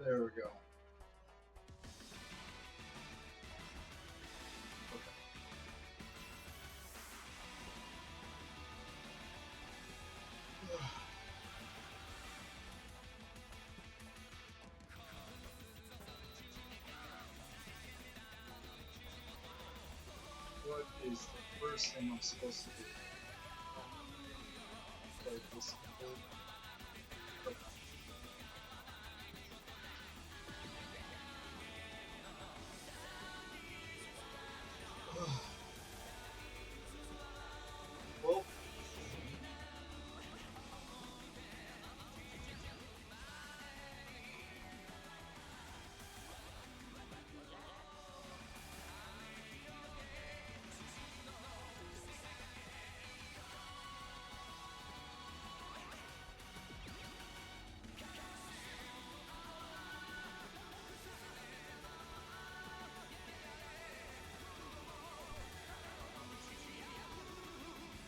There we go. What is the first thing I'm supposed to do? Like this. Okay.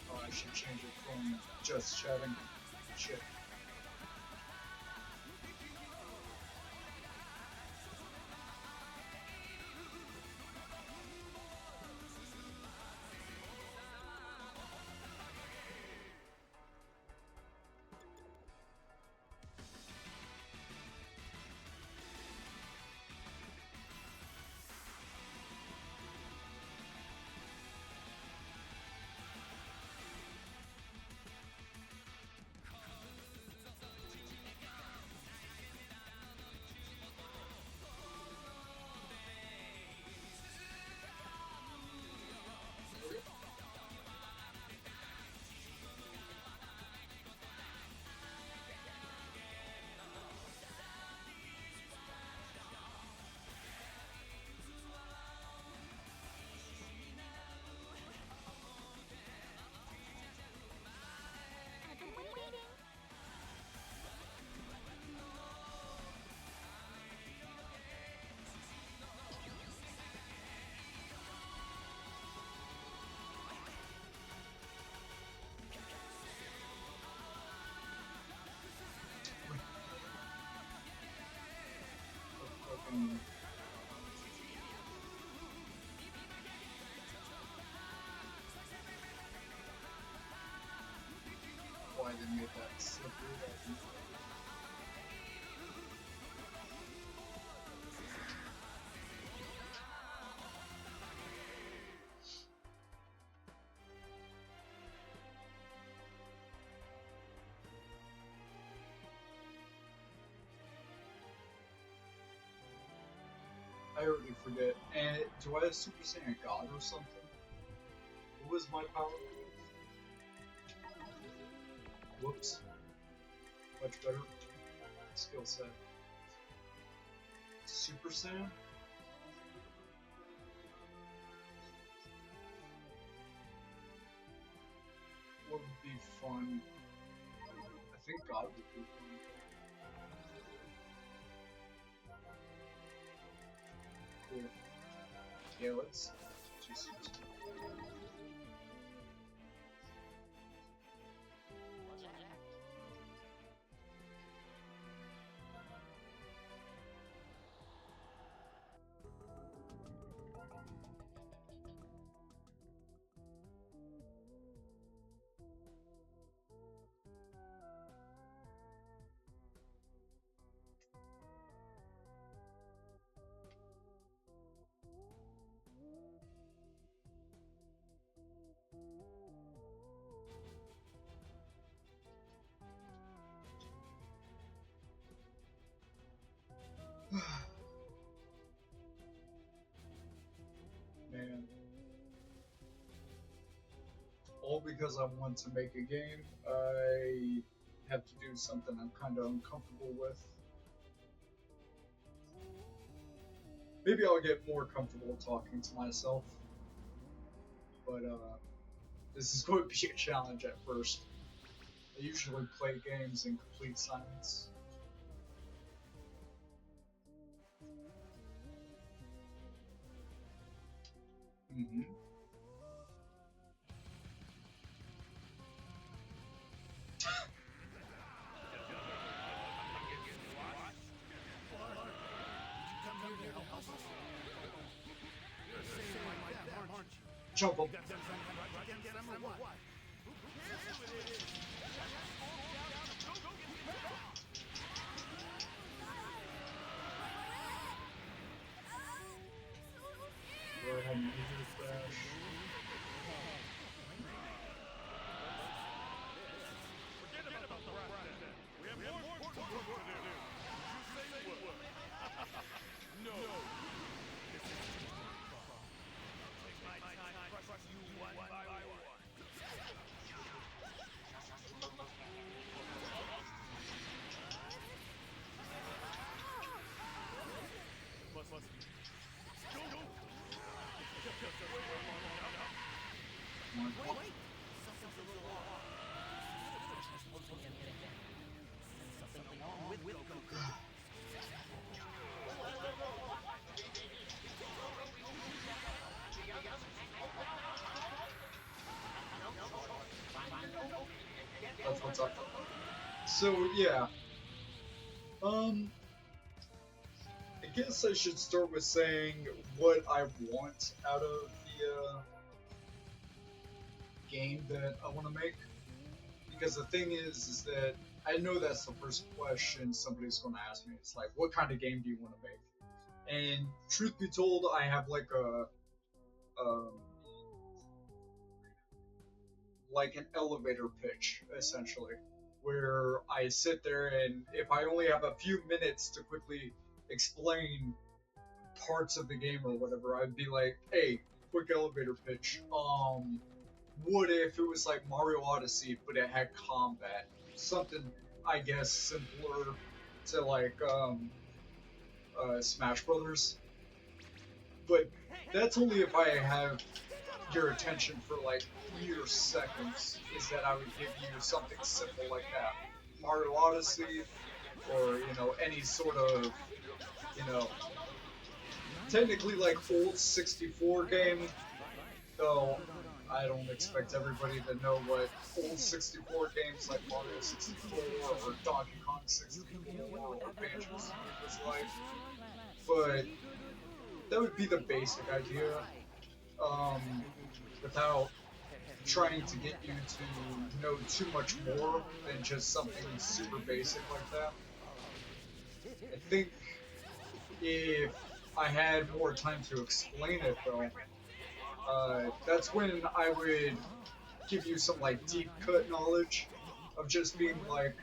Well, I should change it from just chatting. Shit. Why they made that slippery? I already forget. And do I have Super Saiyan God or something? What was my power? Whoops. Much better skill set. Super Saiyan? What would be fun? I think God would be fun. Cool. Yeah, let's just use it. Man. All because I want to make a game, I have to do something I'm kind of uncomfortable with. Maybe I'll get more comfortable talking to myself. But this is going to be a challenge at first. I usually play games in complete silence. Mm-hmm. Jump him. Go ahead and use your flash. That's what's up. So yeah, I guess I should start with saying what I want out of the game that I want to make. Because the thing is that I know that's the first question somebody's going to ask me. It's like, what kind of game do you want to make? And truth be told, I have like like an elevator pitch, essentially, where I sit there and if I only have a few minutes to quickly explain parts of the game or whatever, I'd be like, hey, quick elevator pitch. What if it was like Mario Odyssey, but it had combat? Something, I guess, simpler to like Smash Brothers. But that's only if I have your attention for like mere seconds, is that I would give you something simple like that. Mario Odyssey, or, you know, any sort of, you know, technically like old 64 game, though I don't expect everybody to know what old 64 games like Mario 64 or Donkey Kong 64 or Banjo-Kazooie was like, but that would be the basic idea, without trying to get you to know too much more than just something super basic like that. I think if I had more time to explain it though, that's when I would give you some like deep cut knowledge of just being like,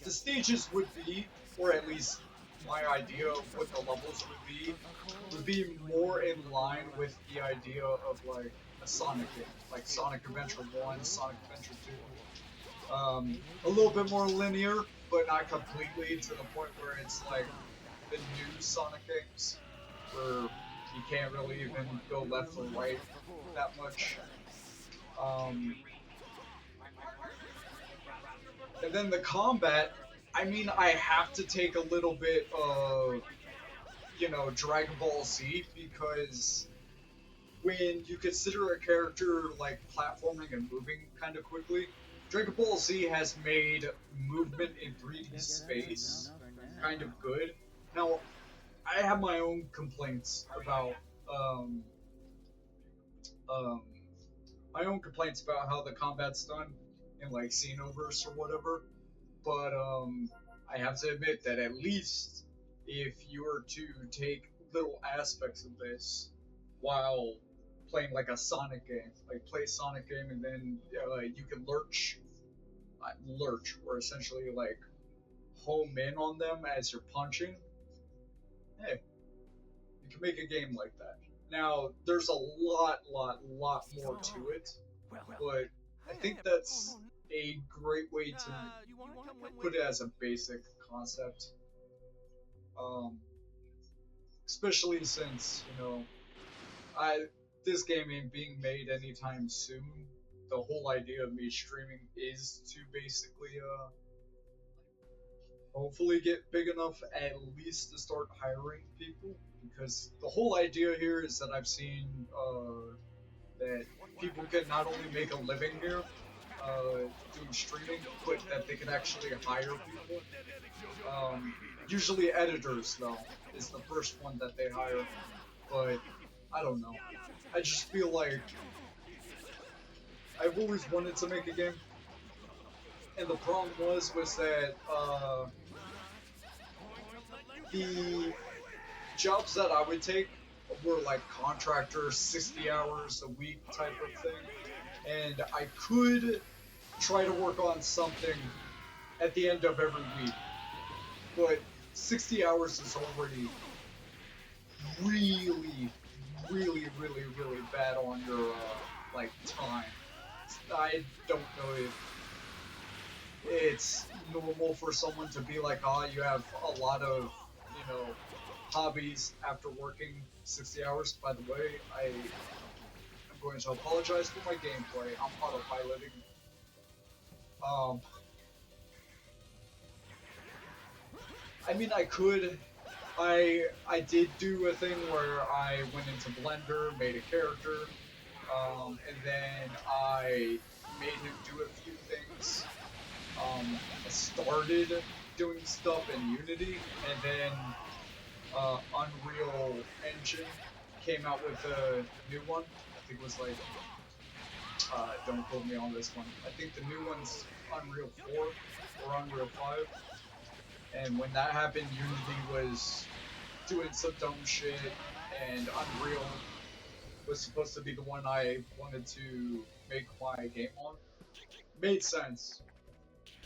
the stages would be, or at least my idea of what the levels would be more in line with the idea of like a Sonic game, like Sonic Adventure 1, Sonic Adventure 2. A little bit more linear, but not completely to the point where it's like the new Sonic games, where you can't really even go left or right that much. And then the combat, I mean, I have to take a little bit of, you know, Dragon Ball Z, because when you consider a character like platforming and moving kind of quickly, Dragon Ball Z has made movement in 3D space kind of good. Now, I have my own complaints about um, how the combat's done in like Xenoverse or whatever. But I have to admit that at least if you were to take little aspects of this while playing like a Sonic game, like play a Sonic game and then you can lurch, or essentially like home in on them as you're punching. Hey, you can make a game like that. Now, there's a lot more to it, but I think that's a great way to put it as a basic concept. Especially since, you know, this game ain't being made anytime soon. The whole idea of me streaming is to basically hopefully get big enough at least to start hiring people, because the whole idea here is that I've seen that people can not only make a living here doing streaming, but that they can actually hire people. Usually editors, though, is the first one that they hire, but I don't know. I just feel like I've always wanted to make a game, and the problem was that the jobs that I would take were like contractor, 60 hours a week type of thing, and I could try to work on something at the end of every week, but 60 hours is already really, really bad on your like time. I don't know if it's normal for someone to be like, oh, you have a lot of, hobbies after working 60 hours. By the way, I'm going to apologize for my gameplay. I'm autopiloting. Um, I mean, I could. I did do a thing where I went into Blender, made a character, and then I made him do a few things. I started doing stuff in Unity, and then Unreal Engine came out with a new one. I think it was like, don't quote me on this one. I think the new one's Unreal 4 or Unreal 5. And when that happened, Unity was doing some dumb shit, and Unreal was supposed to be the one I wanted to make my game on. Made sense.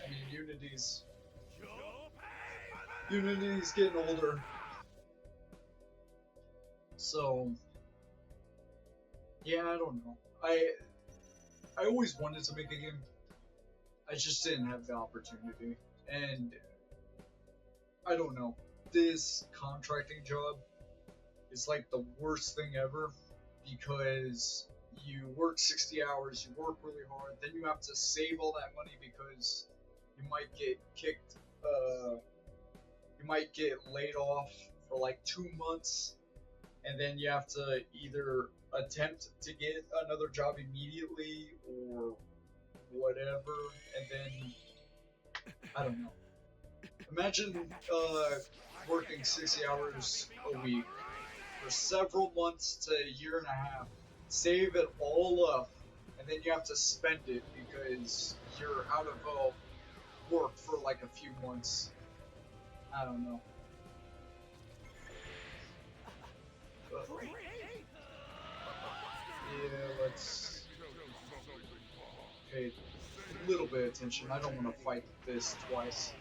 I mean, Unity's getting older, so yeah, I don't know. I always wanted to make a game. I just didn't have the opportunity, and I don't know. This contracting job is like the worst thing ever because you work 60 hours, you work really hard, then you have to save all that money because you might get kicked, you might get laid off for like 2 months, and then you have to either attempt to get another job immediately or whatever, and then I don't know. Imagine working 60 hours a week for several months to a year and a half, save it all up, and then you have to spend it because you're out of work for like a few months. I don't know. But, yeah, let's pay a little bit of attention. I don't want to fight this twice.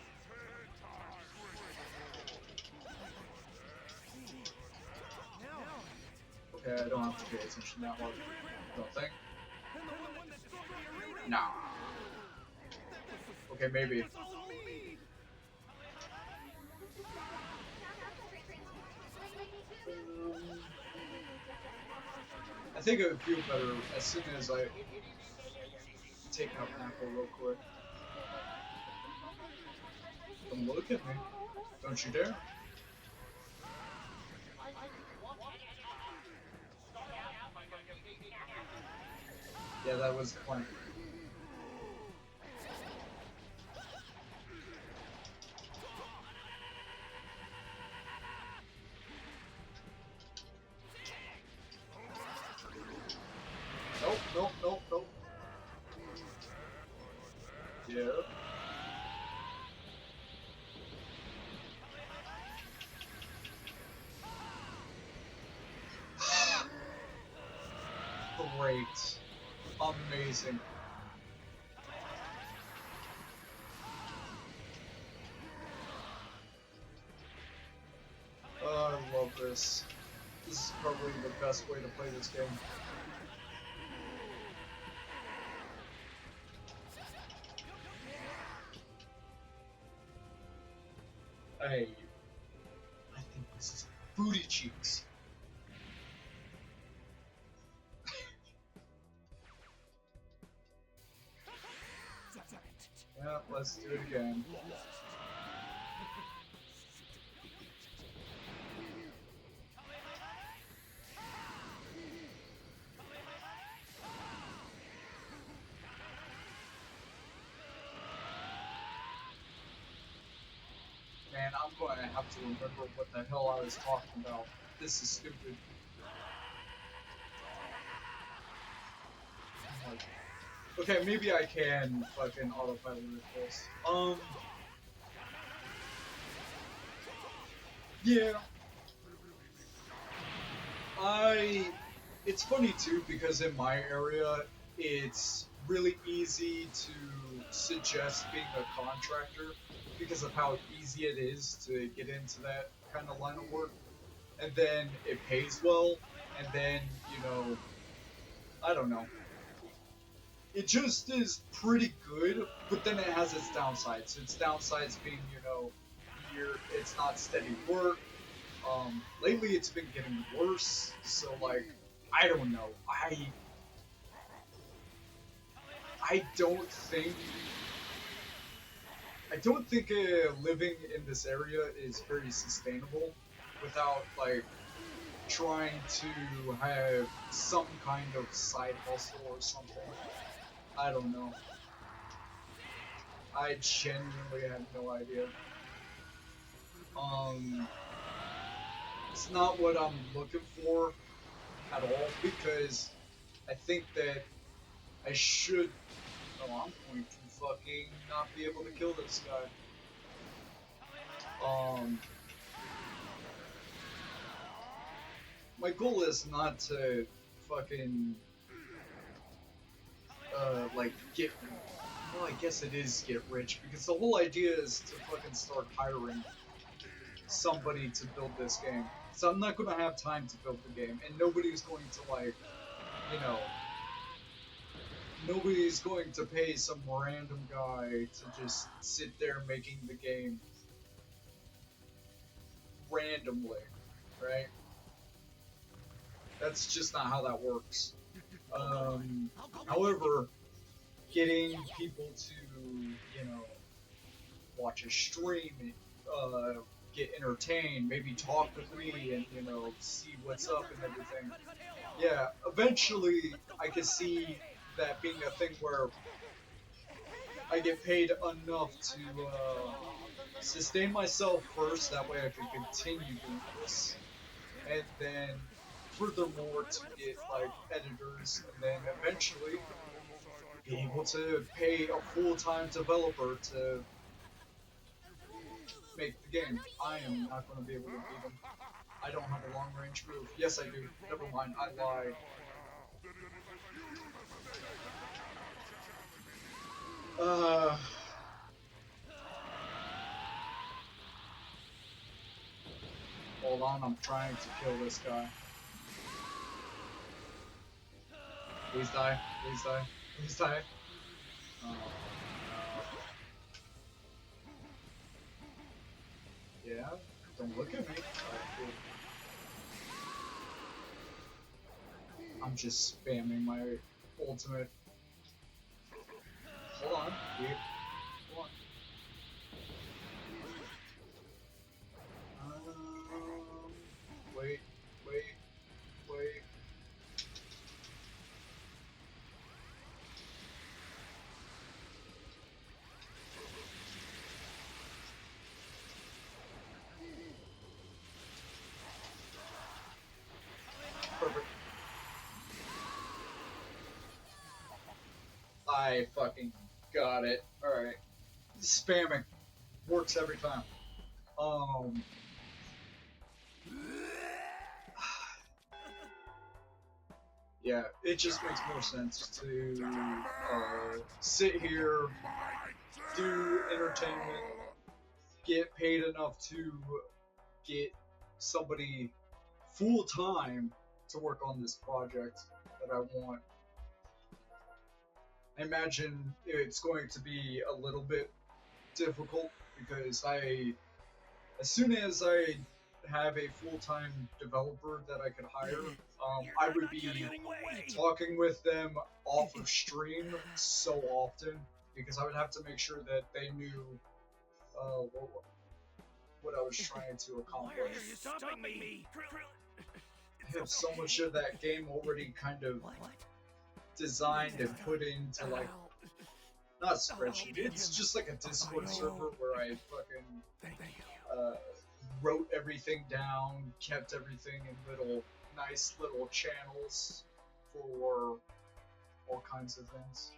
Okay, I don't have to pay attention that much. Don't think. Nah. Okay, maybe. I think it would feel better as soon as I take out Apple real quick. Don't look at me. Don't you dare. Yeah, that was the plan. Nope. Yeah. Great. Amazing. Oh, I love this. This is probably the best way to play this game. I think this is booty cheeks. Yeah, let's do it again. Man, I'm going to have to remember what the hell I was talking about. This is stupid. Okay, maybe I can fucking autopilot this. Yeah, it's funny too because in my area, it's really easy to suggest being a contractor because of how easy it is to get into that kind of line of work. And then it pays well, and then, I don't know. It just is pretty good, but then it has its downsides. Its downsides being, it's not steady work. Lately it's been getting worse, so like, I don't know. I don't think living in this area is very sustainable without like trying to have some kind of side hustle or something. I don't know. I genuinely have no idea. Um, it's not what I'm looking for at all because I think that I should. Oh, I'm going to fucking not be able to kill this guy. Um, my goal is not to fucking like get. Well, I guess it is get rich because the whole idea is to fucking start hiring somebody to build this game. So I'm not gonna have time to build the game, and nobody's going to like, you know, nobody's going to pay some random guy to just sit there making the game randomly, right? That's just not how that works. However, getting people to, watch a stream, get entertained, maybe talk with me, and see what's up and everything. Yeah, eventually I can see that being a thing where I get paid enough to sustain myself first. That way I can continue doing this, and then furthermore to get like editors, and then eventually be able to pay a full-time developer to make the game. I am not going to be able to beat him. I don't have a long-range move. Yes, I do. Never mind. I lied. Hold on. I'm trying to kill this guy. Please die. Please die. Please die. Oh, yeah. Don't look at me. Alright, cool. I'm just spamming my ultimate. Hold on. Wait. Hold on. Wait. Wait. Wait. Perfect. I fucking got it. Alright. Spamming. Works every time. Um. Yeah, it just makes more sense to sit here, do entertainment, get paid enough to get somebody full time to work on this project that I want. I imagine it's going to be a little bit difficult because as soon as I have a full-time developer that I could hire, I would be talking with them off of stream so often because I would have to make sure that they knew what I was trying to accomplish. Why are you stopping me? I have so much of that game already kind of designed and put into like, not spreadsheet, it's just like a Discord server where I fucking wrote everything down, kept everything in nice little channels for all kinds of things.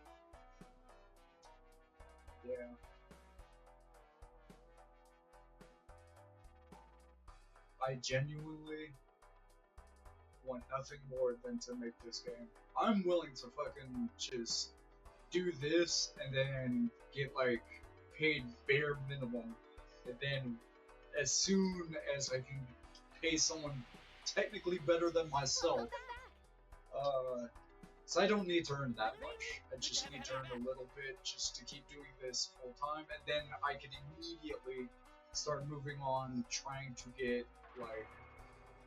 Yeah. I genuinely want nothing more than to make this game. I'm willing to fucking just do this and then get like paid bare minimum, and then as soon as I can pay someone technically better than myself, so I don't need to earn that much. I just need to earn a little bit just to keep doing this full time, and then I can immediately start moving on, trying to get like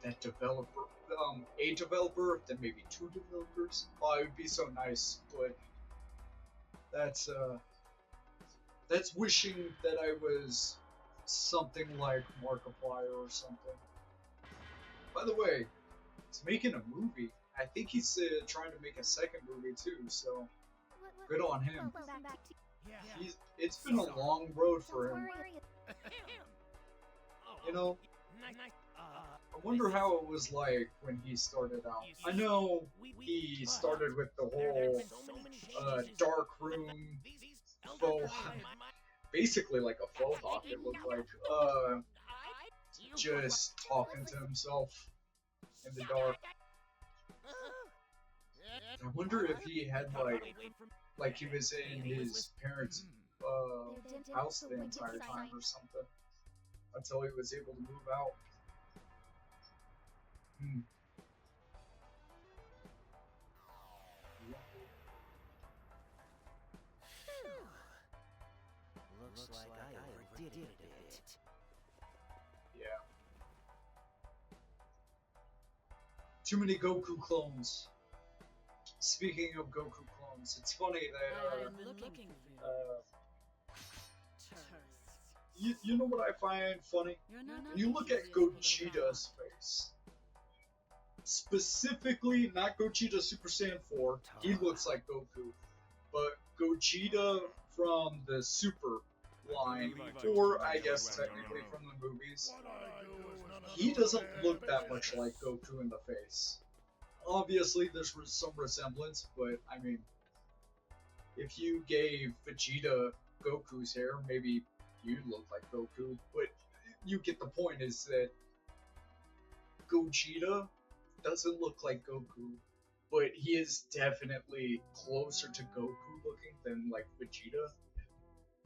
that developer, a developer, then maybe two developers. Oh, it would be so nice, but that's wishing that I was something like Markiplier or something. By the way, he's making a movie. I think he's trying to make a second movie too, so good on him. It's been a long road for him. You know, I wonder how it was like when he started out. I know he started with the whole dark room faux, basically like a faux hawk. It looked like just talking to himself in the dark. I wonder if he had like he was in his parents' house the entire time or something until he was able to move out. Looks like I overdid it a bit. Yeah. Too many Goku clones. Speaking of Goku clones, it's funny that you know what I find funny? When you look at Gogeta's face, specifically not Gogeta Super Saiyan 4, he looks like Goku, but Gogeta from the Super line, or I guess technically from the movies, he doesn't look that much like Goku in the face. Obviously, there's some resemblance, but I mean, if you gave Vegeta Goku's hair, maybe you'd look like Goku, but you get the point, is that Gogeta doesn't look like Goku, but he is definitely closer to Goku looking than like Vegeta.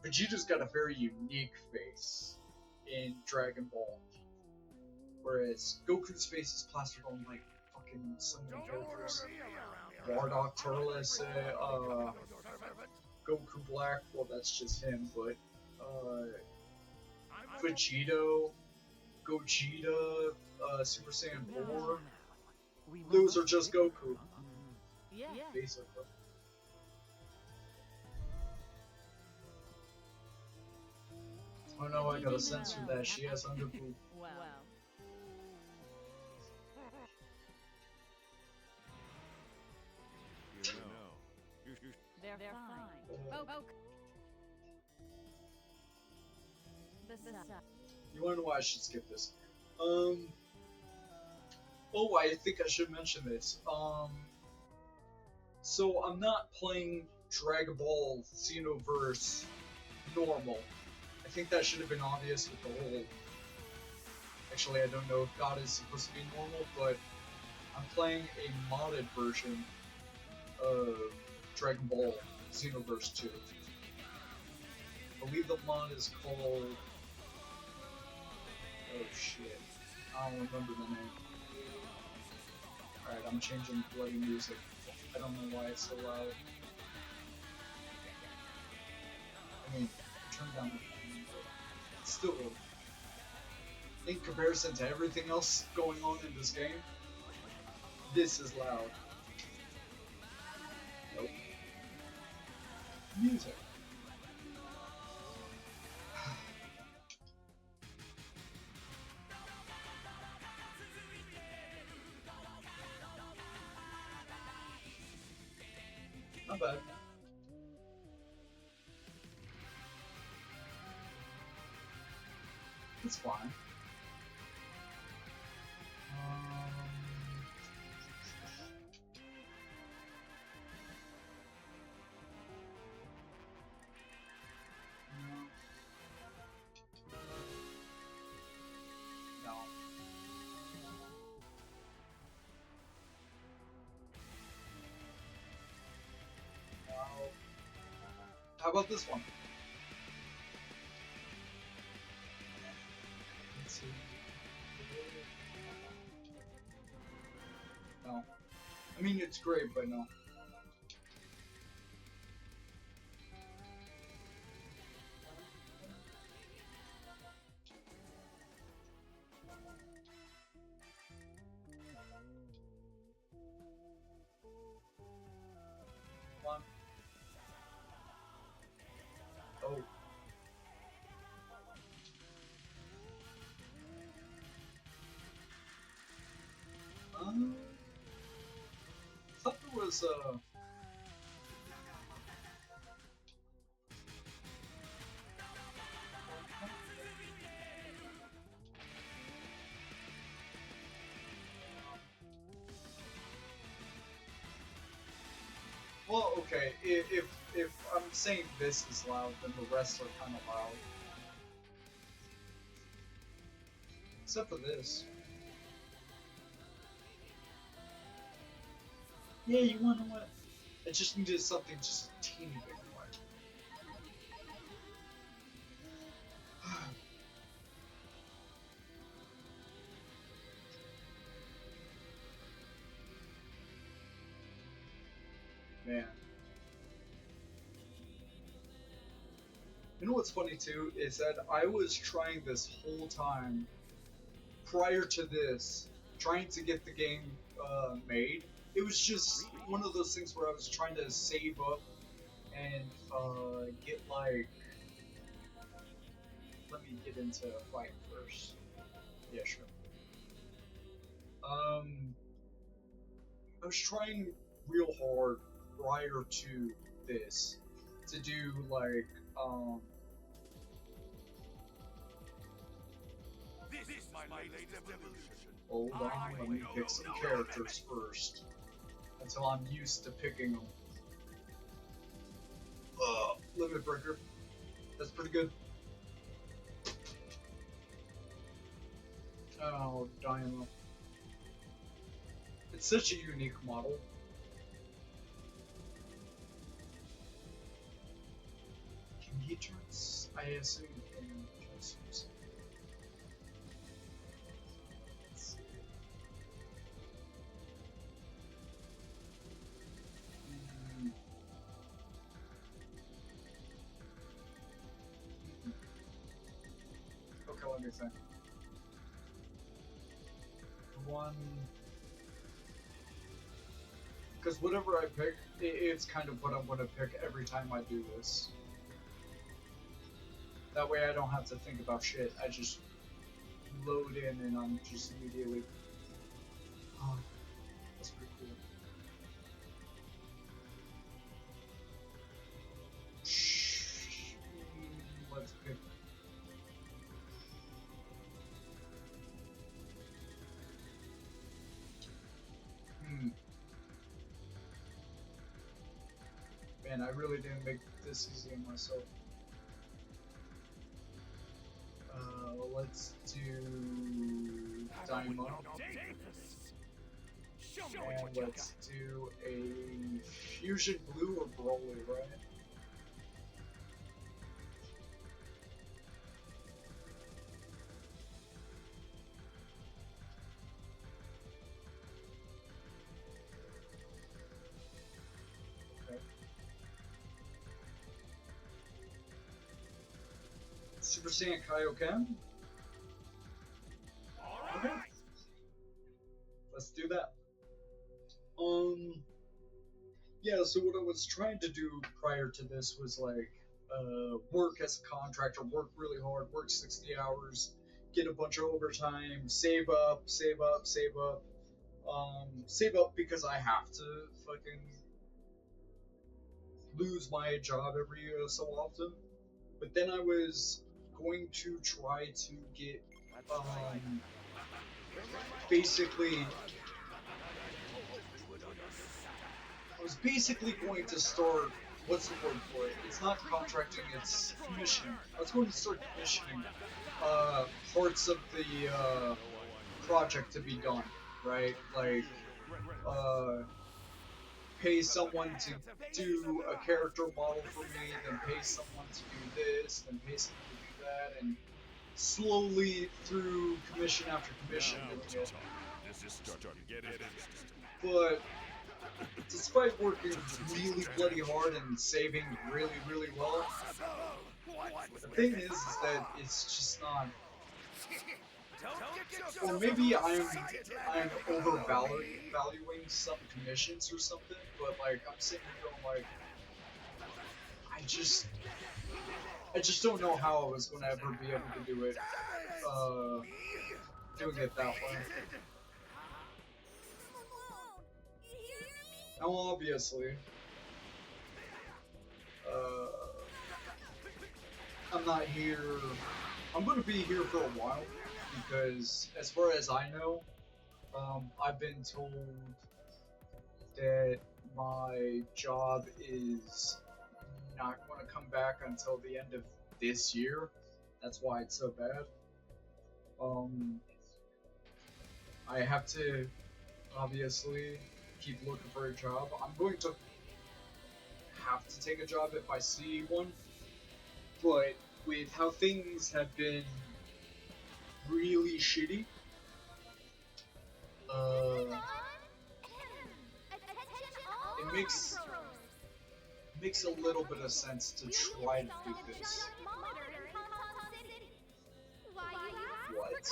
Vegeta's got a very unique face in Dragon Ball, whereas Goku's face is plastered on like fucking so many characters. Bardock, Turles, Goku Black, well that's just him, but Vegito, Gogeta, Super Saiyan 4, those are just Goku, basically. Oh no, I gotta censor that, she has underboob. They're fine. You wanna know why I should skip this? Oh, I think I should mention this. So I'm not playing Dragon Ball Xenoverse normal. I think that should have been obvious with the whole... Actually, I don't know if God is supposed to be normal, but I'm playing a modded version of Dragon Ball Xenoverse 2. I believe the mod is called... Oh shit. I don't remember the name. Alright, I'm changing bloody music. I don't know why it's so loud. I mean, turn down the volume, but it's still, in comparison to everything else going on in this game, this is loud. Nope. Music. Not bad. It's fine. How about this one? Let's see. No. I mean, it's great, but no. Come on. Oh. I thought there was well, okay. If I'm saying this is loud, then the rest are kind of loud. Except for this. Yeah, you wanna what? I just needed something just a teeny bit quiet. Man. You know what's funny too is that I was trying this whole time prior to this, trying to get the game made. It was just one of those things where I was trying to save up and get like. Let me get into fight first. Yeah, sure. I was trying real hard prior to this to do like This is my latest evolution. hold on, let me pick some characters first until I'm used to picking them. Limit Breaker. That's pretty good. Oh, Dynamo. It's such a unique model. Can he turns? I assume he can transfers. Let's see. Hmm. Okay, let me think. One. Because whatever I pick, it's kind of what I'm going to pick every time I do this. That way I don't have to think about shit. I just load in and I'm just immediately... Oh, that's pretty cool. Let's pick... Man, I really didn't make this easy on myself. Let's do Diamond. And let's do a Fusion Blue or Broly, right? Okay. Super Saiyan Kaioken? Okay. Let's do that. Yeah, so what I was trying to do prior to this was like, work as a contractor, work really hard, work 60 hours, get a bunch of overtime, save up, save up, save up. Save up because I have to fucking lose my job every so often. But then I was going to try to get, basically, I was basically going to start, what's the word for it? It's not contracting, it's commissioning. I was going to start commissioning parts of the project to be done, right? Like, pay someone to do a character model for me, then pay someone to do this, then pay someone to do that, and slowly through commission after commission doing it. This is starting to get interesting. But despite working really bloody hard and saving really, really well, the thing is that it's just not. Or maybe I'm overvaluing some commissions or something, but like I'm sitting here going like I just don't know how I was gonna ever be able to do it doing it that way. Now obviously I'm not here. I'm gonna be here for a while because, as far as I know, I've been told that my job is not going to come back until the end of this year. That's why it's so bad. I have to obviously keep looking for a job. I'm going to have to take a job if I see one, but with how things have been really shitty, it makes a little bit of sense to try to do this. What?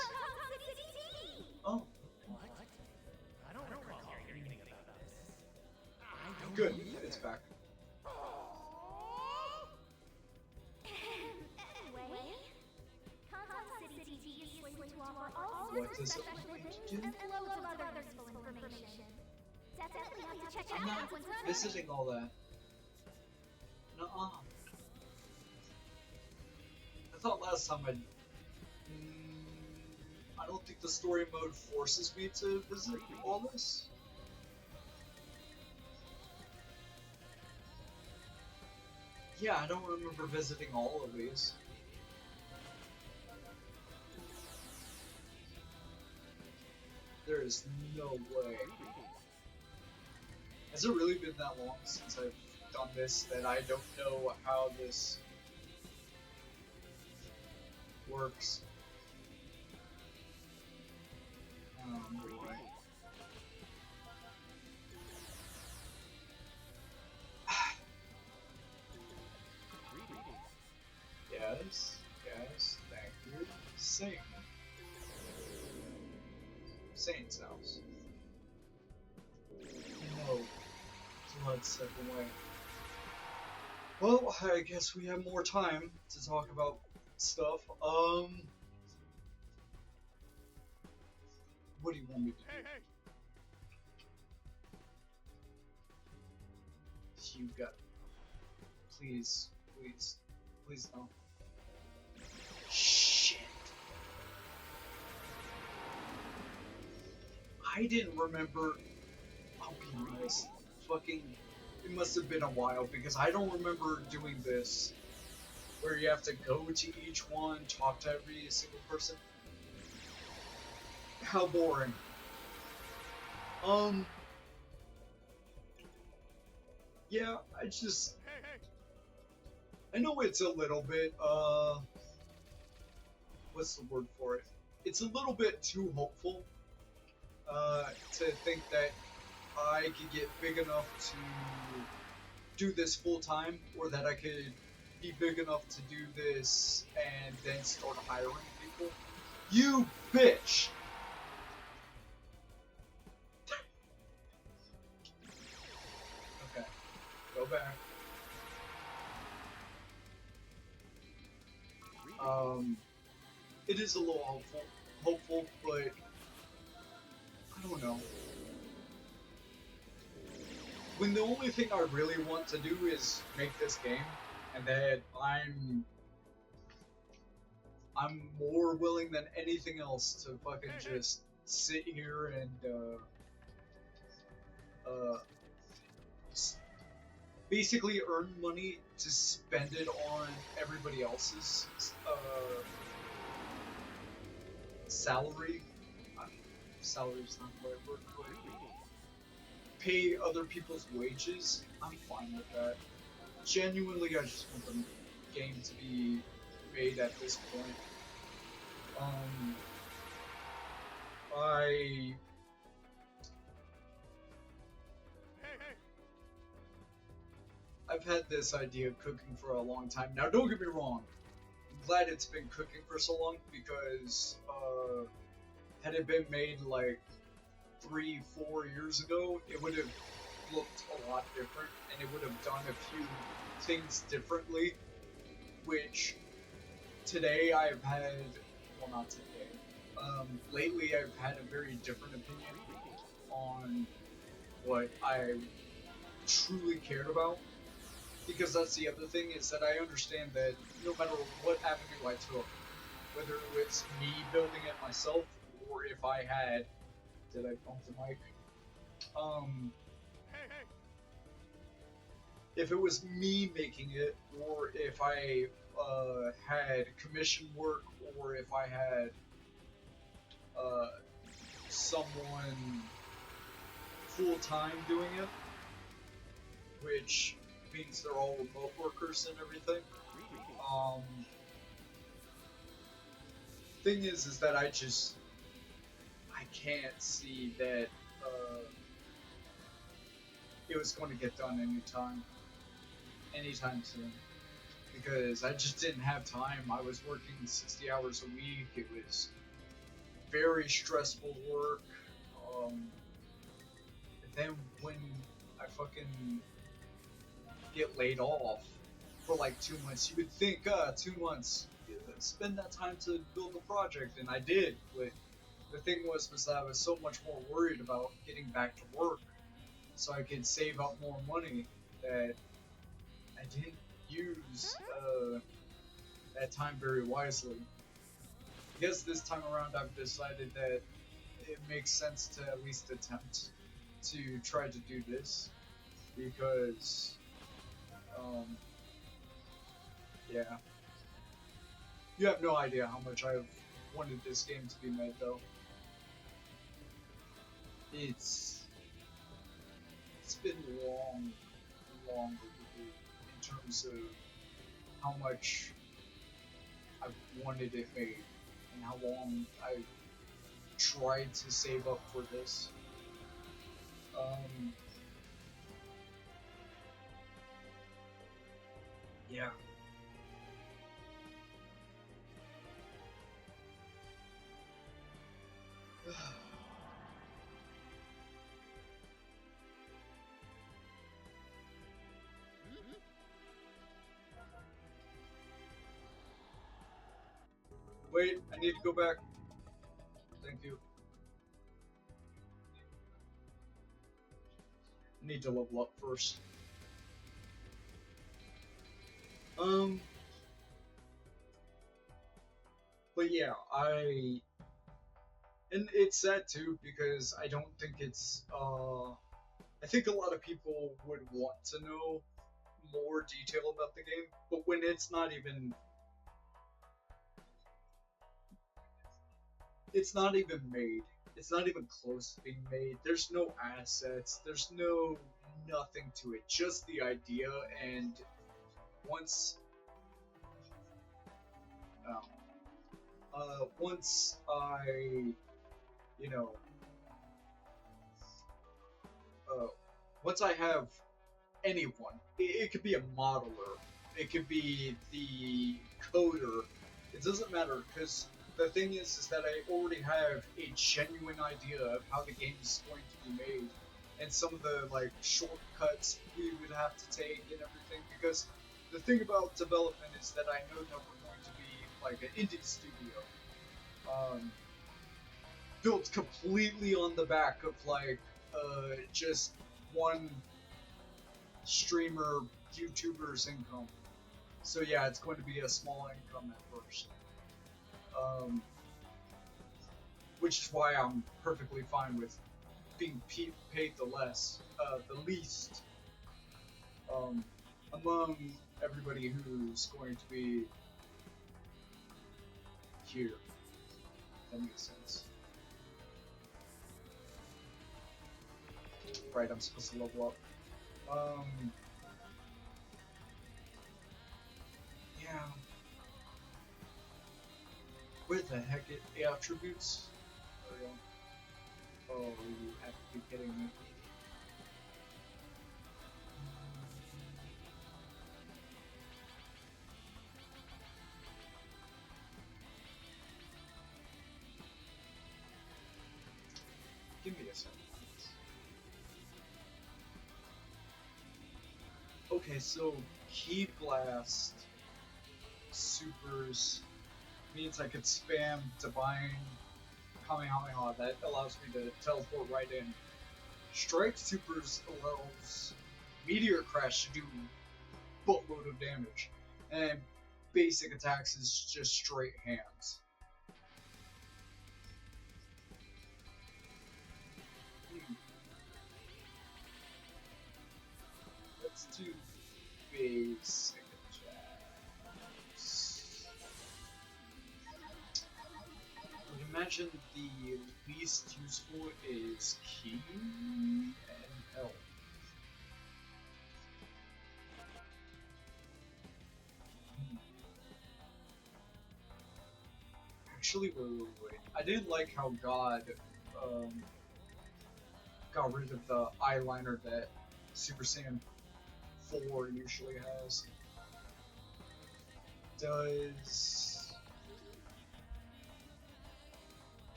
Oh, I don't recall hearing about this. good. It's back. What does it want to do? I'm not visiting all that. Nuh-uh. I thought last time I don't think the story mode forces me to visit all this. Yeah, I don't remember visiting all of these. There is no way. Has it really been that long since I've done this that I don't know how this works? Boy. Yes, thank you. Saint's house. No. Let's step away. Well, I guess we have more time to talk about stuff. What do you want me to do? You got. Please don't. Shit. I didn't remember. I'll be honest. It must have been a while because I don't remember doing this where you have to go to each one, talk to every single person. How boring. Yeah, I know it's a little bit, what's the word for it? It's a little bit too hopeful, to think that I could get big enough to do this full time, or that I could be big enough to do this and then start hiring people. You bitch! Okay, go back. It is a little hopeful, but I don't know. When the only thing I really want to do is make this game, and that I'm more willing than anything else to fucking just sit here and basically earn money to spend it on everybody else's salary. Salary's not the right word for it. pay other people's wages, I'm fine with that. Genuinely, I just want the game to be made at this point. I I've had this idea of cooking for a long time. Now, don't get me wrong. I'm glad it's been cooking for so long because had it been made like 3-4 years ago, it would have looked a lot different, and it would have done a few things differently. Which today I've had, well, not today. Lately, I've had a very different opinion on what I truly cared about. Because that's the other thing, is that I understand that no matter what avenue I took, whether it's me building it myself, or if I had, did I bump the mic? If it was me making it, or if I had commission work, or if I had someone full-time doing it, which means they're all remote workers and everything. Thing is that I can't see that it was going to get done anytime soon, because I just didn't have time. I was working 60 hours a week. It was very stressful work. Then when I fucking get laid off for like 2 months, you would think, 2 months, spend that time to build the project, and I did. But the thing was that I was so much more worried about getting back to work, so I could save up more money, that I didn't use that time very wisely. I guess this time around I've decided that it makes sense to at least attempt to try to do this, because yeah. You have no idea how much I've wanted this game to be made, though. It's been long overdue in terms of how much I've wanted it made, and how long I've tried to save up for this. Yeah. Wait, I need to go back. Thank you. I need to level up first. But yeah, and it's sad too, because I don't think it's, I think a lot of people would want to know more detail about the game, but when it's not even made. It's not even close to being made. There's no assets. There's no nothing to it. Just the idea, and once once I, you know, once I have anyone, it could be a modeler, it could be the coder. It doesn't matter, because the thing is that I already have a genuine idea of how the game is going to be made, and some of the like shortcuts we would have to take and everything. Because the thing about development is that I know that we're going to be like an indie studio, built completely on the back of like just one streamer YouTuber's income. So yeah, it's going to be a small income at first. Which is why I'm perfectly fine with being paid the least, among everybody who's going to be here. If that makes sense. Right, I'm supposed to level up. Yeah. Where the heck is the attributes? There we go. Oh, you have to be kidding me. Give me a second. Okay, so Key Blast supers means I could spam Divine Kamehameha. That allows me to teleport right in. Strike supers allows Meteor Crash to do boatload of damage. And basic attacks is just straight hands. Let's do basic attacks. I would imagine the least useful is Key and Health. Actually, wait. I didn't like how God got rid of the eyeliner that Super Saiyan 4 usually has. Does...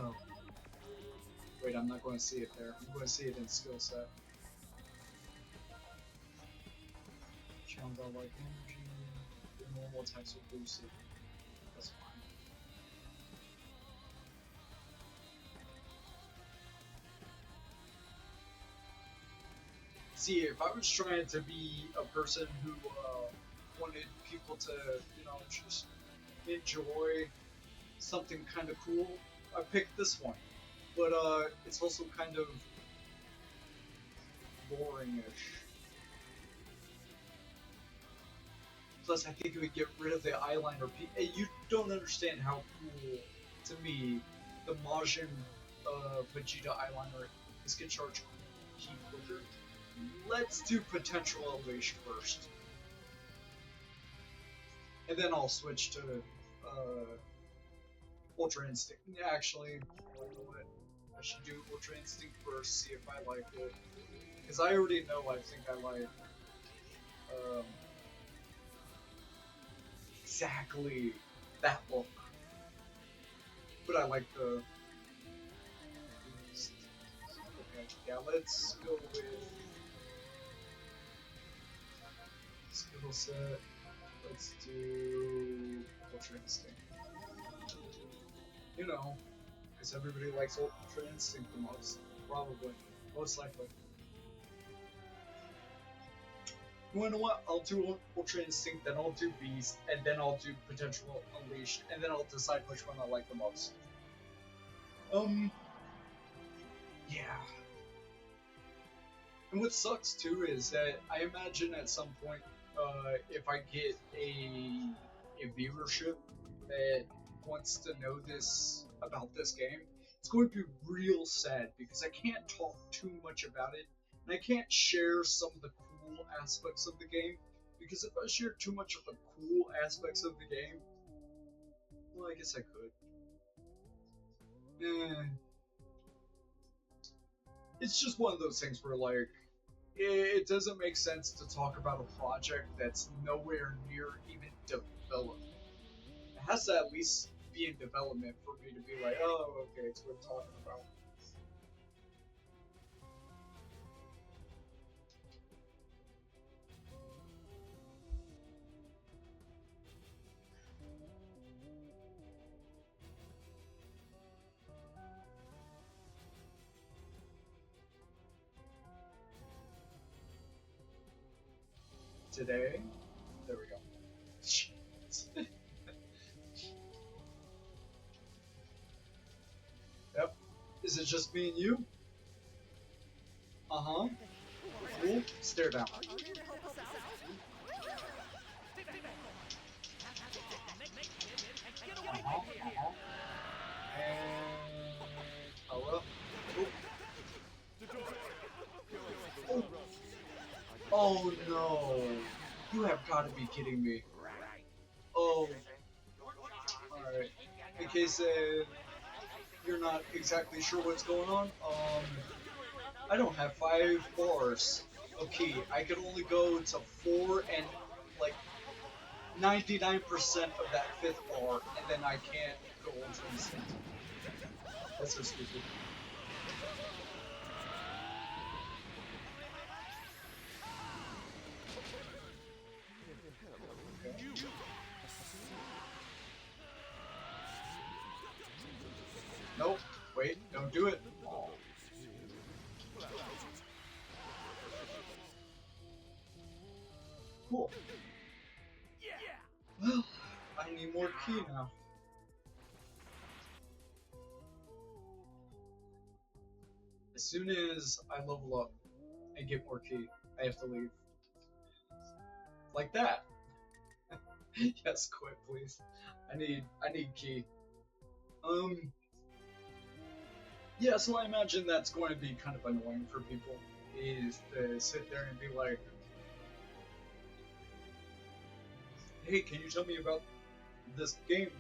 Oh. Wait, I'm not going to see it there. I'm going to see it in skill set. Channel godlike energy. Your normal attacks will boost it. That's fine. See, if I was trying to be a person who wanted people to, you know, just enjoy something kind of cool, I picked this one. But it's also kind of boring-ish. Plus, I think it would get rid of the eyeliner. You don't understand how cool, to me, the Majin Vegeta eyeliner is going to charge key quicker. Let's do Potential Unleashed first. And then I'll switch to Ultra Instinct. Actually, you know what? I should do Ultra Instinct first, see if I like it. Because I already know I think I like exactly that look. But I like the... Okay, yeah, let's go with... skill set. Let's do Ultra Instinct. You know, because everybody likes Ultra Instinct the most. Probably. Most likely. You know what? I'll do Ultra Instinct, then I'll do Beast, and then I'll do Potential Unleashed, and then I'll decide which one I like the most. Yeah. And what sucks too is that I imagine at some point, if I get a viewership that wants to know this about this game, it's going to be real sad because I can't talk too much about it, and I can't share some of the cool aspects of the game, because if I share too much of the cool aspects of the game, well, I guess I could. It's just one of those things where, like, it doesn't make sense to talk about a project that's nowhere near even developed. It has to at least be in development for me to be like, oh, okay, it's worth talking about. Today, there we go. Yep. Is it just me and you? Uh-huh. Cool. Stare down. And power up. Oop. Oh no! You have got to be kidding me. Oh. Alright. In case you're not exactly sure what's going on, I don't have 5 bars of key. I can only go to 4 and like 99% of that 5th bar, and then I can't go into instant. That's so stupid. Okay. Nope. Wait, don't do it. Oh. Cool. Well, I need more key now. As soon as I level up and get more key, I have to leave. Like that. Yes, quit, please. I need key. Yeah, so I imagine that's going to be kind of annoying for people, is to sit there and be like, hey, can you tell me about this game?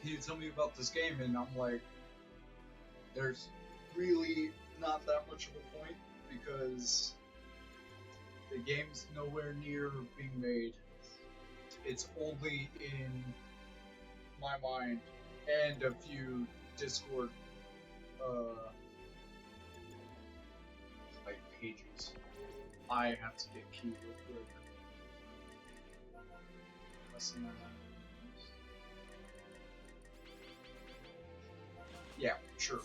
Can you tell me about this game? And I'm like, there's really not that much of a point, because the game's nowhere near being made. It's only in my mind and a few Discord like pages. I have to get key real quick. Yeah, sure.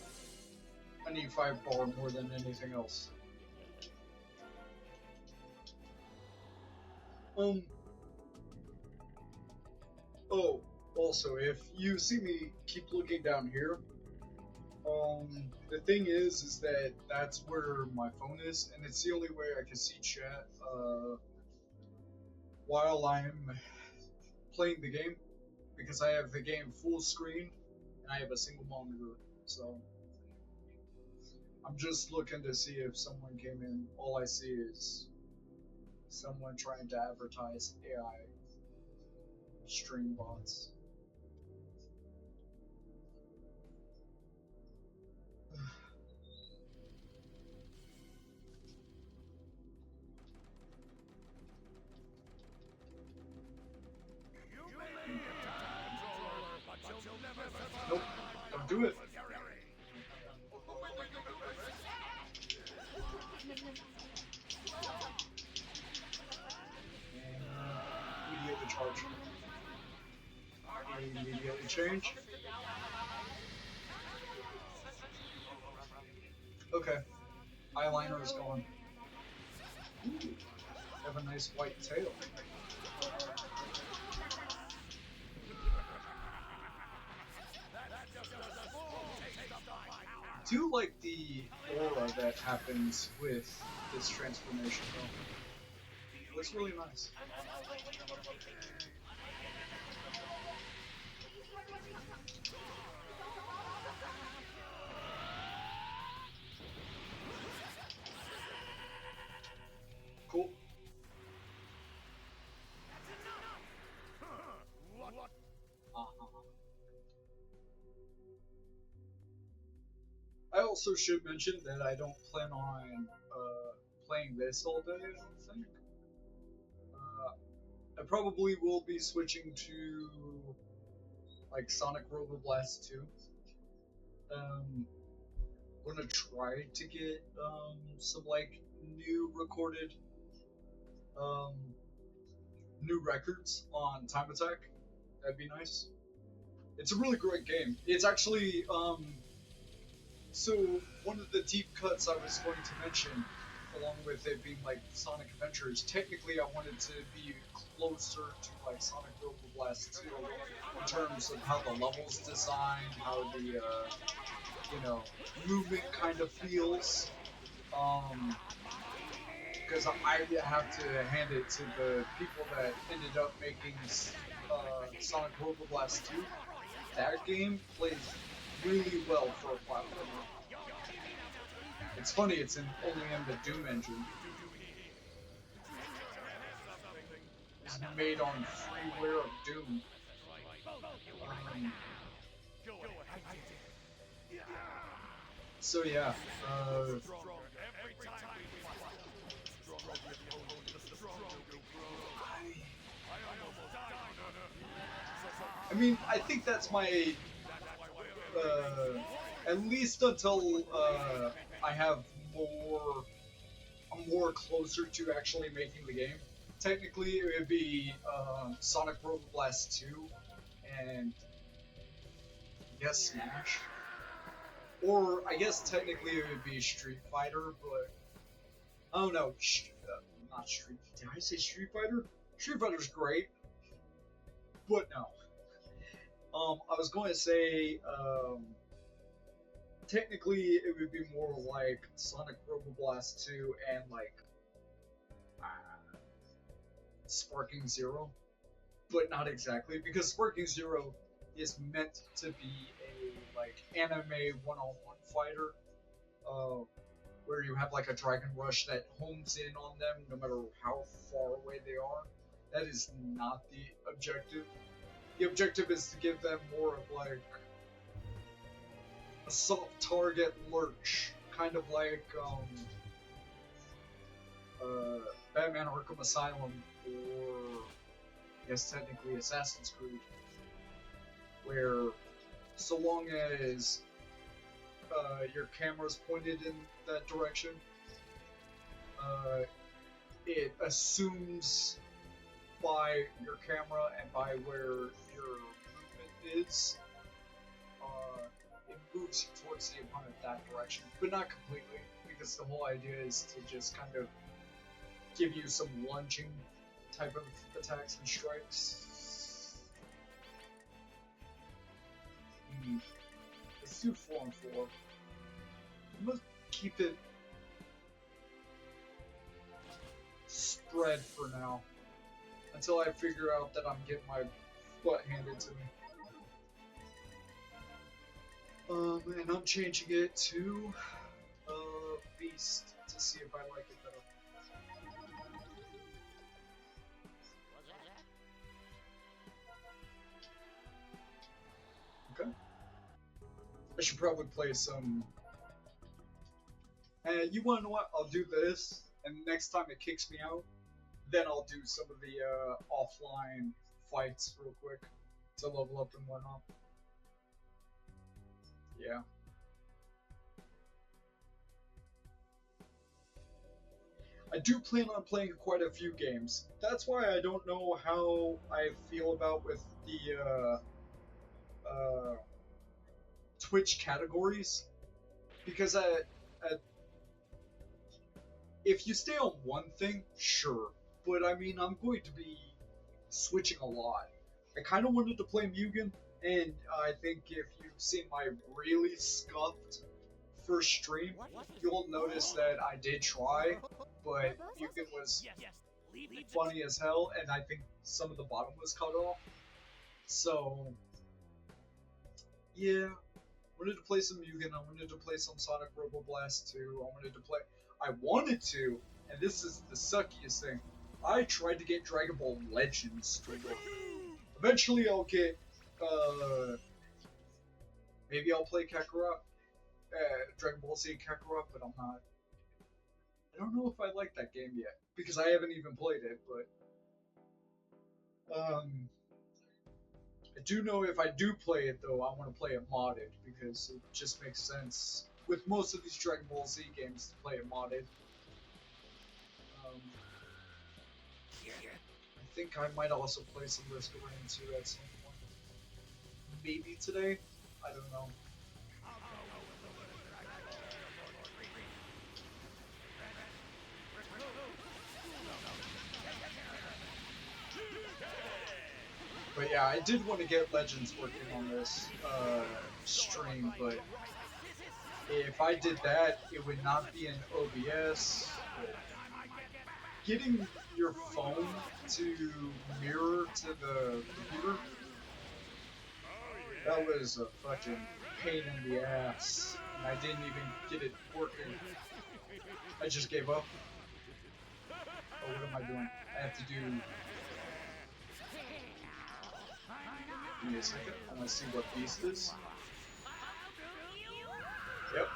I need 5 bar more than anything else. Oh, also, if you see me keep looking down here, the thing is that that's where my phone is, and it's the only way I can see chat, while I'm playing the game, because I have the game full screen, and I have a single monitor, so I'm just looking to see if someone came in. All I see is someone trying to advertise AI stream bots. Nope, don't do it. Immediately charge. Immediately change. Okay. Eyeliner is gone. Ooh, have a nice white tail. I do like the aura that happens with this transformation though. It looks really nice. Cool. I also should mention that I don't plan on playing this all day, I don't think. I probably will be switching to like Sonic Robo Blast 2. Gonna try to get some like new recorded new records on Time Attack. That'd be nice. It's a really great game. It's actually so one of the deep cuts I was going to mention, along with it being like Sonic Adventures, technically I wanted to be closer to like Sonic Robo Blast 2 in terms of how the levels designed, how the you know, movement kind of feels. Because I have to hand it to the people that ended up making Sonic Robo Blast 2, that game plays really well for a platformer. It's funny, it's only in the Doom engine. It's made on freeware of Doom. So yeah, I mean, I think that's my, at least until I have I'm more closer to actually making the game. Technically, it would be Sonic Robo Blast 2 and I guess Smash. Or I guess technically it would be Street Fighter, but I don't know. Not Street. Did I say Street Fighter? Street Fighter's great, but no. I was going to say, technically it would be more like Sonic Robo Blast 2 and like Sparking Zero, but not exactly because Sparking Zero is meant to be a like anime one-on-one fighter, where you have like a Dragon Rush that homes in on them no matter how far away they are. That is not the objective. The objective is to give them more of like a soft target lurch, kind of like Batman Arkham Asylum, or yes, technically Assassin's Creed, where so long as your camera's pointed in that direction, it assumes by your camera and by where your movement is, it moves you towards the opponent that direction, but not completely, because the whole idea is to just kind of give you some lunging type of attacks and strikes. Let's do 4 and 4. I'm gonna keep it spread for now, until I figure out that I'm getting my butt handed to me. And I'm changing it to Beast to see if I like it better. Okay. I should probably play some. You wanna know what? I'll do this, and next time it kicks me out, then I'll do some of the offline fights real quick to level up and whatnot. Yeah. I do plan on playing quite a few games. That's why I don't know how I feel about with the Twitch categories, because if you stay on one thing, sure, but I mean I'm going to be switching a lot. I kind of wanted to play Mugen, and I think if you've seen my really scuffed first stream, you'll notice that I did try, but Mugen was funny as hell, and I think some of the bottom was cut off. So, yeah, I wanted to play some Mugen, I wanted to play some Sonic Robo Blast 2, I wanted to, and this is the suckiest thing, I tried to get Dragon Ball Legends to work. Eventually I'll get, maybe I'll play Kakarot, Dragon Ball Z Kakarot, but I don't know if I like that game yet, because I haven't even played it, but, I do know if I do play it though, I want to play it modded, because it just makes sense with most of these Dragon Ball Z games to play it modded. I think I might also play some Risk of Rain 2 at some point. Maybe today? I don't know. But yeah, I did want to get Legends working on this stream, but if I did that, it would not be in OBS. getting your phone to mirror to the computer, that was a fucking pain in the ass. And I didn't even get it working. I just gave up. Oh, what am I doing? I have to do... Give me a second. I want to see what beast is. Yep.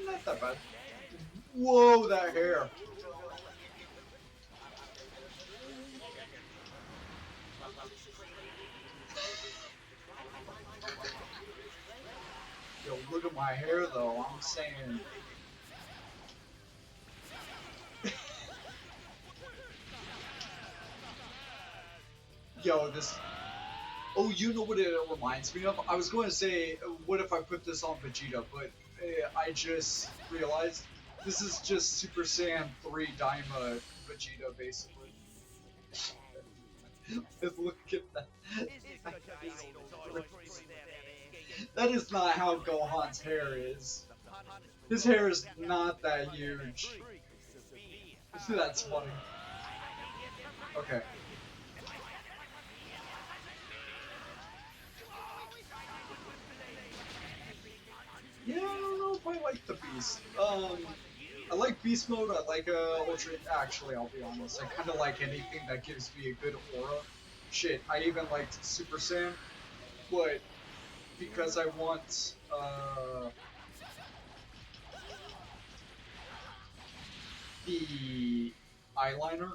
Not that bad. Whoa, that hair. Yo, look at my hair though, I'm saying. Yo, this... Oh, you know what it reminds me of? I was going to say, what if I put this on Vegeta, but I just realized this is just Super Saiyan 3 Daima Vegeta, basically. Look at that. That is not how Gohan's hair is. His hair is not that huge. That's funny. Okay. Yeah, I don't know if I like the Beast. I like Beast Mode, I like Ultra... Actually, I'll be honest, I kinda like anything that gives me a good aura. Shit, I even liked Super Saiyan, but because I want, the eyeliner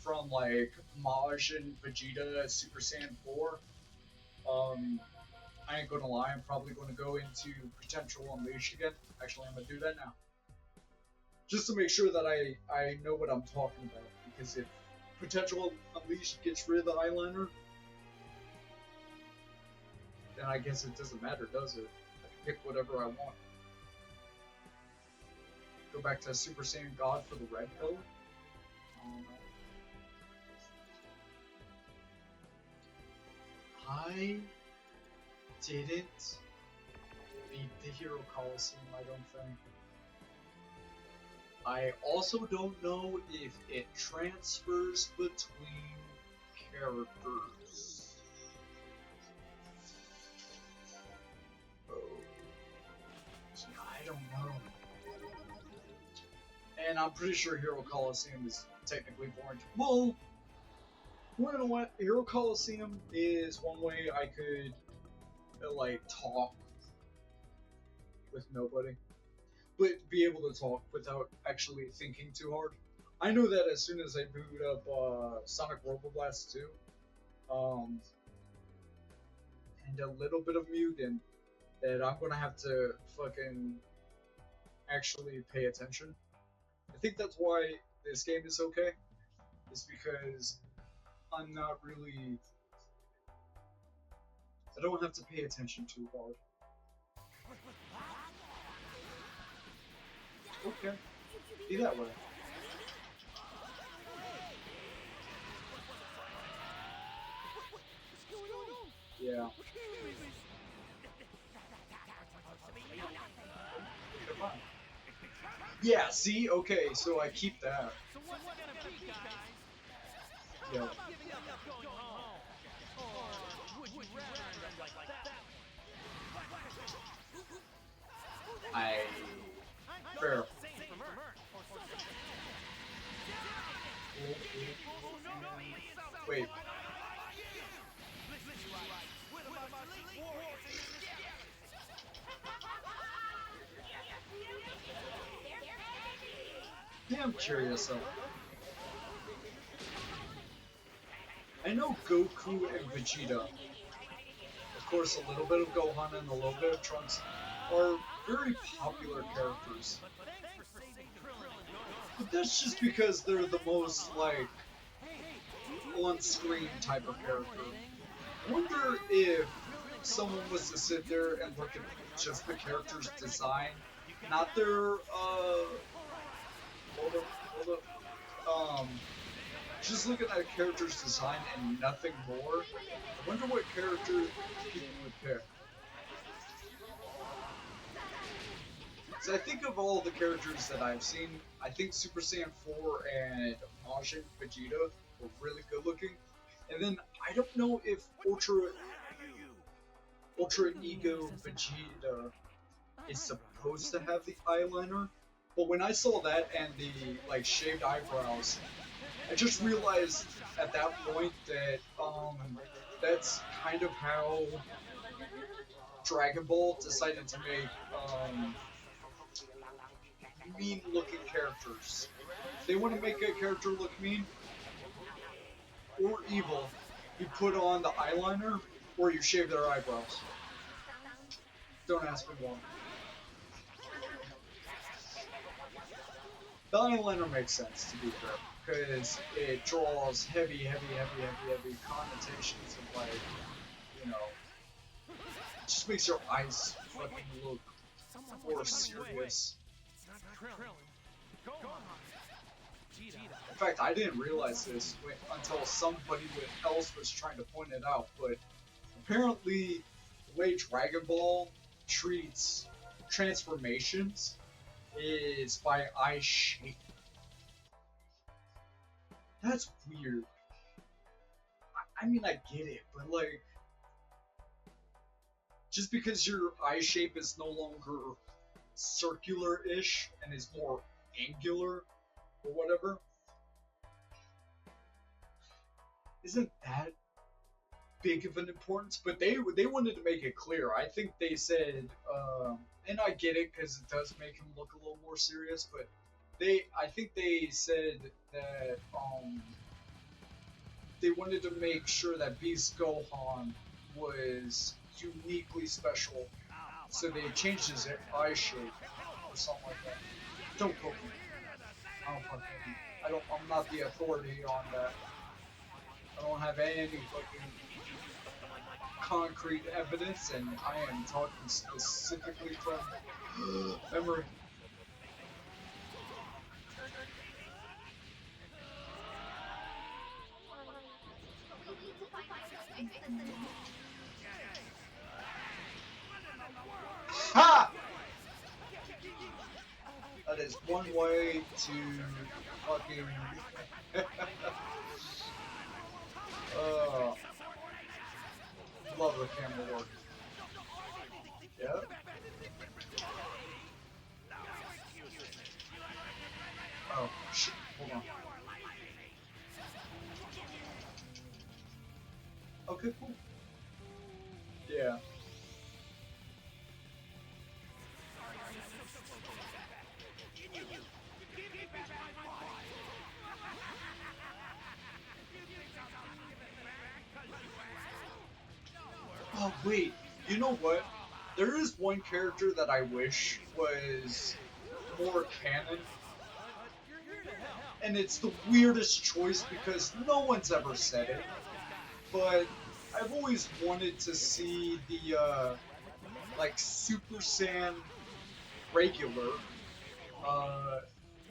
from, like, Maj and Vegeta Super Saiyan 4, I ain't gonna lie, I'm probably gonna go into Potential Unleashed again. Actually, I'm gonna do that now. Just to make sure that I know what I'm talking about. Because if Potential Unleashed gets rid of the eyeliner, then I guess it doesn't matter, does it? I can pick whatever I want. Go back to Super Saiyan God for the red color. I didn't beat the Hero Coliseum, I don't think. I also don't know if it transfers between characters. Oh. I don't know. And I'm pretty sure Hero Coliseum is technically boring. Well, you know what? Hero Coliseum is one way I could, like, talk with nobody. But be able to talk without actually thinking too hard. I know that as soon as I boot up Sonic Robo Blast 2, and a little bit of Mugen, that I'm gonna have to fucking actually pay attention. I think that's why this game is okay, is because I'm not really... I don't have to pay attention too hard. Okay, be that way. Yeah. Yeah, see? Okay, so I keep that. Yeah. Fair. Wait. Yeah, I'm curious though. I know Goku and Vegeta, of course a little bit of Gohan and a little bit of Trunks, are very popular characters. But that's just because they're the most, like, on-screen type of character. I wonder if someone was to sit there and look at just the character's design, not their, just looking at a character's design and nothing more, I wonder what character people would pick. So I think of all the characters that I've seen, I think Super Saiyan 4 and Majin Vegeta were really good looking. And then I don't know if Ultra Ego Vegeta is supposed to have the eyeliner, but when I saw that and the like shaved eyebrows, I just realized at that point that that's kind of how Dragon Ball decided to make mean-looking characters. If they want to make a character look mean or evil, you put on the eyeliner or you shave their eyebrows. Don't ask me why. The eyeliner makes sense, to be fair, because it draws heavy connotations of, like, you know, it just makes your eyes fucking look more serious. In fact, I didn't realize this until somebody else was trying to point it out, but apparently the way Dragon Ball treats transformations is by eye shape. That's weird. I mean, I get it, but like, just because your eye shape is no longer circular-ish and is more angular or whatever, isn't that big of an importance? But they wanted to make it clear. I think they said, and I get it because it does make him look a little more serious, but I think they said that they wanted to make sure that Beast Gohan was uniquely special, so they changed his eye shape or something like that. Don't quote me. I don't fucking. I'm not the authority on that. I don't have any fucking concrete evidence, and I am talking specifically from memory. Ha! That is one way to fucking. Love the camera work. Yep. Oh, shit. Hold on. Okay, cool. Yeah. Oh, wait. You know what? There is one character that I wish was more canon, and it's the weirdest choice because no one's ever said it, but I've always wanted to see the, like, Super Saiyan regular,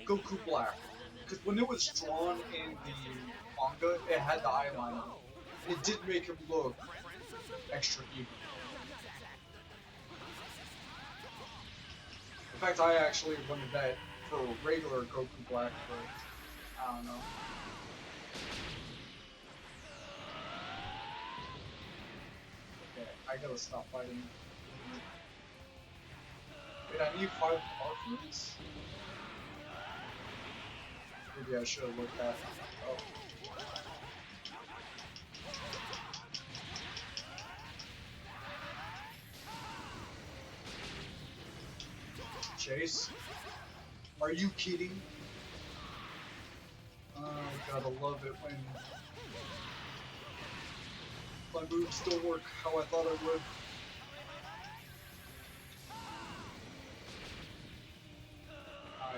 Goku Black. Because when it was drawn in the manga, it had the eyeliner. And it did make him look extra evil. In fact, I actually wanted that for regular Goku Black, but I don't know. Okay, I gotta stop fighting. Wait, I need 5 heart for this? Maybe I should have looked at. Oh. Chase? Are you kidding? Oh, gotta love it when my moves don't work how I thought it would.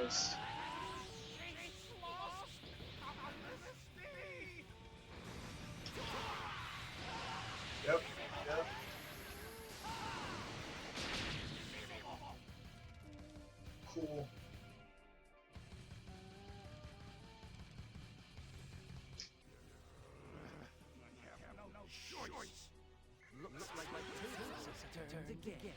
Nice. Yep, yep. Cool. Looks like my tables has turned again.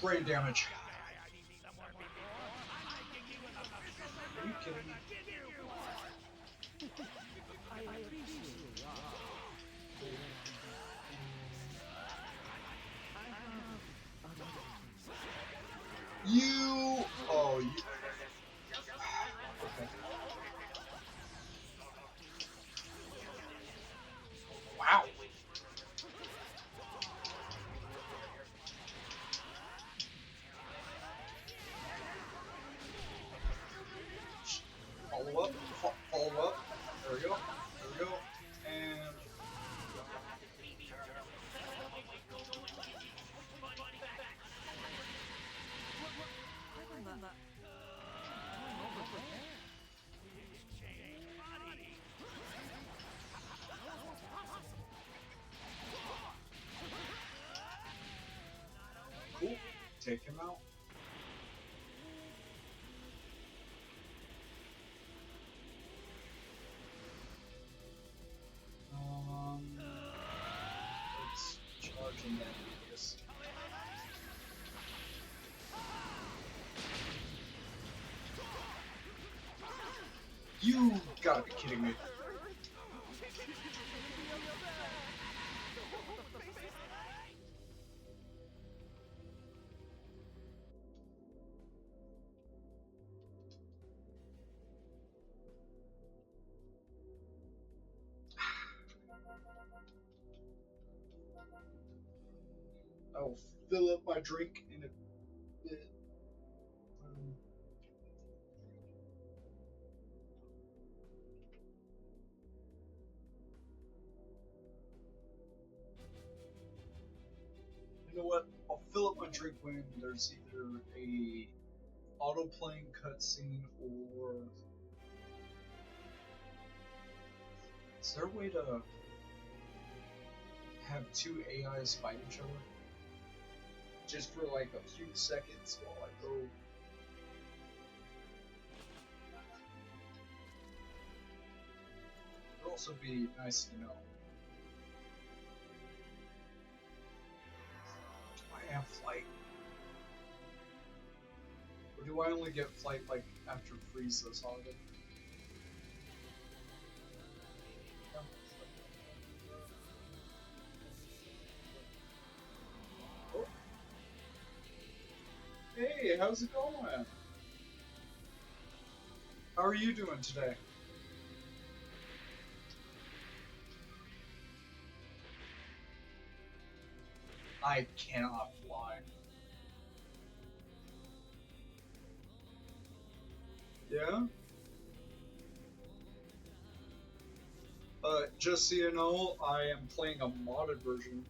Brain damage. Are you kidding me? You. Oh, you. Okay. Wow. Follow up. Follow up. There we go. There we go. And. Cool. Take him out. Let's charge him that radius. You gotta be kidding me. I'll fill up my drink in a bit. You know what? I'll fill up my drink when there's either a auto-playing cutscene or... Is there a way to have two AIs fight each other? Just for like a few seconds while I go... It would also be nice to know. Do I have flight? Or do I only get flight like after Frieza Saga? Oh. Hey, how's it going? How are you doing today? I cannot fly. Yeah? Just so you know, I am playing a modded version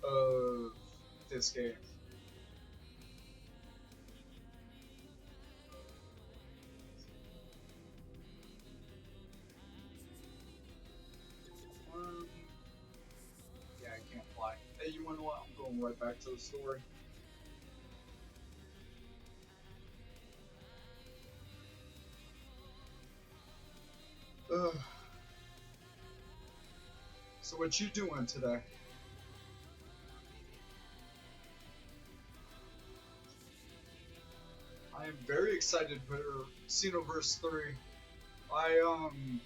of this game. Yeah, I can't fly. Hey, you wanna what? I'm going right back to the story. Ugh. So what you doing today? I am very excited for Xenoverse 3. I'm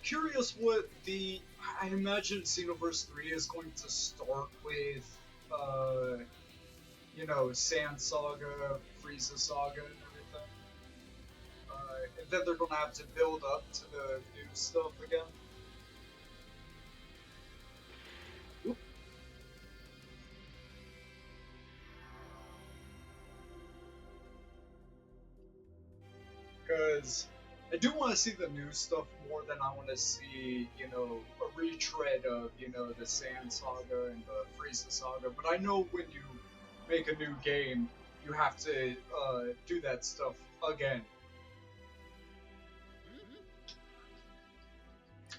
curious what I imagine Xenoverse 3 is going to start with, you know, Sand Saga, Frieza Saga, and everything. And then they're gonna have to build up to the new stuff again. Oop. Because I do want to see the new stuff more than I want to see, you know, a retread of, you know, the Sand Saga and the Frieza Saga. But I know when you make a new game, you have to do that stuff again.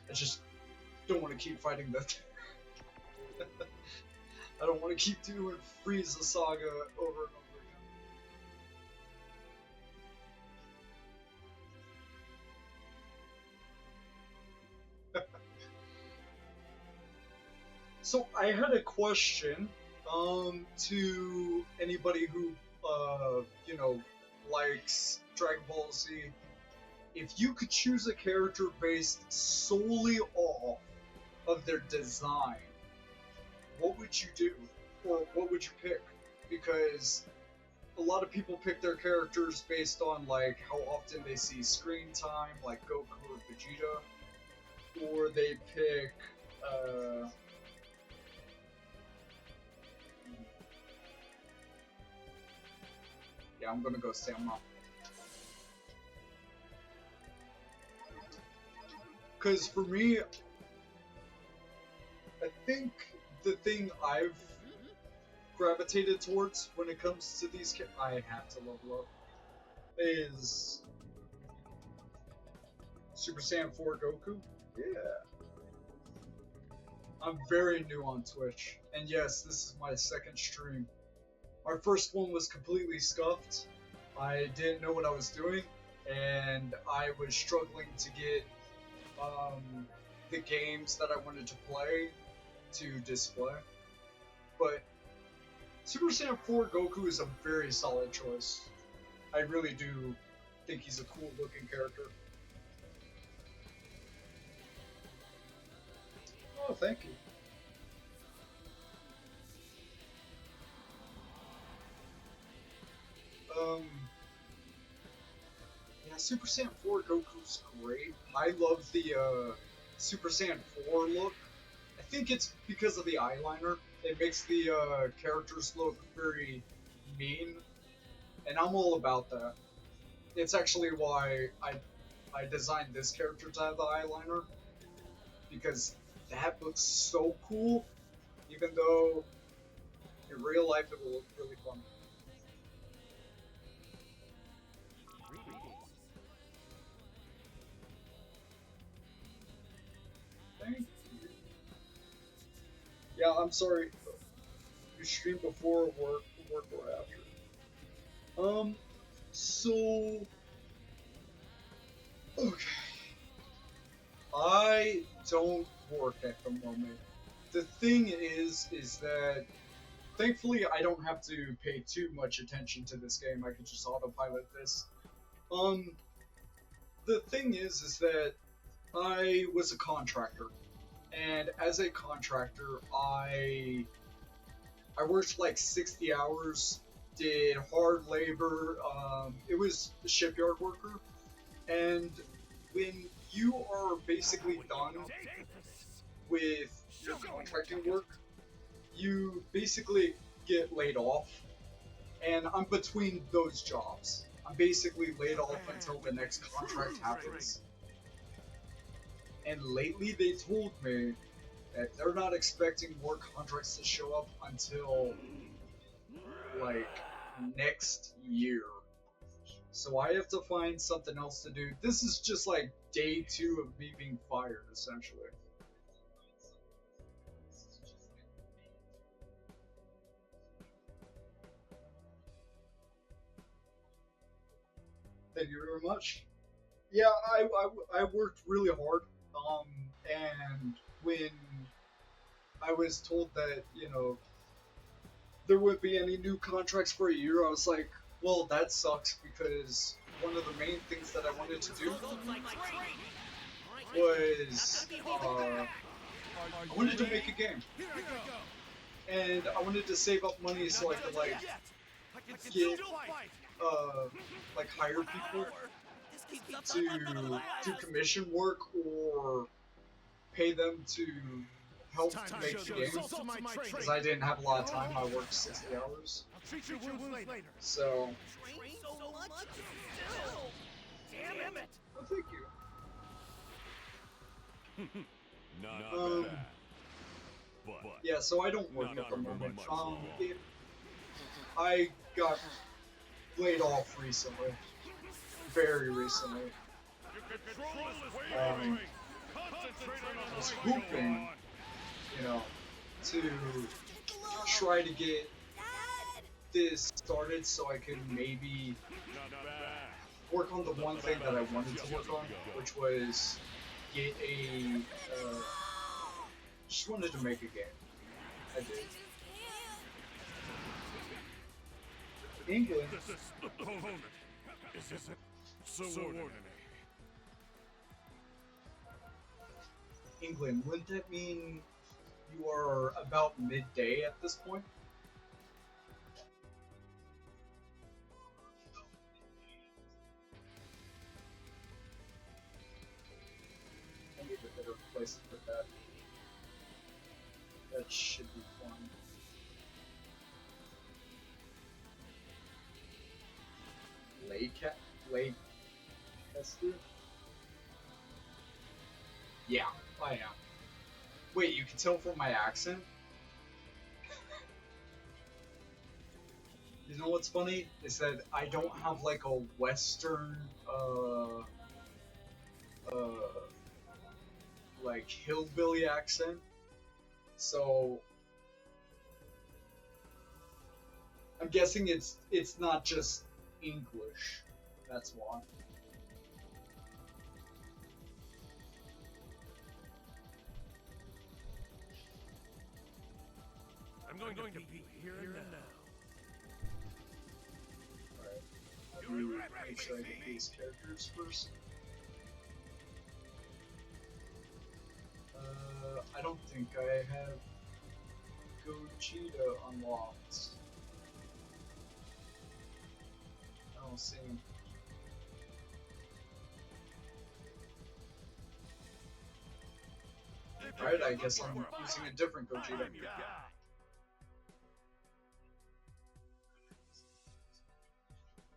I just don't want to keep fighting that. I don't want to keep doing Frieza Saga over and over again. So I had a question. To anybody who, you know, likes Dragon Ball Z, if you could choose a character based solely off of their design, what would you do? Or what would you pick? Because a lot of people pick their characters based on like how often they see screen time, like Goku or Vegeta, or they pick yeah, I'm gonna go Samma. Because for me, I think the thing I've gravitated towards when it comes to these I have to level up is Super Saiyan 4 Goku. Yeah. I'm very new on Twitch, and yes, this is my second stream. My first one was completely scuffed. I didn't know what I was doing, and I was struggling to get the games that I wanted to play to display. But Super Saiyan 4 Goku is a very solid choice. I really do think he's a cool looking character. Oh, thank you. Yeah, Super Saiyan 4 Goku's great. I love the Super Saiyan 4 look. I think it's because of the eyeliner. It makes the characters look very mean, and I'm all about that. It's actually why I designed this character to have the eyeliner, because that looks so cool, even though in real life it will look really fun. Thank you. Yeah, I'm sorry. You stream before work or after? So okay. I don't work at the moment. The thing is that thankfully I don't have to pay too much attention to this game. I can just autopilot this. The thing is that I was a contractor, and as a contractor, I worked like 60 hours, did hard labor. It was a shipyard worker, and when you are basically done with your contracting work, you basically get laid off, and I'm between those jobs. I'm basically laid off until the next contract happens. And lately they told me that they're not expecting more contracts to show up until like next year. So I have to find something else to do. This is just like day 2 of me being fired, essentially. Thank you very much. Yeah, I worked really hard. And when I was told that, you know, there wouldn't be any new contracts for a year, I was like, well, that sucks, because one of the main things that I wanted to do was, I wanted to make a game. And I wanted to save up money so I could, like, get, like, hire people to do commission work or pay them to help make the game, because I didn't have a lot of time. I worked 60 hours. So, oh, thank you. Yeah, so I don't work at the moment. I got laid off recently. Very recently. I was hoping, you know, to try to get this started so I could maybe work on the one thing that I wanted to work on, which was get a, just wanted to make a game. I did. England. This opponent is subordinate. England, wouldn't that mean you are about midday at this point? I need a better place to put that. That should be fun. Lake Esther? Yeah, I am. Wait, you can tell from my accent? You know what's funny? Is that I don't have like a Western, like hillbilly accent. So I'm guessing it's not just English. That's why. I'm going to be here and now. Alright. Let me make sure I get these characters first. I don't think I have Gogeta unlocked. I don't see him. Alright, I guess I'm using a different Gogeta.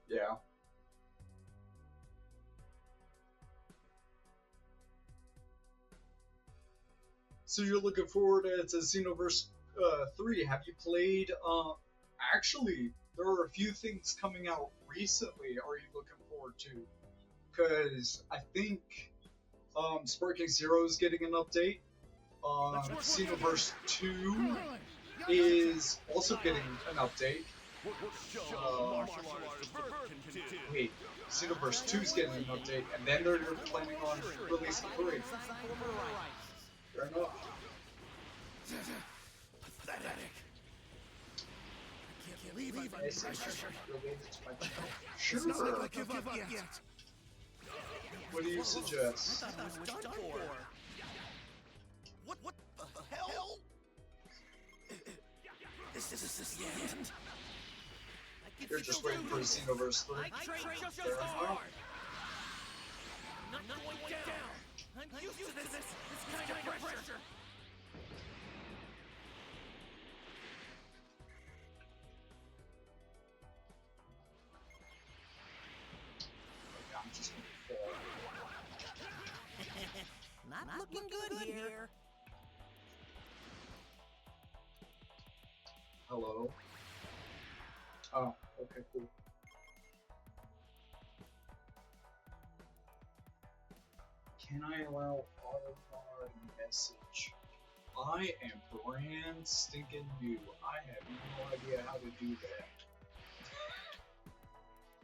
Yeah. So you're looking forward to Xenoverse 3. Have you played, actually, there are a few things coming out recently are you looking forward to? Because I think, Sparking Zero is getting an update. Xenoverse 2 is also getting an update. Wait, Xenoverse 2 is getting an update, and then they're planning on releasing 3. Fair enough. Pathetic. I can't believe I Is it related to my channel? Sure. It's not like I give up yet. What do you suggest? I thought I was done for. What the hell? This is the end. You're just waiting for Xenoverse 3. I train just as Fair enough. hard. Not going down. I'm used to this kind of pressure. I'm just gonna fall. Not looking good here. Hello? Oh, okay, cool. Can I allow auto message? I am brand stinking new. I have no idea how to do that.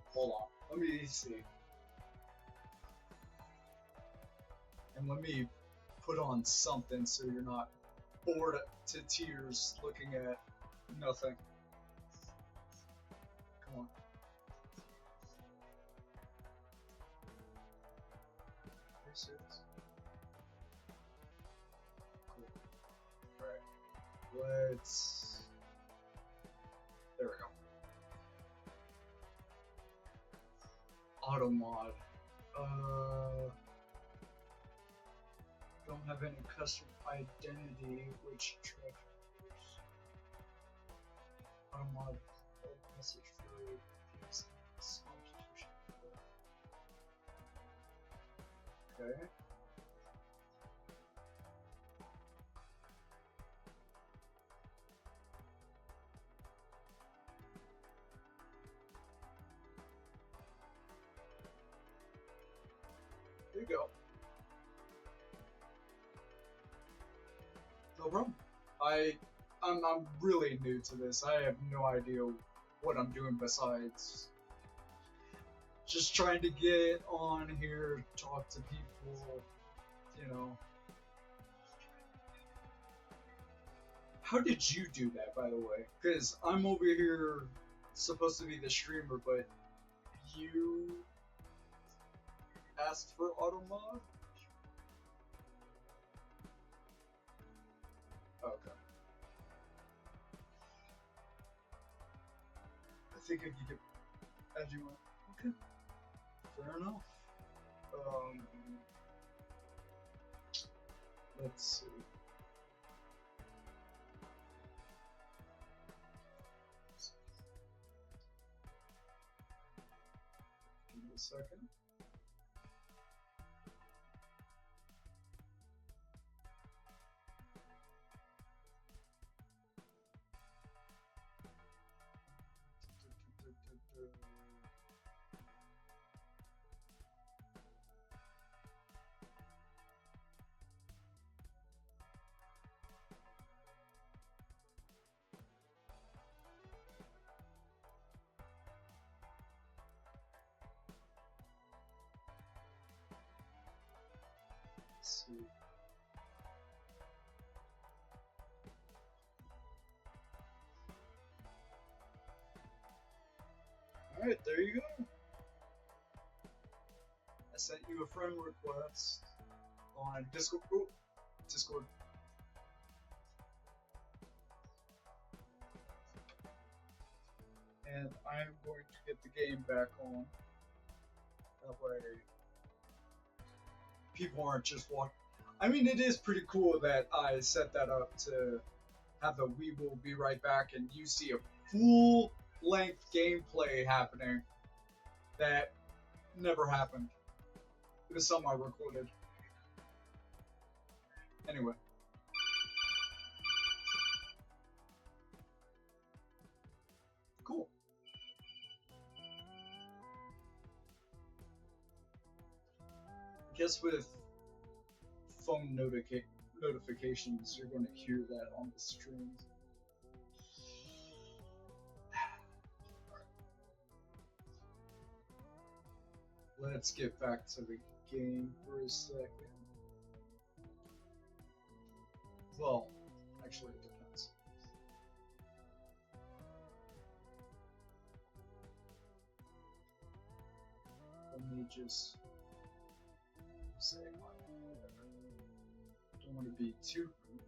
Hold on, let me see. And let me put on something so you're not bored to tears looking at nothing. Come on. This is cool. Alright. Let's. There we go. Auto mod. Don't have any custom identity, which triggers auto mod message for substitution. Okay. There you go. No problem. I'm really new to this. I have no idea what I'm doing besides just trying to get on here, talk to people, you know. How did you do that, by the way? Because I'm over here supposed to be the streamer, but you asked for auto mod? Okay. I think if you could add you on. Okay. Fair enough. Let's see. Give me a second. Let's see. Alright, there you go. I sent you a friend request on Discord. Oh, Discord. And I'm going to get the game back on. That way, people aren't just walking. I mean, it is pretty cool that I set that up to have the "We will be right back" and you see a full-length gameplay happening that never happened. It was something I recorded. Anyway. Cool. I guess with phone notifications, you're going to hear that on the stream. Let's get back to the game for a second. Well, actually it depends. Let me just say whatever. Don't want to be too rude.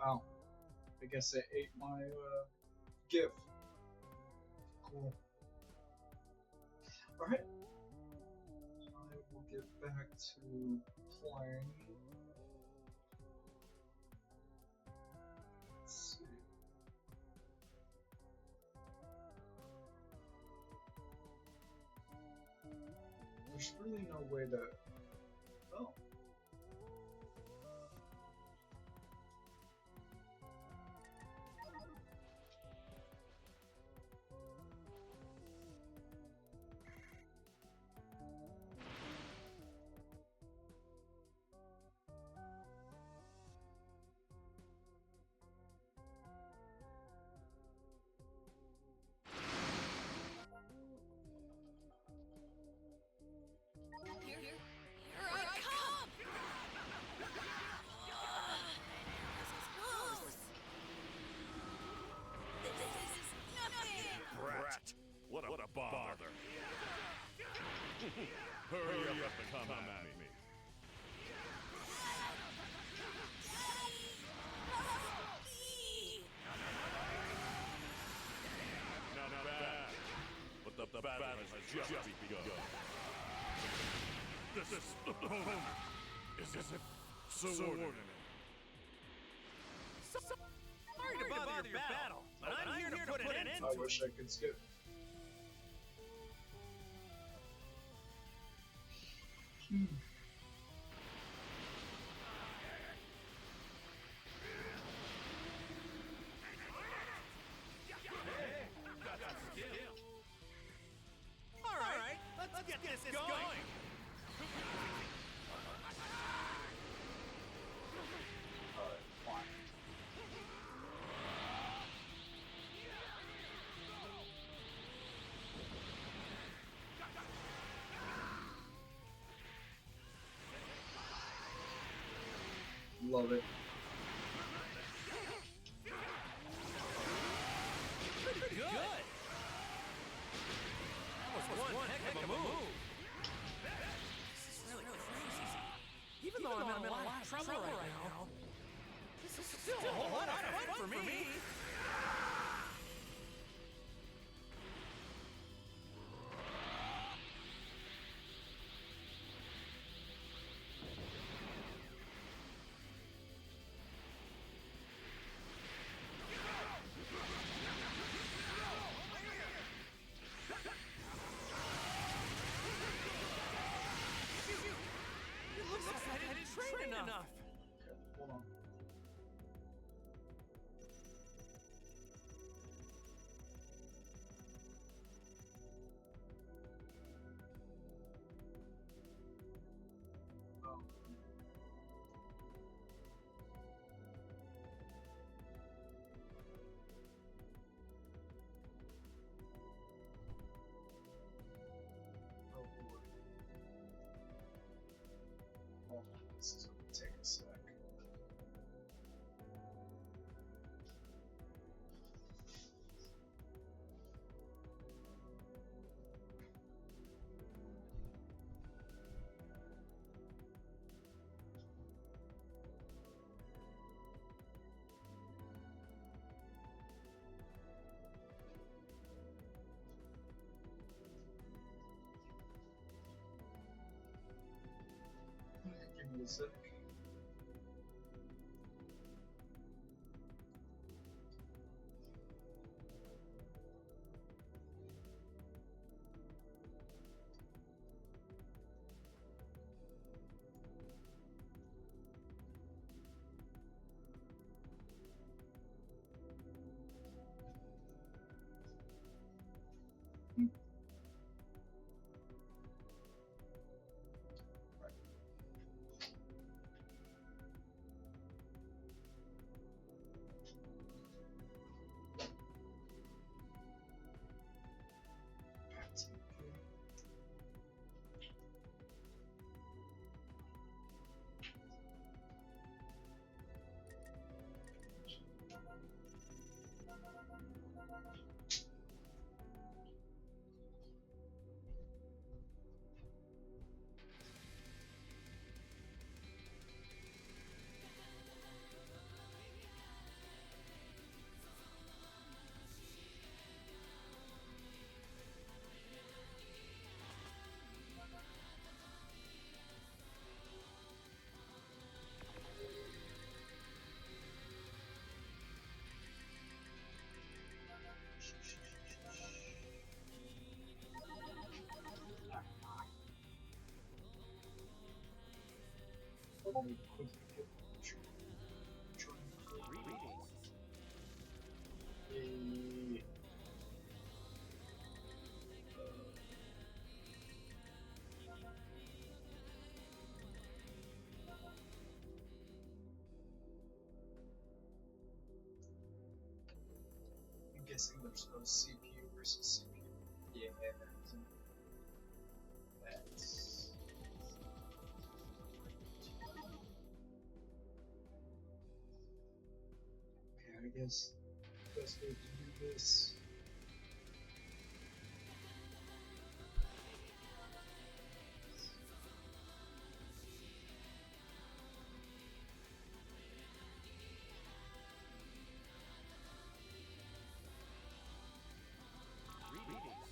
Oh, I guess it ate my GIF. Cool. Alright. I will get back to playing. Let's see. There's really no way to. Oh. Here I come! This is nothing! Brat! What a bother! Hurry up and come at me. Not bad, but the battle has just begun. This opponent isn't so ordinary. Sorry to bother your battle, but I'm here to put an end to I it. wish I could skip. Hmm. Alright, let's get this going. Alright, fine. Love it. Pretty good. That was one heck of a move. This is really crazy. Even though I'm in a lot of trouble right now, this is still a whole lot of fun for me. It looks like I didn't train enough. Okay, hold on. Oh. Oh, Lord. Oh, this is gonna take a sec. Give me a sec. That's okay. Let me quickly get Greetings. I'm guessing there's no CPU versus CPU. Yeah, that's. Okay, I guess the best way to do this. Greetings.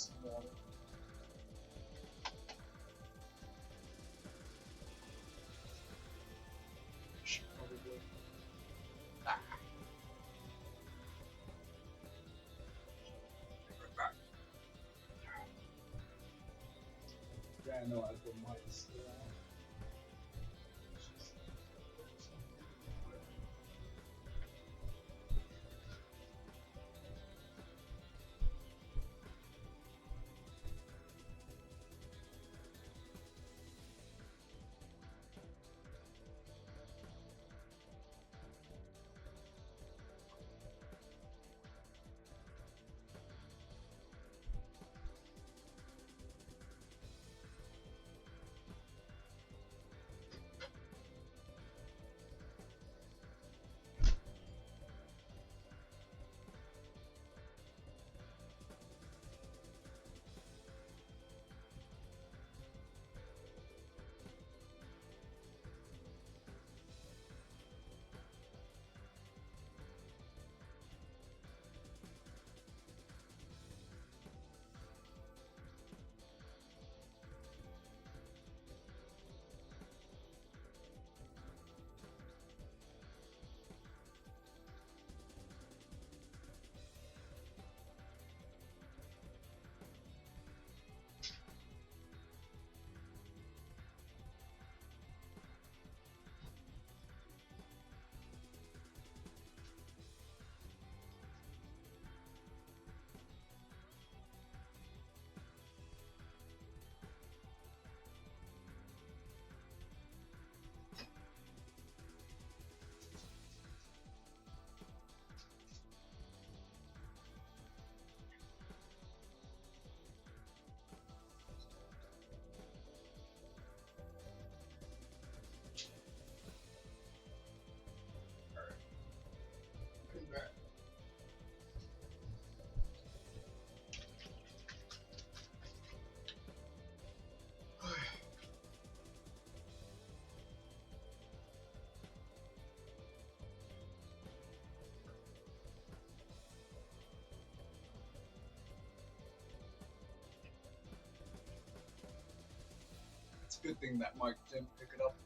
some water. Should probably. Ah. Right back. Yeah, I know I put mice around. Back. It's a good thing that Mike didn't pick it up.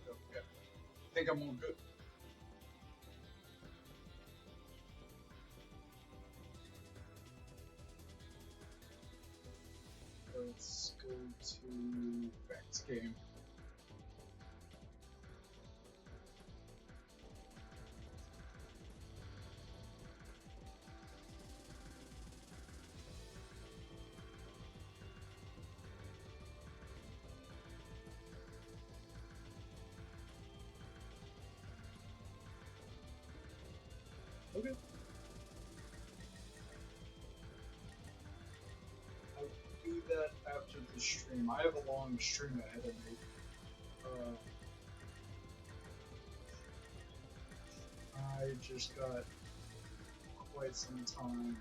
Okay. I think I'm all good. Let's go to Vex game. Okay. I'll do that after the stream. I have a long stream ahead of me. I just got quite some time.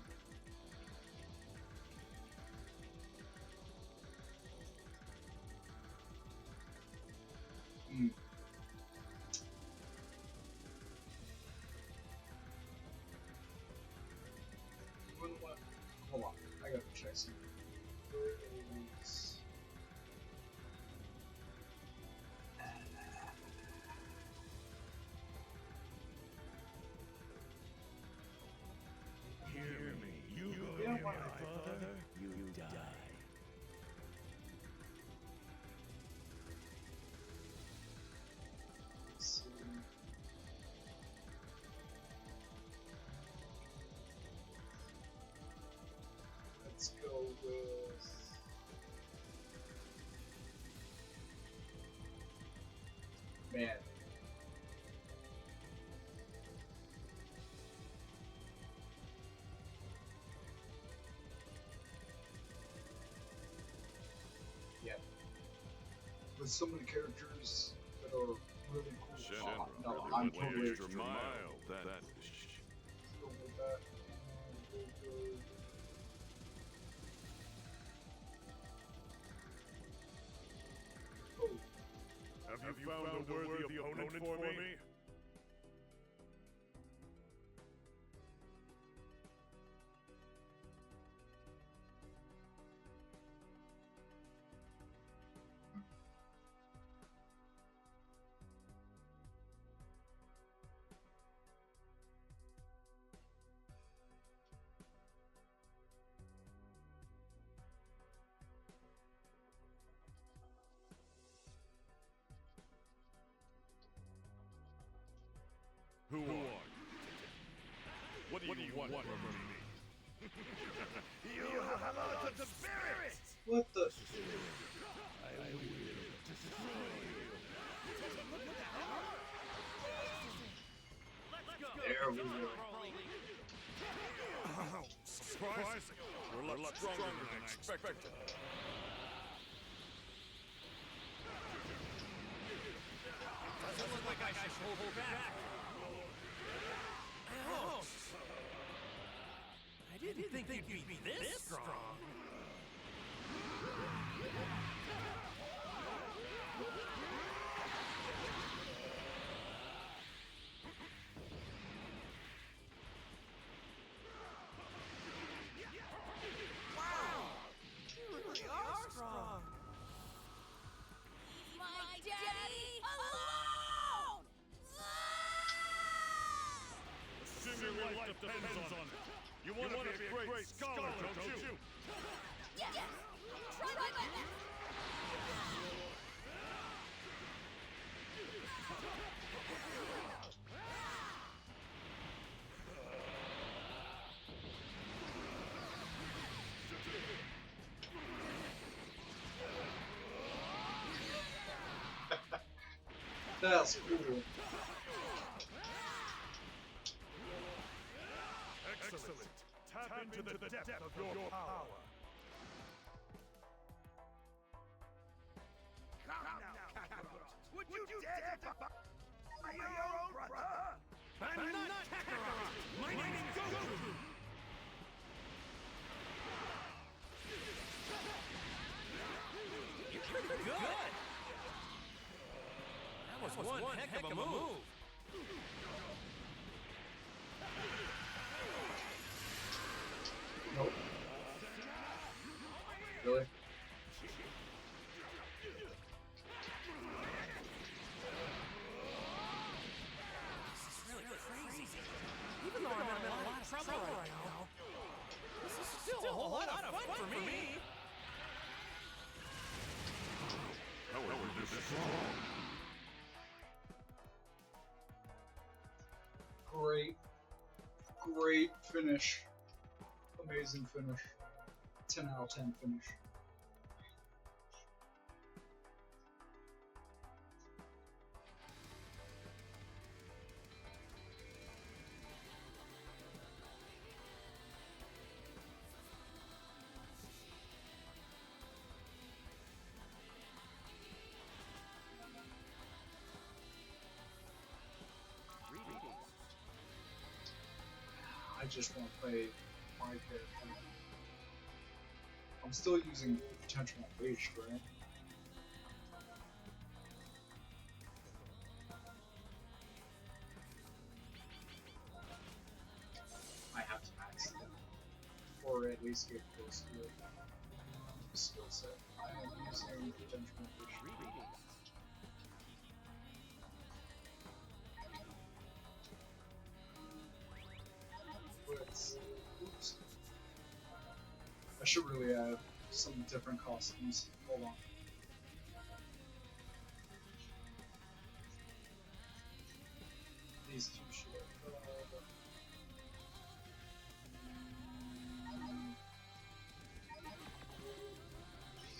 Hold on, I gotta check something. Where is... Hear me. You go Yeah, near why my not? father, you die. Let's see. Let's go with... with so many characters that are really cool. Shenmue No, really I'm went the totally extra mile. That go with that. Oh, have you found a worthy opponent for me? Who are you? What do you want from me? You have lots of spirit! what the? There we go. Surprising. You're a lot stronger than I expected. Doesn't look like I should hold back. Ouch! I didn't think you'd be this strong. Wow! You really are strong. My daddy alone! Assume your life depends on it. You want to be a great scholar, don't you? Yes! Try my best! That's cool. Excellent. Tap into the depth of your power. Come now, Kakarot. Would you dare defy your own brother? I'm not Kakarot. My name is Goku. You're pretty good. That was one heck of a move. Nope. Really? This is really crazy. Even though I'm in a lot of trouble right now, this is still a whole lot of fun for me. How are we this wrong? Great finish. Amazing finish. 10 out of 10 finish. I just want to play my character. I'm still using potential unleashed, right? I have to max it, or at least get close to it. Skill set. I am using potential unleashed. Oops. I should really add some different costumes. Hold on. These two should.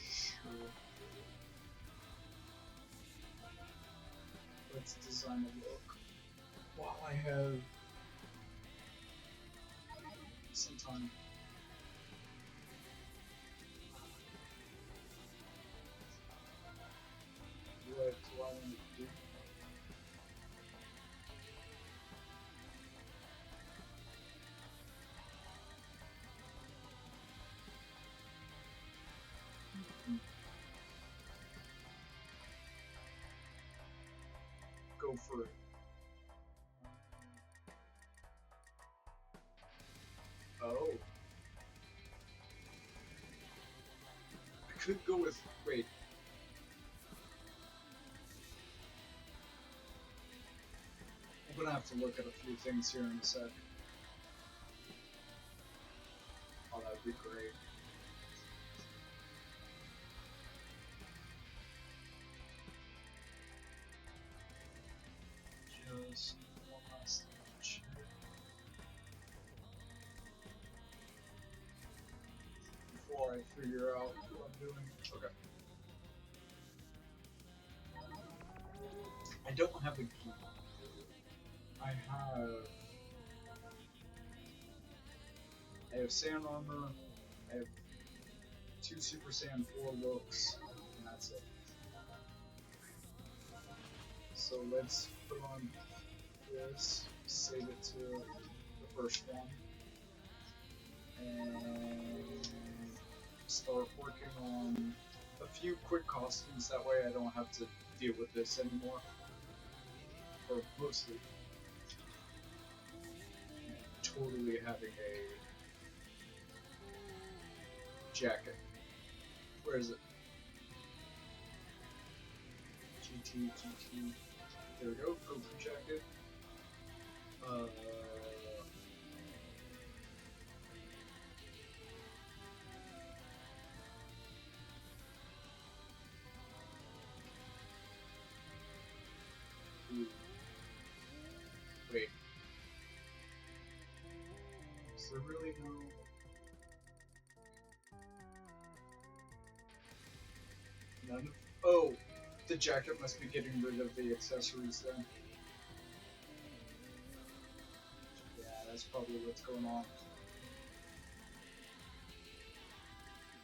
Sure. Let's design a look. While I have some time. go for it. Oh. I could go with, wait. I'm gonna have to look at a few things here in a sec. Oh, that'd be great. Just one last check. Before I figure out what I'm doing. Okay. I don't have a key. I have sand armor, I have 2 Super Saiyan 4 looks, and that's it. So let's put on this, save it to the first one, and start working on a few quick costumes, that way I don't have to deal with this anymore. Or mostly. Totally having a jacket. Where is it? GT. There we go. Goku jacket. Ooh. Wait. Is there really no? None. Oh, the jacket must be getting rid of the accessories then. Yeah, that's probably what's going on.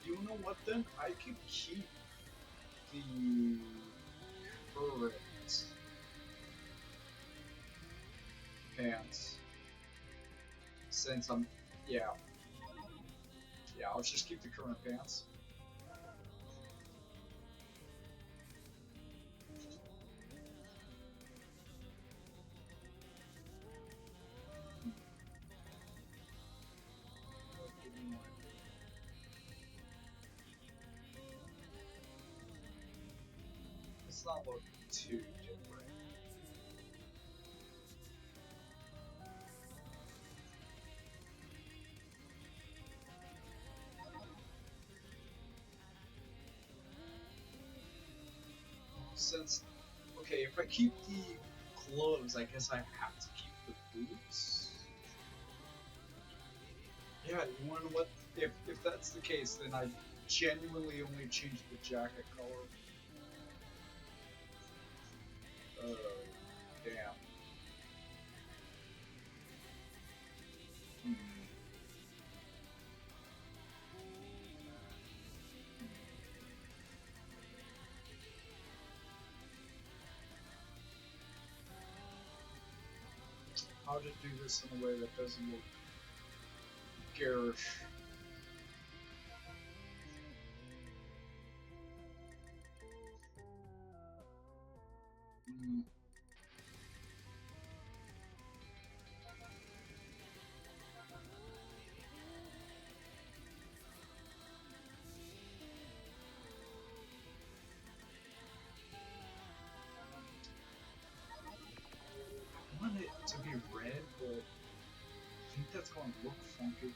You know what then? I could keep the current pants. Since I'm, yeah, I'll just keep the current pants. It's not look too different. Since, okay, if I keep the gloves, I guess I have to keep the boots. Yeah, you wanna know what? If that's the case, then I genuinely only change the jacket color. Damn. Hmm. How to do this in a way that doesn't look garish. Hmm. I want it to be red, but I think that's going to look funky.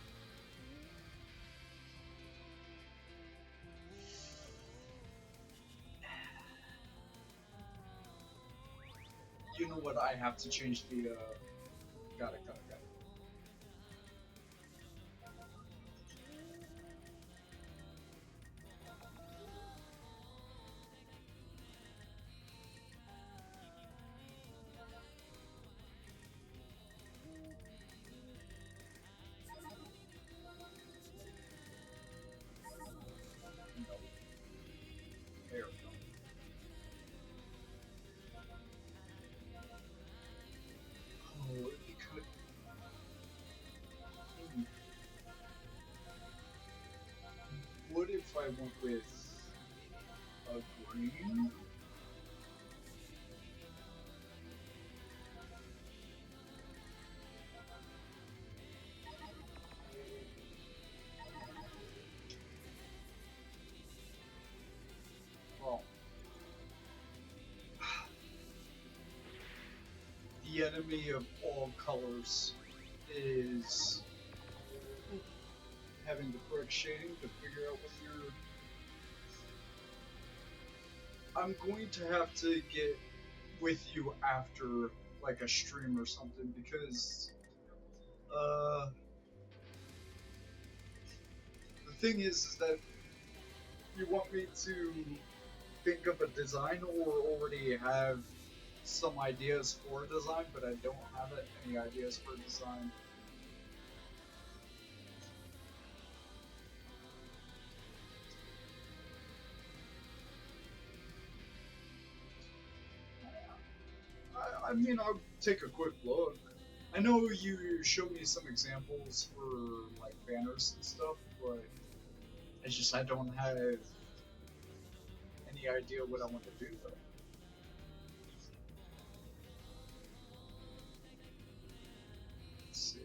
You know what? I have to change the. Got it. No. There we go. Oh, it could. What if I went with a green? the enemy of all colors is having the correct shading to figure out what you're... I'm going to have to get with you after like a stream or something because the thing is that you want me to think of a design or already have some ideas for a design, but I don't have any ideas for a design. I mean, I'll take a quick look. I know you showed me some examples for like banners and stuff, but I don't have any idea what I want to do though. Let's see.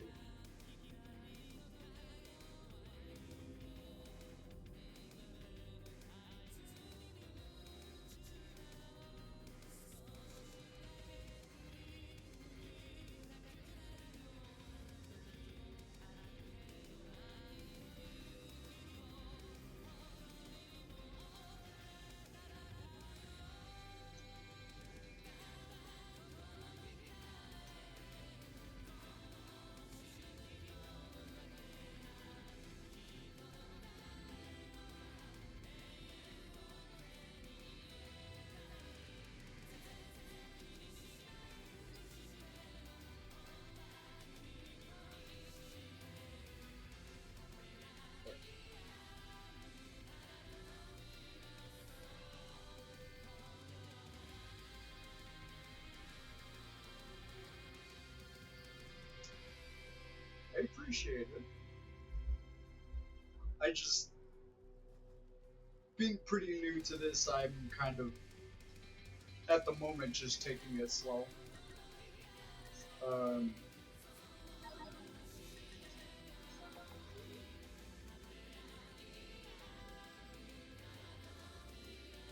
I appreciate it. I just, being pretty new to this, I'm kind of, at the moment, just taking it slow.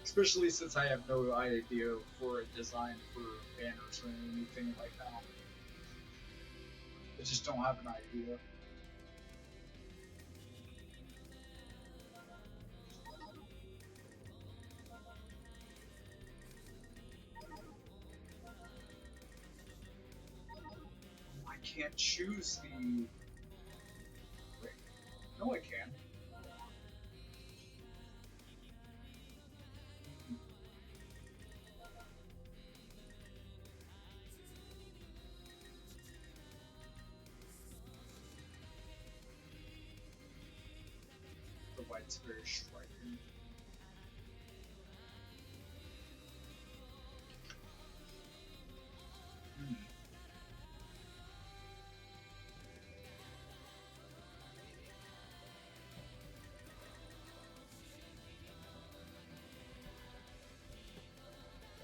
Especially since I have no idea for a design for banners or anything like that. I just don't have an idea. I can't choose the... Wait. No, I can. The white's very striking.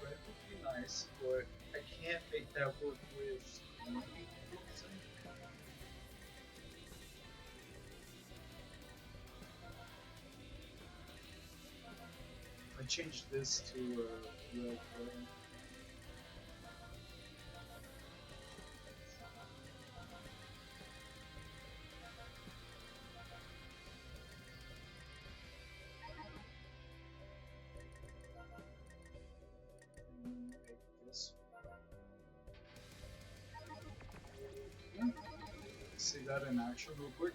Red would be nice, but I can't make that work with green. I changed this to red color. Make this. See that in action real quick.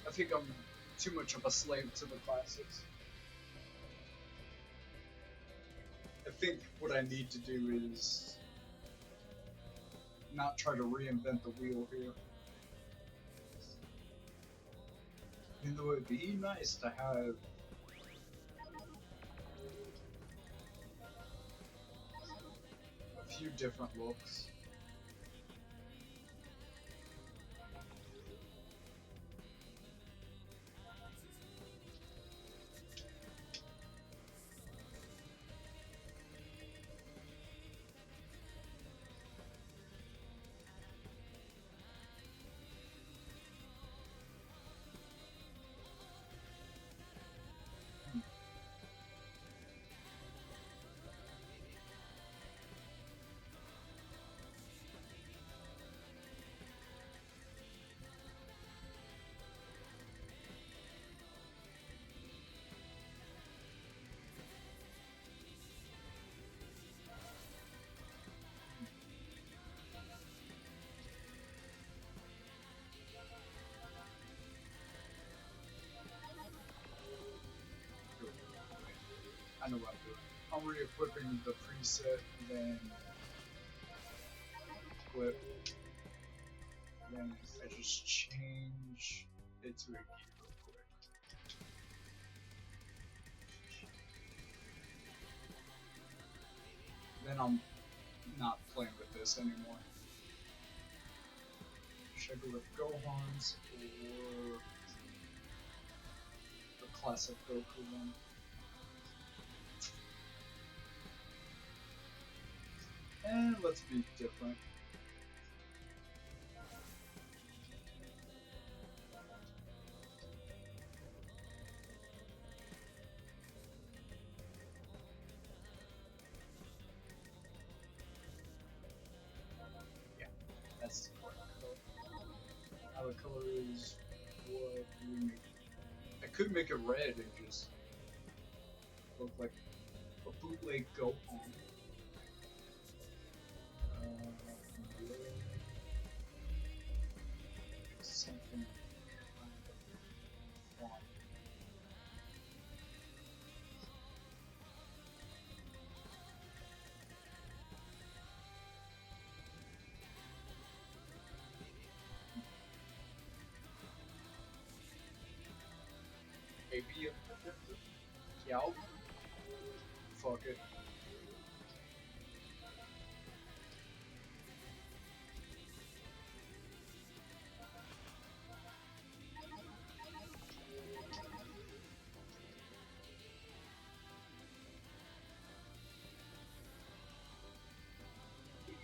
I think I'm too much of a slave to the classics. I think what I need to do is not try to reinvent the wheel here. Even though it'd be nice to have a few different looks. I know what I'm doing. I'm re-equipping the preset, then equip, then I just change it to a gear real quick. Then I'm not playing with this anymore. Should I go with Gohan's or the classic Goku one? And let's be different. Yeah, that's the correct color. Now the color is what do we make? I could make it red and just look like a bootleg Gohan. Something kind of fun. Maybe a Yow? Fuck it.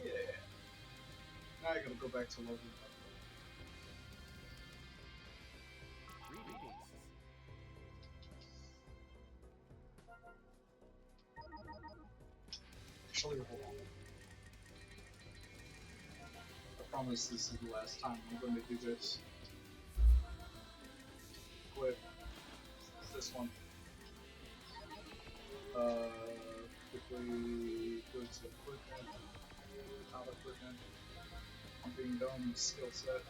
Yeah. Now I gotta go back to level up. Actually, hold on. I promise this is the last time I'm going to do this. Quit. This one. Quickly go to equipment. Not equipment. I'm being dumb. Skill set.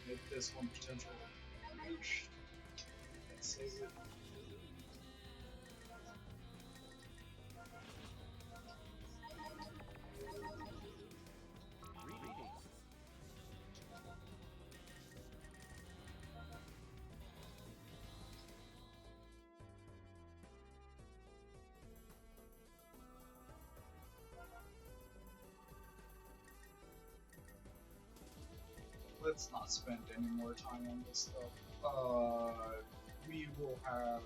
Make this one potential reach. And save it. Let's not spend any more time on this stuff. We will have.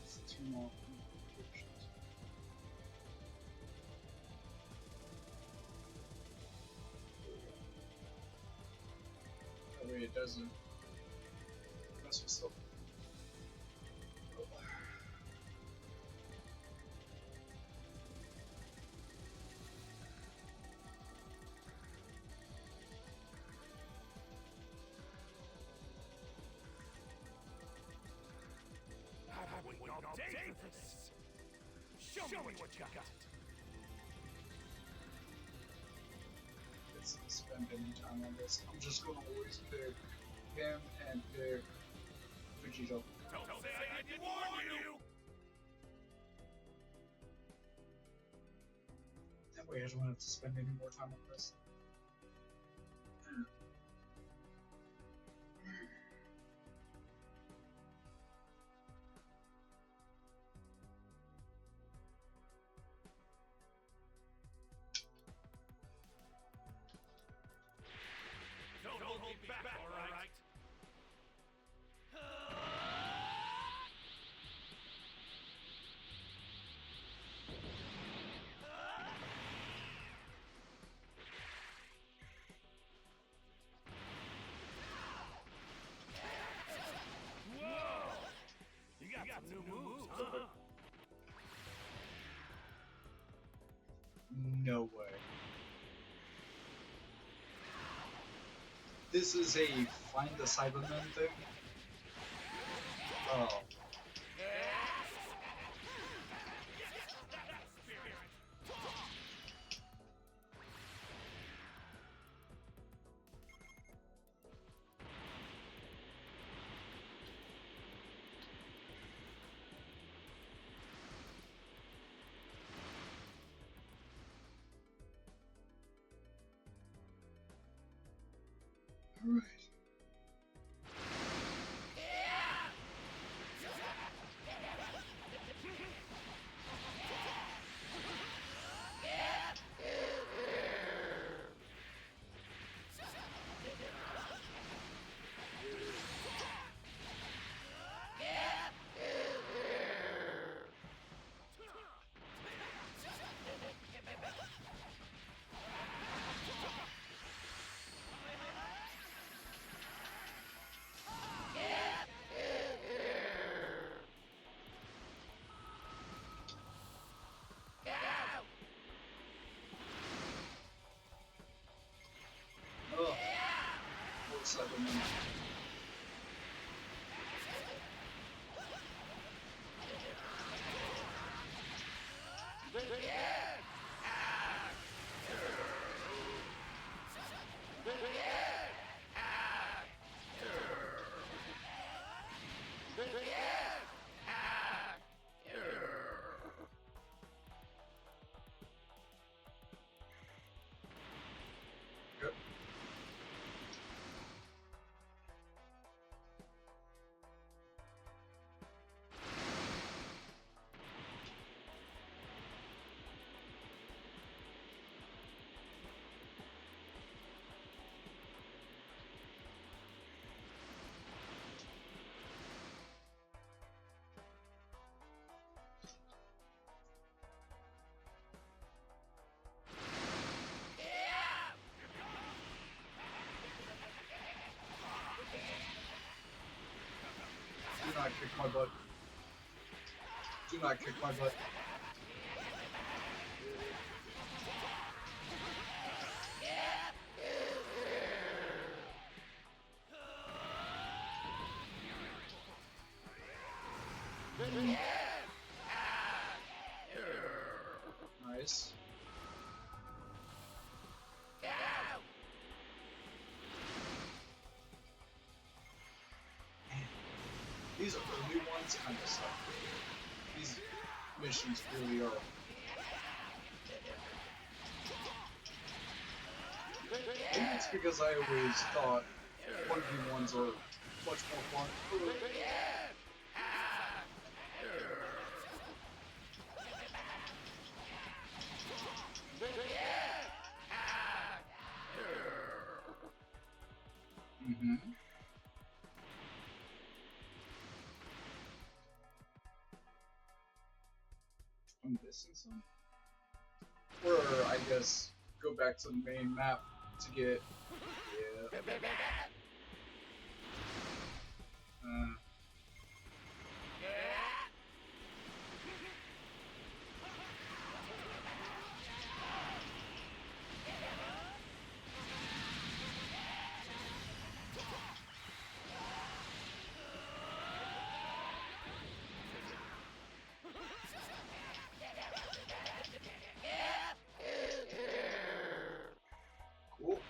It's two more complications. That way it doesn't mess with stuff. I've been waiting all day for this. Show me what you got. Let's not spend any time on this. I'm just gonna always pick him and pick Vegito. Don't say I didn't warn you! That way I don't have to spend any more time on this. Don't hold me back, alright? Whoa! You got some new moves, huh? No way. This is a find the Cyberman thing? Oh. Right. Oh, looks like a minute. Yep. Do not kick my butt. Do not kick my butt. Nice. Man, these early ones kind of suck. These missions really are. Maybe it's because I always thought 1v1s are much more fun. Mm-hmm. I'm missing some. Or I guess go back to the main map to get. Yeah. Cool.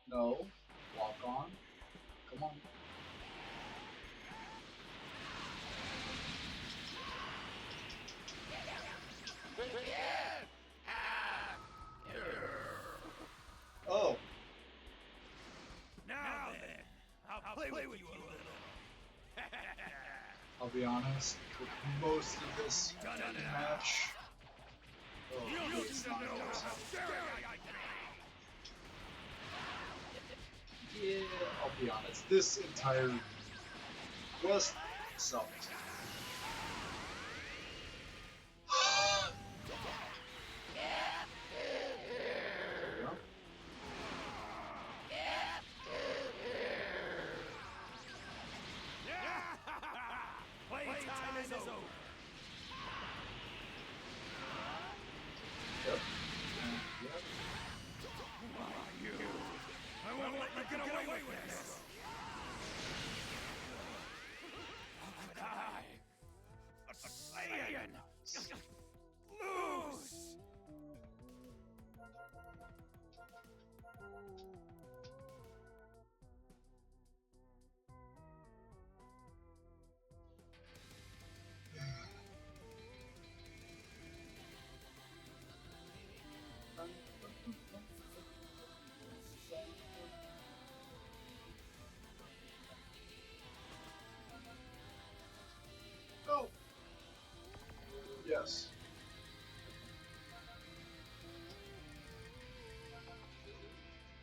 No. Walk on. Come on. Oh. Now then, I'll play with you a little. I'll be honest. With most of this match. Oh, it's not yours. Yeah, I'll be honest. This entire quest sucked. There we go. Playtime is over. Yep. Yep. I won't let you get away with this.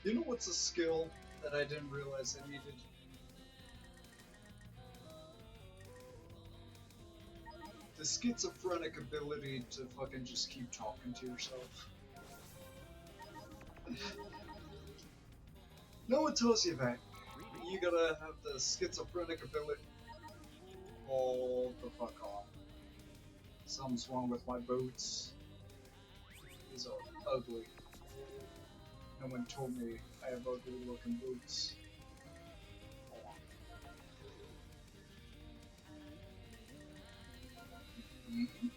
You know what's a skill that I didn't realize I needed? The schizophrenic ability to fucking just keep talking to yourself. No one tells you that. You gotta have the schizophrenic ability. Hold the fuck on. Something's wrong with my boots. These are ugly. No one told me I have ugly looking boots. Hold on. Mhm.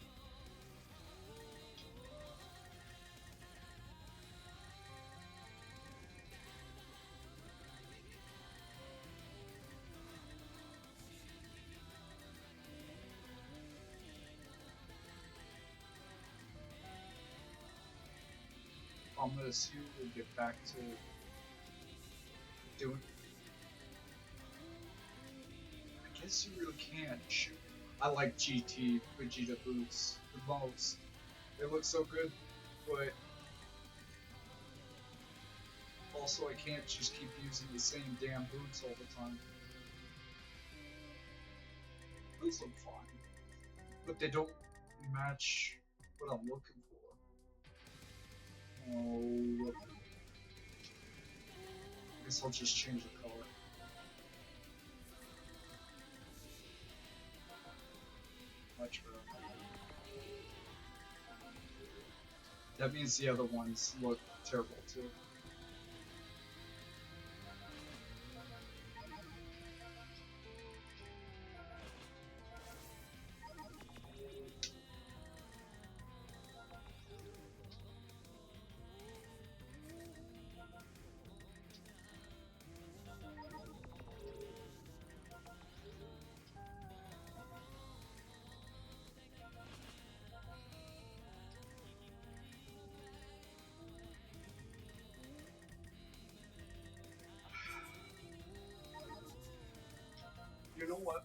I'm gonna assume we'll get back to doing. I guess you really can't shoot. I like GT Vegeta boots the most. They look so good, but also I can't just keep using the same damn boots all the time. Those look fine, but they don't match what I'm looking for. Oh, I guess I'll just change the color. Much better. That means the other ones look terrible too. You know what?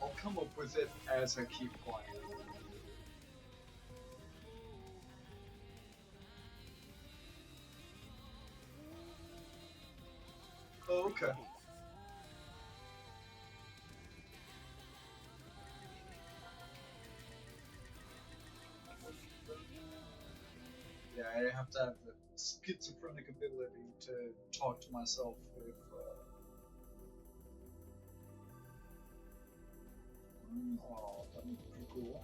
I'll come up with it as I keep playing. Oh, okay. Yeah, I have to have the schizophrenic ability to talk to myself with. Oh, that'd be pretty cool.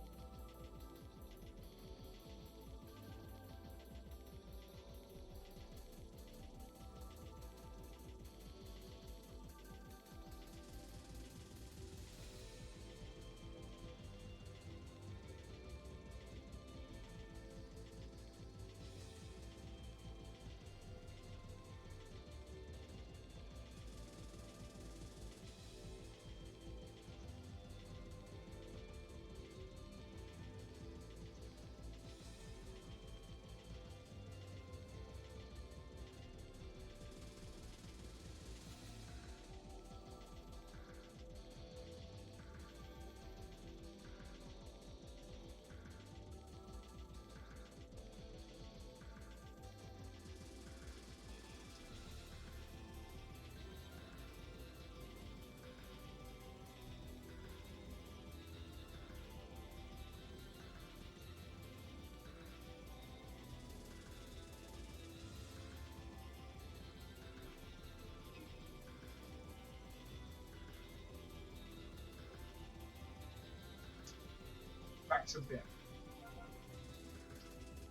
Back to Ben.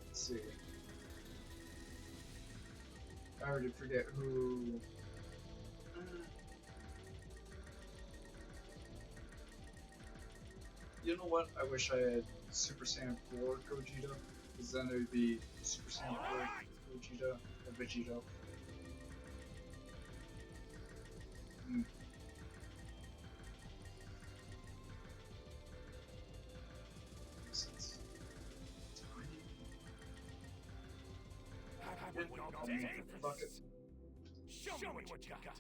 Let's see. I already forget who. You know what? I wish I had Super Saiyan 4 Gogeta, because then it would be Super Saiyan 4 Gogeta and Vegeta. Hmm. Makes sense. I've been waiting all day for Fuck it. this. Show me what you got.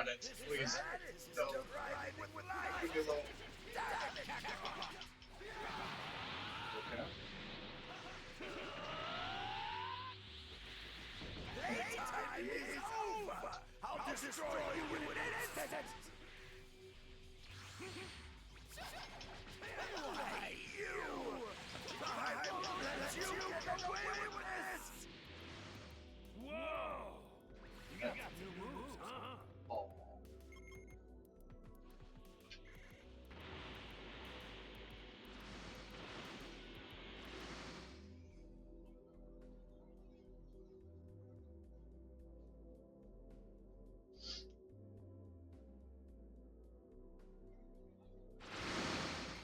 credits, please. No. Give me a little. Okay. Playtime is over! I'll destroy you in an instant! Why, you! I won't let you get away with this! Whoa! You got new moves, huh? Oh.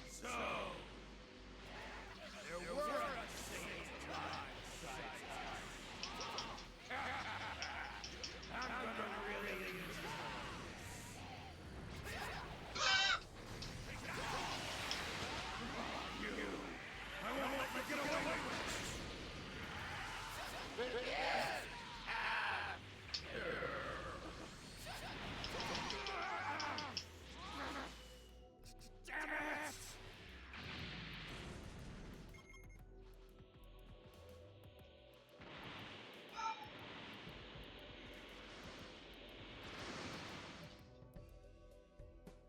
So, there were a saint time, I'm gonna really you. I won't let you get away with Damn it!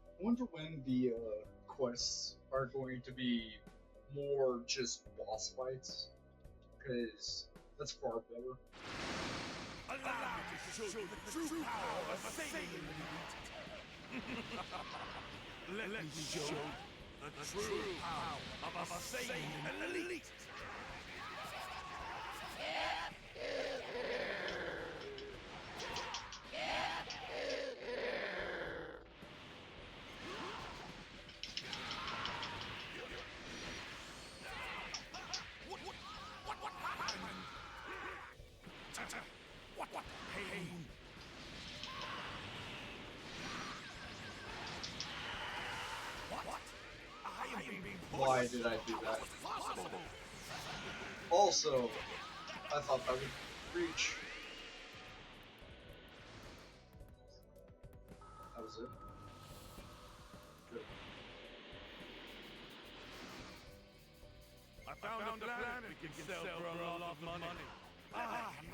I wonder when the quests are going to be more just boss fights, because that's far better. Allow me to show you the true power of a Saiyan elite. Let me show you the true power of a Saiyan elite. What happened? What pain? What? I am being pushed. Why did I do that? Possible. Also, I thought that would reach. That was it. Good. I found a planet we can sell for a lot of money. I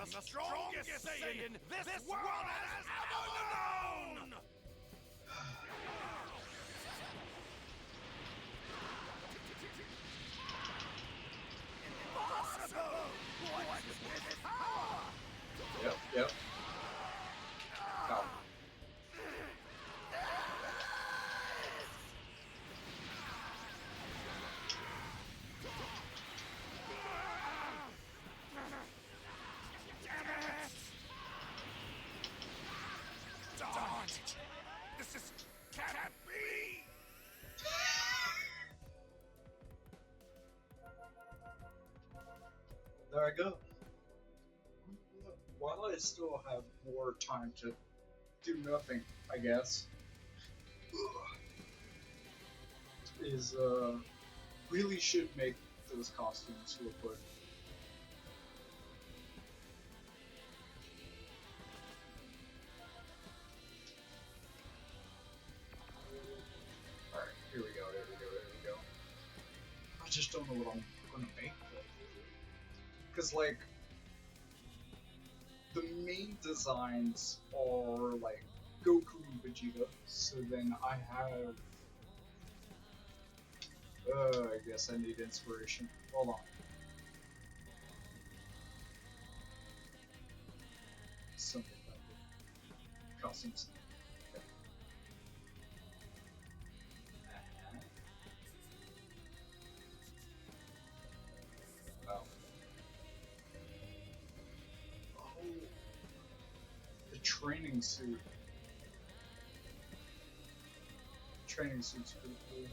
am the strongest Saiyan this world has ever known! Impossible! What is this power? Yep. Ow. Don't! This is can't be! There I go. While I still have more time to do nothing, I guess, is really should make those costumes real quick. Alright, here we go. I just don't know what I'm gonna make though. Cause like the main designs are like Goku and Vegeta, so then I have I guess I need inspiration. Hold on. Something like that. Costumes. Okay. Oh. Oh. The training suit. Training suit's pretty cool.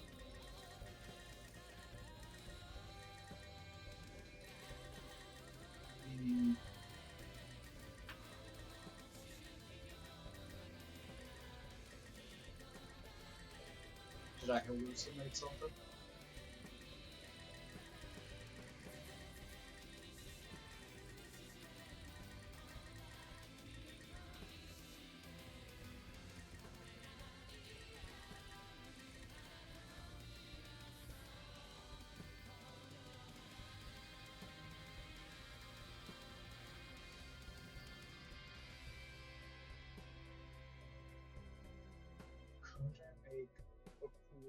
Did I hallucinate something?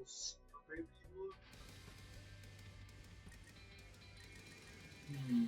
little scrappy look. Hmm.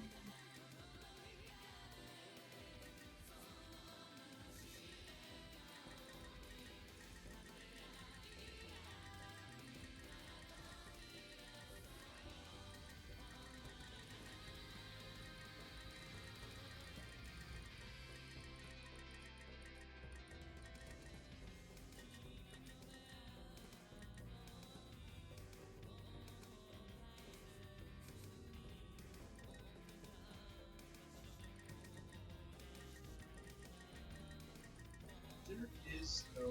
There is no.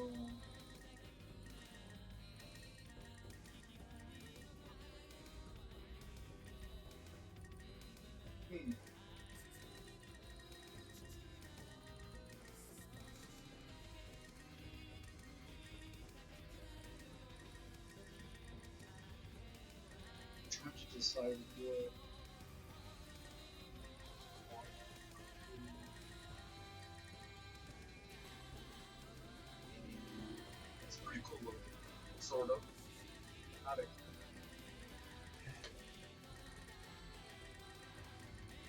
Hmm. Trying to decide what. It's pretty cool looking, sort of. Not a.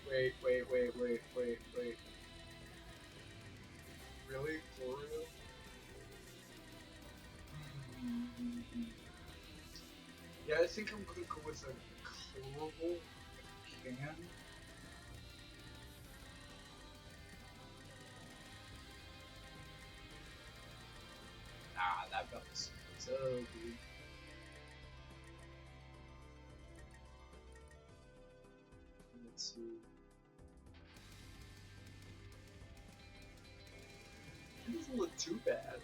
Wait. Really? For real? Mm-hmm. Yeah, I think I'm gonna go with a colorable can. Ah, that belt's so good. Let's see. It doesn't look too bad.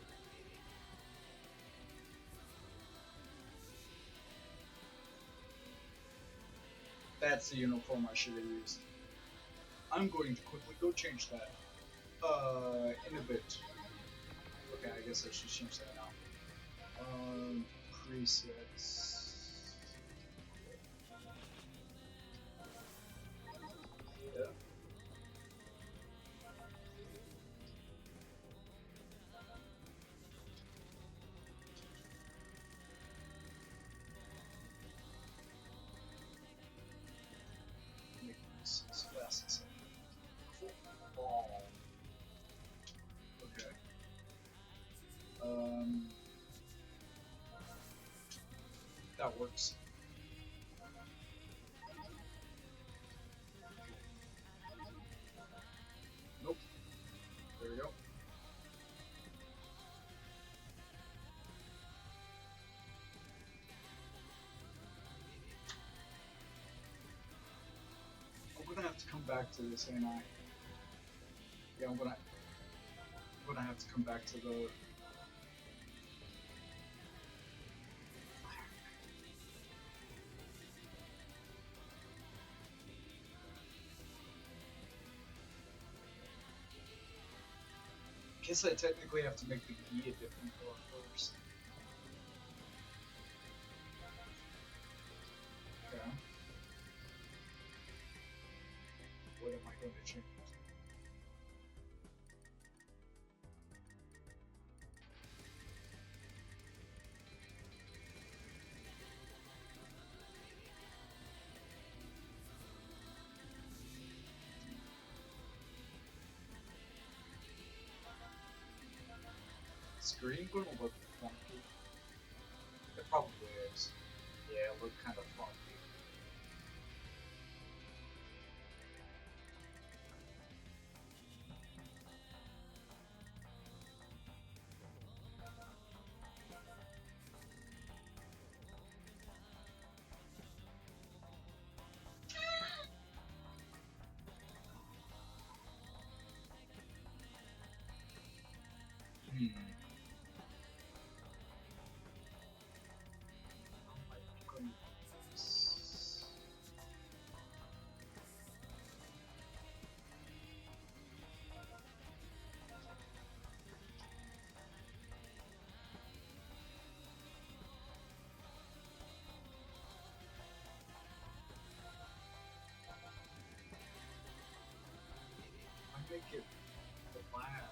That's the uniform I should have used. I'm going to quickly go change that. In a bit. Okay, I guess I should change that now. Presets. Yeah. Make this as fast as I can. Cool. Okay. That works. Nope. There we go. I'm gonna have to come back to this, ain't I? Yeah, I'm gonna have to come back to the. Guess I technically have to make the key a different color first. Okay. What am I going to change? Is green going to look funky? It probably is. Yeah, it looked kind of funky. Hmm. I make it black.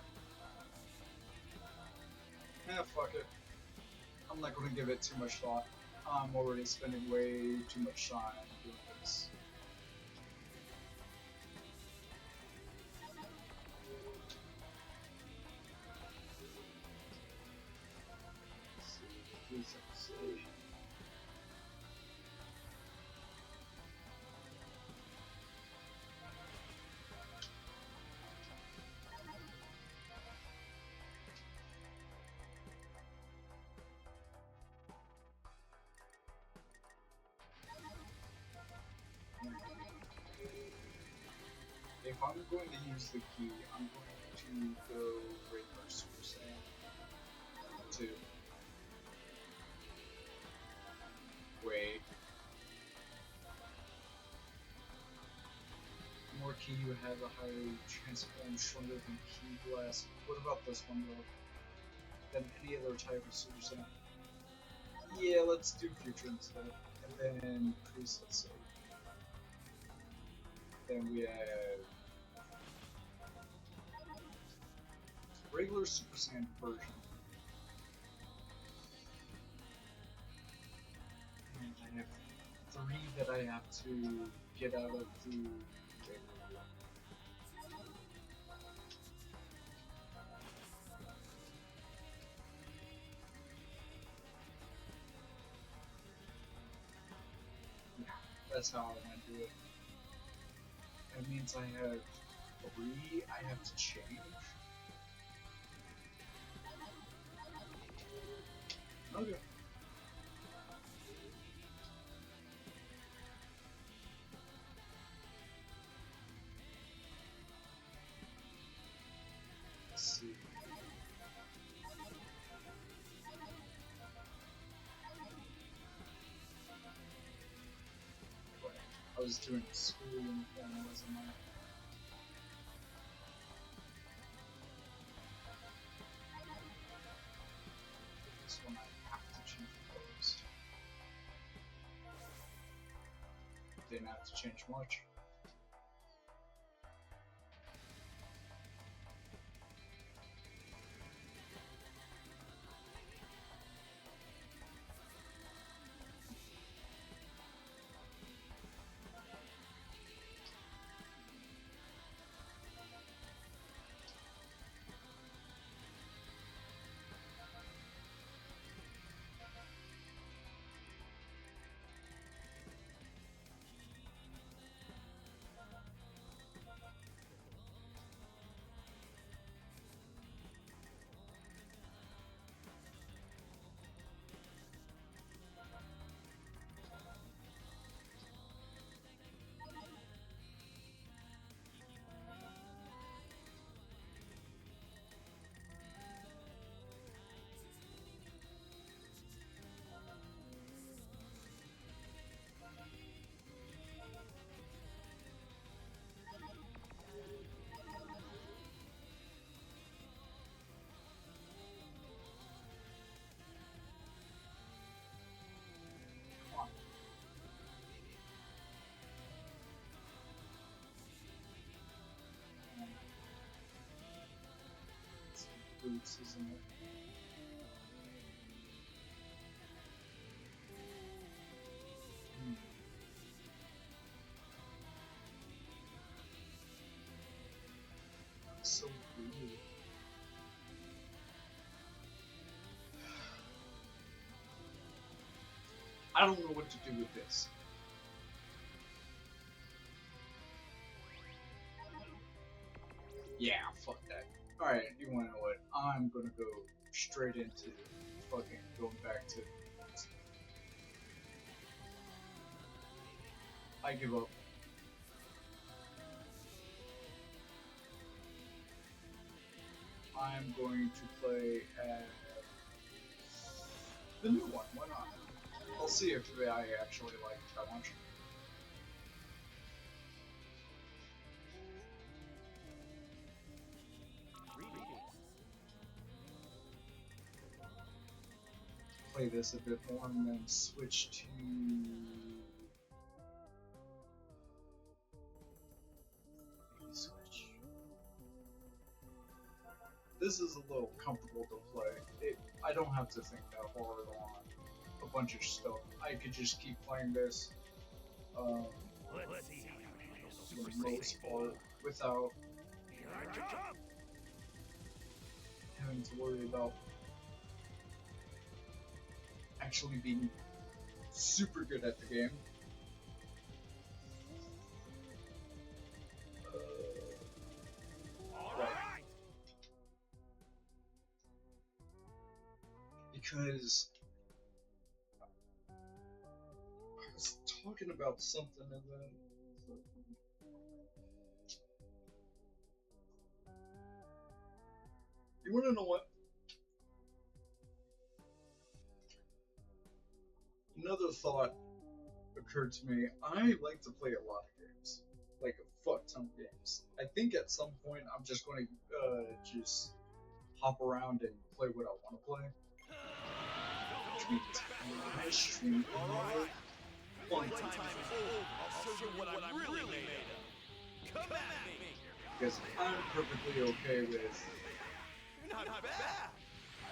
I'm not going to give it too much thought. I'm already spending way too much time doing this. Let's see. If I'm going to use the key, I'm going to go regular Super Saiyan 2. Wait. More key, you have a higher transform stronger than key glass. What about this one though? Than any other type of Super Saiyan? Yeah, let's do Future instead. And then Priest, let's say. Then we have regular Super Saiyan version. And I have 3 that I have to get out of the regular one. Yeah, that's how I want to do it. That means I have 3 I have to change. Okay. Let's see. Right. I was doing a school uniform, wasn't I? This one I have to change clothes. Didn't have to change much. Come on. It's boots, isn't it? Hmm. So weird. I don't know what to do with this. Yeah, fuck that. Alright, you wanna know what? I'm gonna go straight into fucking going back to. I give up. I'm going to play the new one. Why not? I'll see if I actually like it that much. Play this a bit more and then switch to. Maybe switch. this is a little comfortable to play. I don't have to think that hard on a bunch of stuff. I could just keep playing this Let's see how you handle for Super the most Saiyan. part without Here I come. having to worry about actually being super good at the game. All right. Because I was talking about something and then you want to know what? Another thought occurred to me. I like to play a lot of games, like a fuck ton of games. I think at some point I'm just going to just hop around and play what I want to play. Which means I stream more fun time I'll show you what I'm really made of. Come at me. because I'm perfectly okay with. Not bad.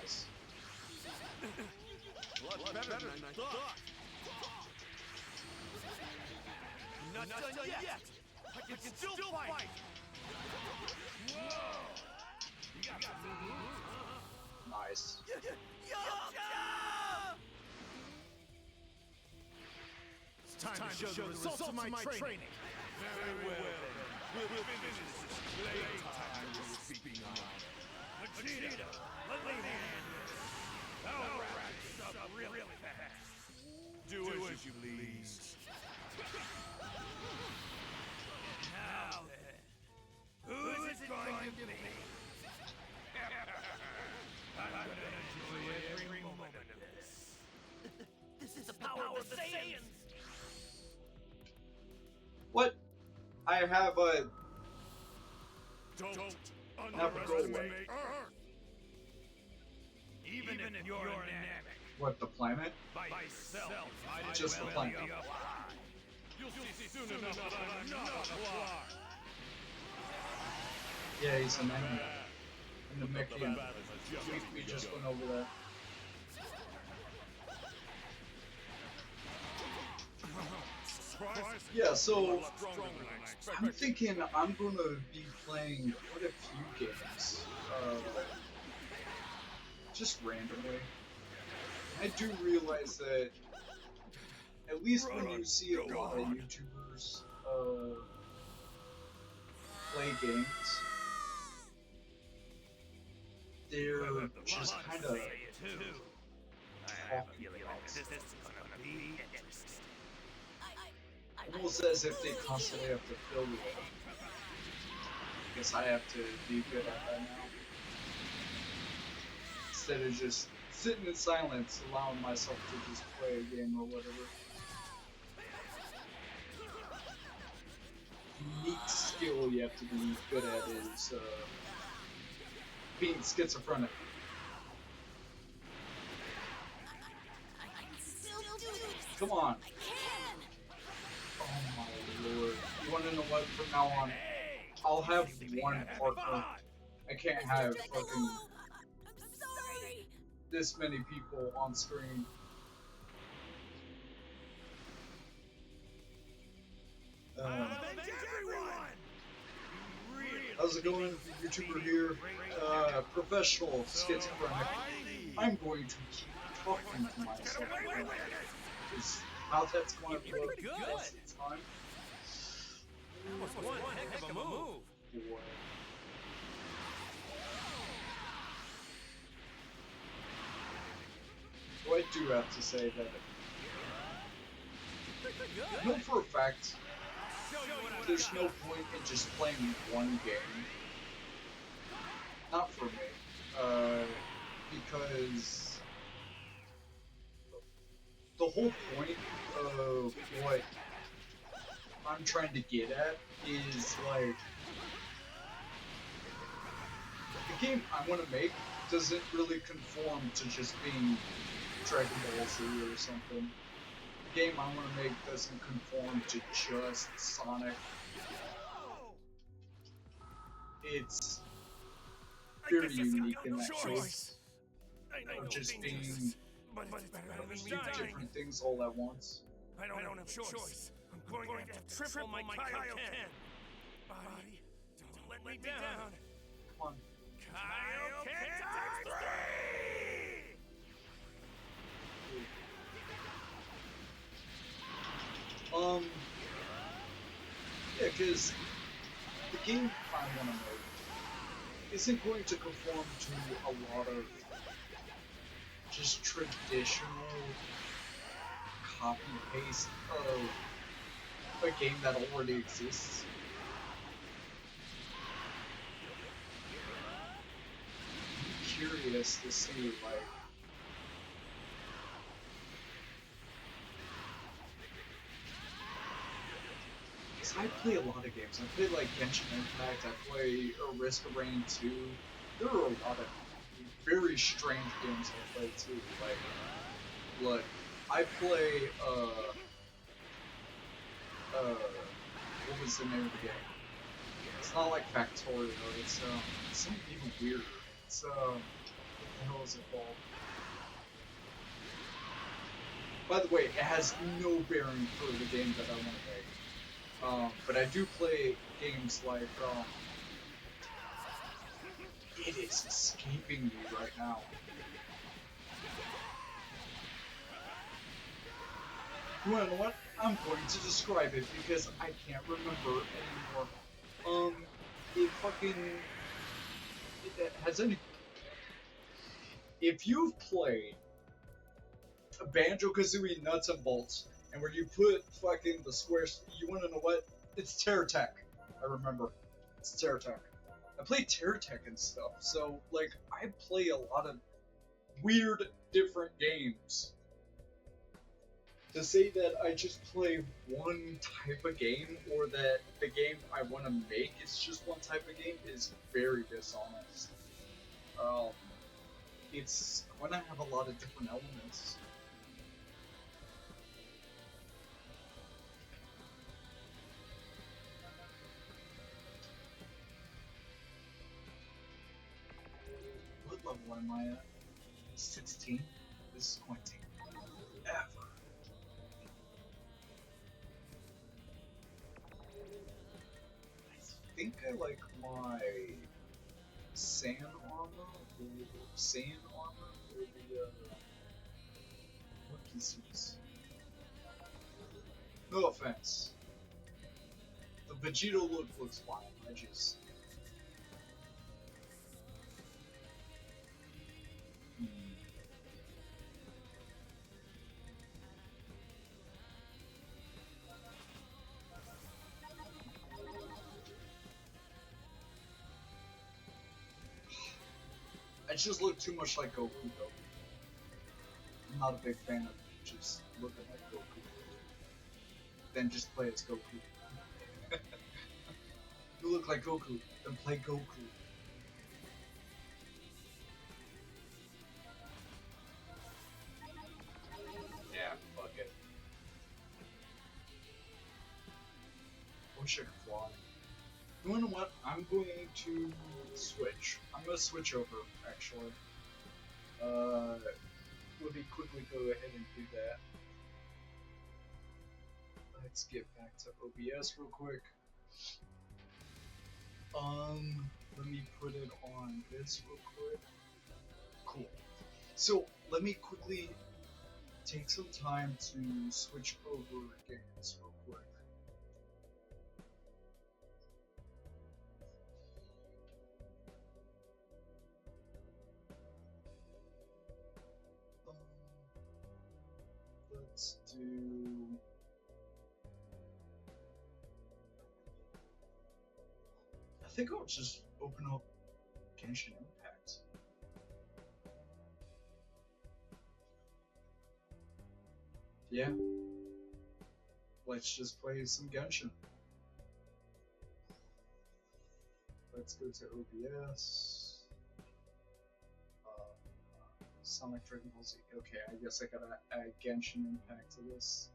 Nice. A lot better than I thought. Not done yet. I can still fight. Whoa. You got some moves, huh? Nice. It's time to show the results of my training. Very well. We'll finish this playtime you were speaking on. Vegeta, let me handle this. I'll wrap this up really fast. Do as you please. Now then, who is it going to be? I'm gonna enjoy every moment of this. This is the power of the Saiyans! What? I have a. Don't Have a go away. underestimate Earth! Even if you're anemic, What, the planet? by myself, I'd Just the well planet. be up high. You'll see soon enough that I'm not a fly. Yeah, he's an enemy. And the Namekian. We just went over that. Yeah, so I'm thinking I'm gonna be playing quite a few games, just randomly. I do realize that at least when you see a lot of YouTubers play games, they're just kind of talking almost as if they constantly have to fill it. I guess I have to be good at that now. Instead of just sitting in silence, allowing myself to just play a game or whatever. Unique skill you have to be good at is being schizophrenic. I can still do this. Come on. I can. Oh my lord. You wanna know what? From now on, I'll have one partner. I can't have fucking I'm sorry. this many people on screen. How's it going? YouTuber here. Professional schizophrenic. I'm going to keep talking to myself. Is how that's going to work most of the time. That was one heck of a move. Boy. So I do have to say that I know for a fact there's no point in just playing one game. Not for me. Because the whole point of what I'm trying to get at is like the game I want to make doesn't really conform to just being Dragon Ball Z or something. The game I want to make doesn't conform to just Sonic. It's very unique in that choice. choice I know of just being but it's better than me two dying. different things all at once. I don't have choice. I'm going to have to triple my Kaioken. Body, don't let me down. Come on. Kaioken times 3! Yeah, because the game I want to make isn't going to conform to a lot of just traditional copy paste of a game that already exists. I'm curious to see, like, because I play a lot of games. I play like Genshin Impact, I play Risk of Rain 2. There are a lot of very strange games I play too. Like, look, I play what was the name of the game? It's not like Factorio, it's something even weirder. It's what the hell is it called? By the way, it has no bearing for the game that I want to make. But I do play games like it is escaping me right now. You wanna know what? I'm going to describe it because I can't remember anymore. It fucking... It has any... If you've played Banjo-Kazooie Nuts and Bolts, and where you put fucking the squares, you wanna know what? It's Terratech. I remember. It's Terratech. I play Terratech and stuff, so, like, I play a lot of weird, different games. To say that I just play one type of game, or that the game I want to make is just one type of game, is very dishonest. It's going to have a lot of different elements. What level am I at? 16? This is going to take forever. I think I like my sand armor, or sand armor, or the what is this? No offense. The Vegeta look looks fine. I just I just look too much like Goku though. I'm not a big fan of just looking like Goku. Then just play as Goku. You look like Goku, then play Goku. Yeah, fuck it. Wish I could fly. You know what? I'm going to switch. I'm gonna switch over, actually. Let me quickly go ahead and do that. Let's get back to OBS real quick. Let me put it on this real quick. Cool. So, let me quickly take some time to switch over games real quick. Let's do... I think I'll just open up Genshin Impact. Yeah. Let's just play some Genshin. Let's go to OBS. Sonic Dragon Ball Z. Okay, I guess I gotta add Genshin Impact to this.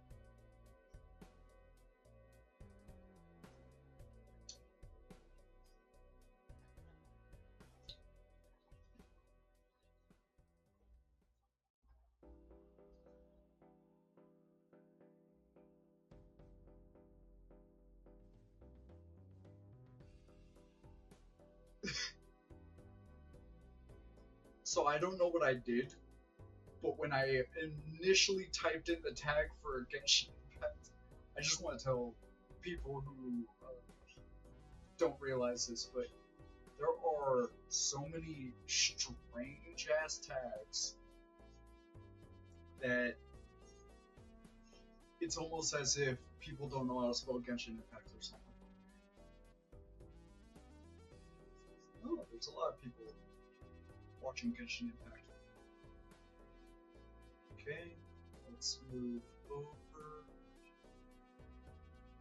So I don't know what I did, but when I initially typed in the tag for Genshin Impact, I just want to tell people who don't realize this, but there are so many strange ass tags that it's almost as if people don't know how to spell Genshin Impact or something. Oh, there's a lot of people watching Genshin Impact. Okay, let's move over.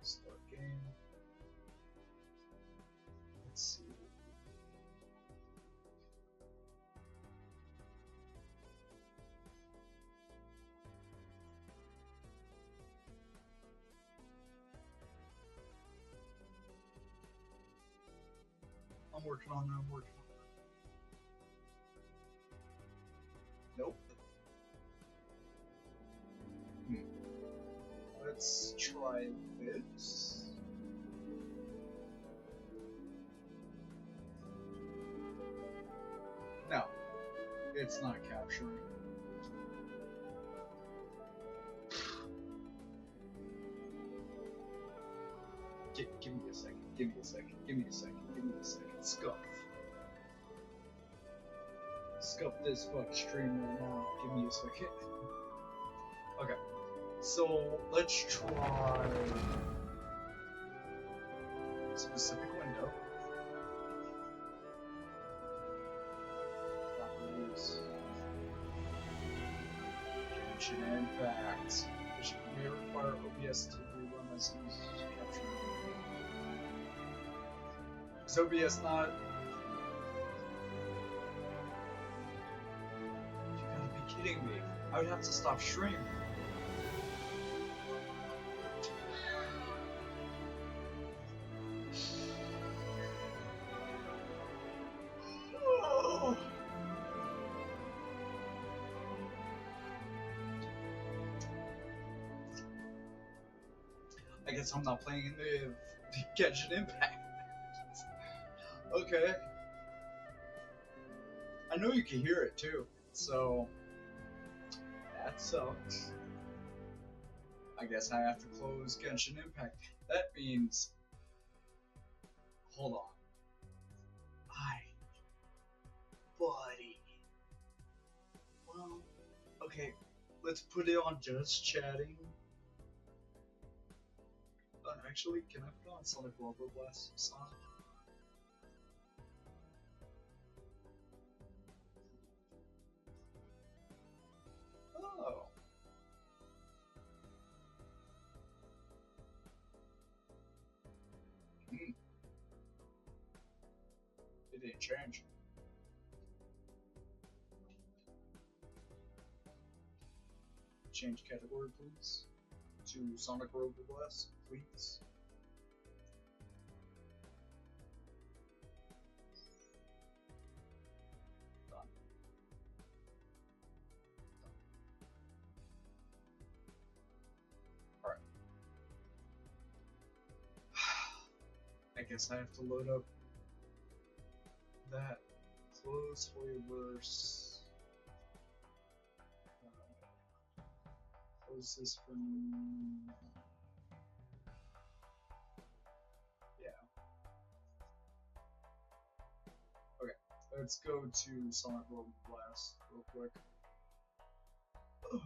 Start game. Let's see. I'm working on it. Nope. Let's try this. No, it's not capturing. Give me a second. Give me a second. Give me a second. Give me a second. Scuff. Scuff this fuck stream right now. Give me a second. Okay. So let's try a specific window. Properties. Genshin Impact. Which may require OBS to rerun as soon as capture. Is OBS not? You gotta be kidding me. I would have to stop streaming. Oh. I guess I'm not playing in the Genshin Impact. Okay. I know you can hear it too, so that sucks. I guess I have to close Genshin Impact. That means, hold on. Buddy. Well, okay, let's put it on just chatting. Actually, can I put on Sonic Robo Blast song? Oh. It didn't change. Change category, please, to Sonic Robo Blast, please. Done. Alright. I guess I have to load up that. Close Hoyoverse. Close this for now. Yeah. Okay, let's go to Sonic Robo Blast real quick. Ugh.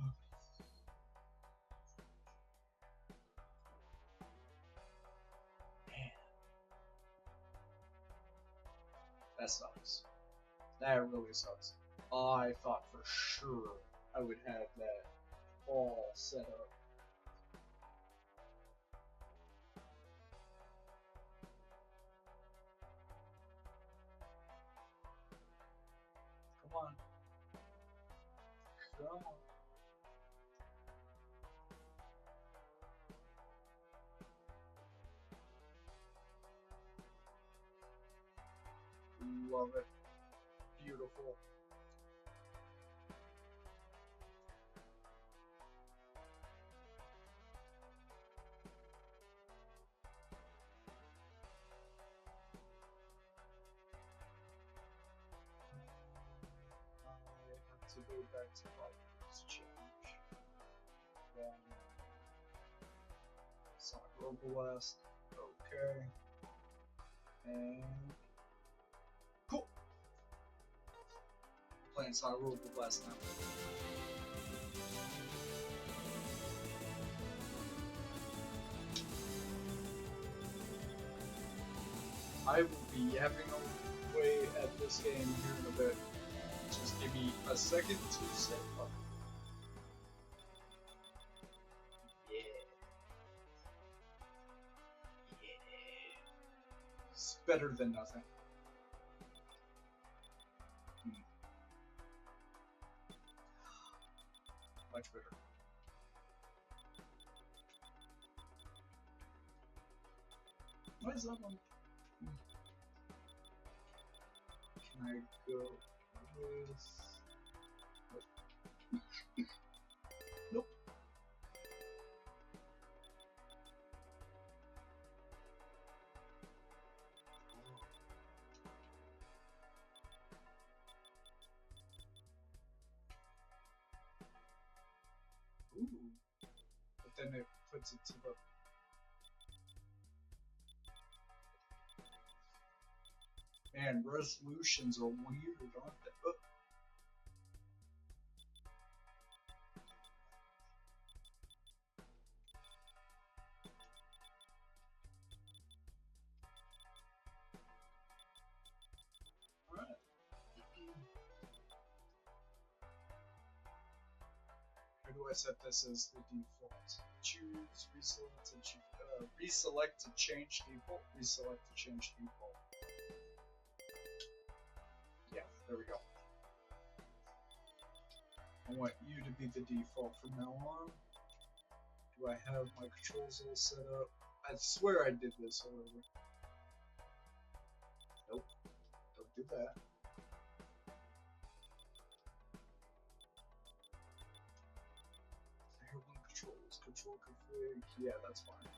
Man. That sucks. That really sucks. I thought for sure I would have that all set up. Come on. Come on. Love it. Beautiful. That's probably change. Then Sonic Roboblast. Okay. And cool. Playing Sonic Roboblast now. I will be having a way at this game here in a bit. Just give me a second to set up. Yeah. It's better than nothing. Much better. Why is that one? Can I go with... Nope. Ooh. But then it puts it to the... Man, resolutions are weird, aren't they? Oh. Alright. How do I set this as the default? Choose, reselect to change default, reselect to change default. Yeah, there we go. I want you to be the default from now on. Do I have my controls all set up? I swear I did this already. Nope, don't do that. Player 1 controls, control config, yeah, that's fine.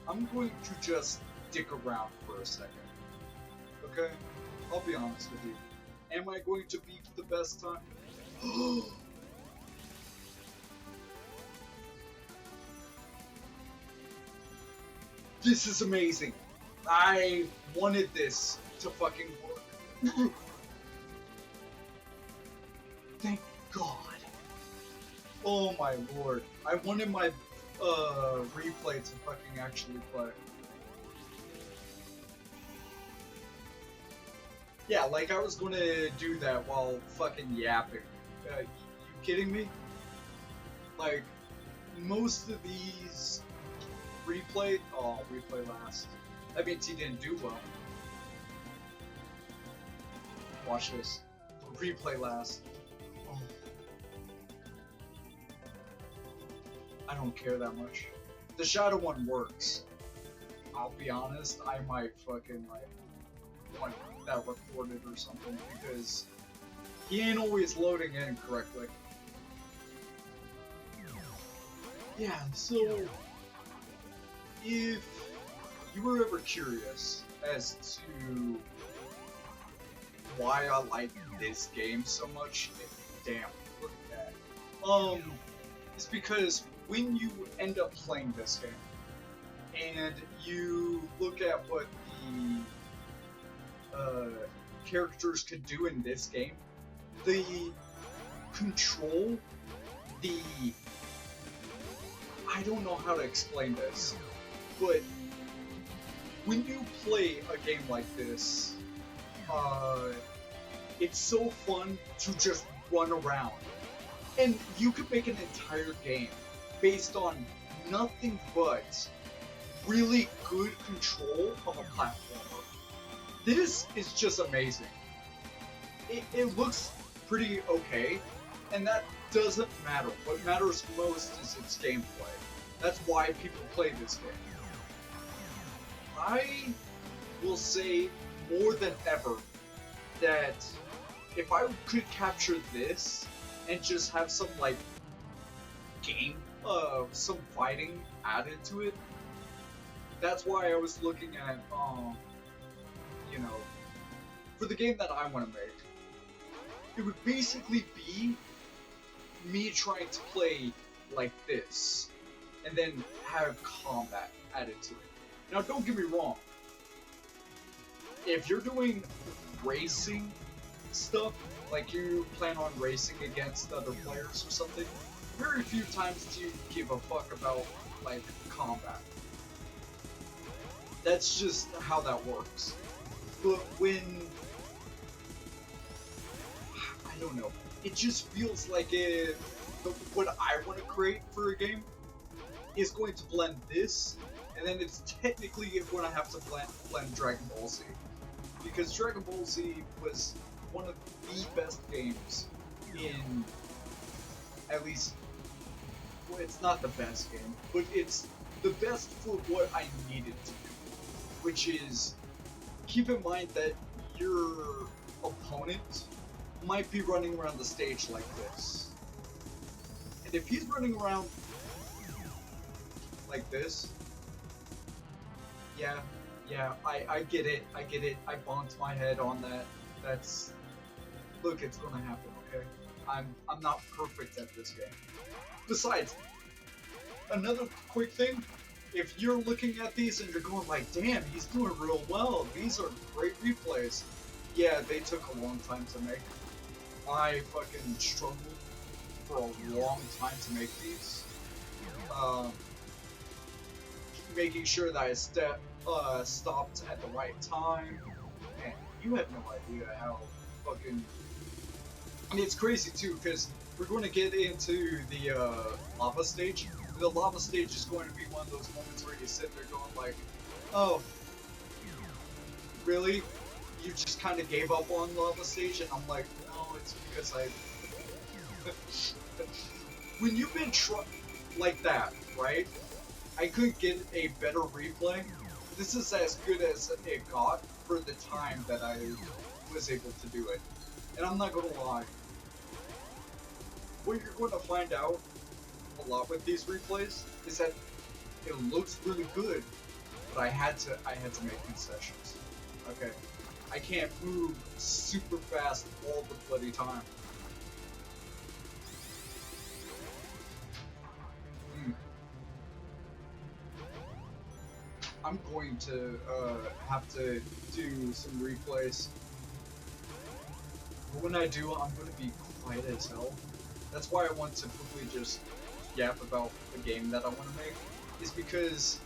I'm going to just stick around for a second. Okay? I'll be honest with you. Am I going to beat the best time? This is amazing. I wanted this to fucking work. Thank God. Oh my lord. I wanted my replay to fucking actually play. Yeah, like I was gonna do that while fucking yapping. You kidding me? Like, most of these replay last. That means he didn't do well. Watch this. Replay last. Oh. I don't care that much. The shadow one works. I'll be honest, I might fucking like want that recorded or something because he ain't always loading in correctly. Yeah, so if you were ever curious as to why I like this game so much, damn, look at that. It's because when you end up playing this game and you look at what the characters could do in this game, the control, I don't know how to explain this, but when you play a game like this, it's so fun to just run around. And you could make an entire game based on nothing but really good control of a platformer. This is just amazing. It looks pretty okay, And that doesn't matter. What matters most is its gameplay. That's why people play this game. I will say more than ever that if I could capture this and just have some like game, some fighting added to it, that's why I was looking at, you know, for the game that I want to make, it would basically be me trying to play like this, and then have combat added to it. Now, don't get me wrong. If you're doing racing stuff, like you plan on racing against other players or something, very few times do you give a fuck about, like, combat. That's just how that works. But when... I don't know. It just feels like what I want to create for a game is going to blend this, and then it's technically going to have to blend Dragon Ball Z. Because Dragon Ball Z was one of the best games in, at least, well, it's not the best game, but it's the best for what I needed to do. Which is, keep in mind that your opponent might be running around the stage like this. And if he's running around like this, yeah, I get it, I bonked my head on that. That's, look, it's gonna happen, okay? I'm not perfect at this game. Besides, another quick thing, if you're looking at these and you're going like, damn, he's doing real well, these are great replays. Yeah, they took a long time to make. I fucking struggled for a long time to make these. Making sure that I stopped at the right time. Man, you have no idea how fucking... I mean, it's crazy too, because we're going to get into the lava stage. The lava stage is going to be one of those moments where you sit there going like, oh, really? You just kind of gave up on lava stage? And I'm like, no, it's because I... When you've been like that, right? I could get a better replay. This is as good as it got for the time that I was able to do it. And I'm not gonna lie. What you're going to find out a lot with these replays is that it looks really good, but I had to make concessions. Okay, I can't move super fast all the bloody time. I'm going to have to do some replays. But when I do, I'm going to be quiet as hell. That's why I want to quickly just yap about the game that I want to make, is because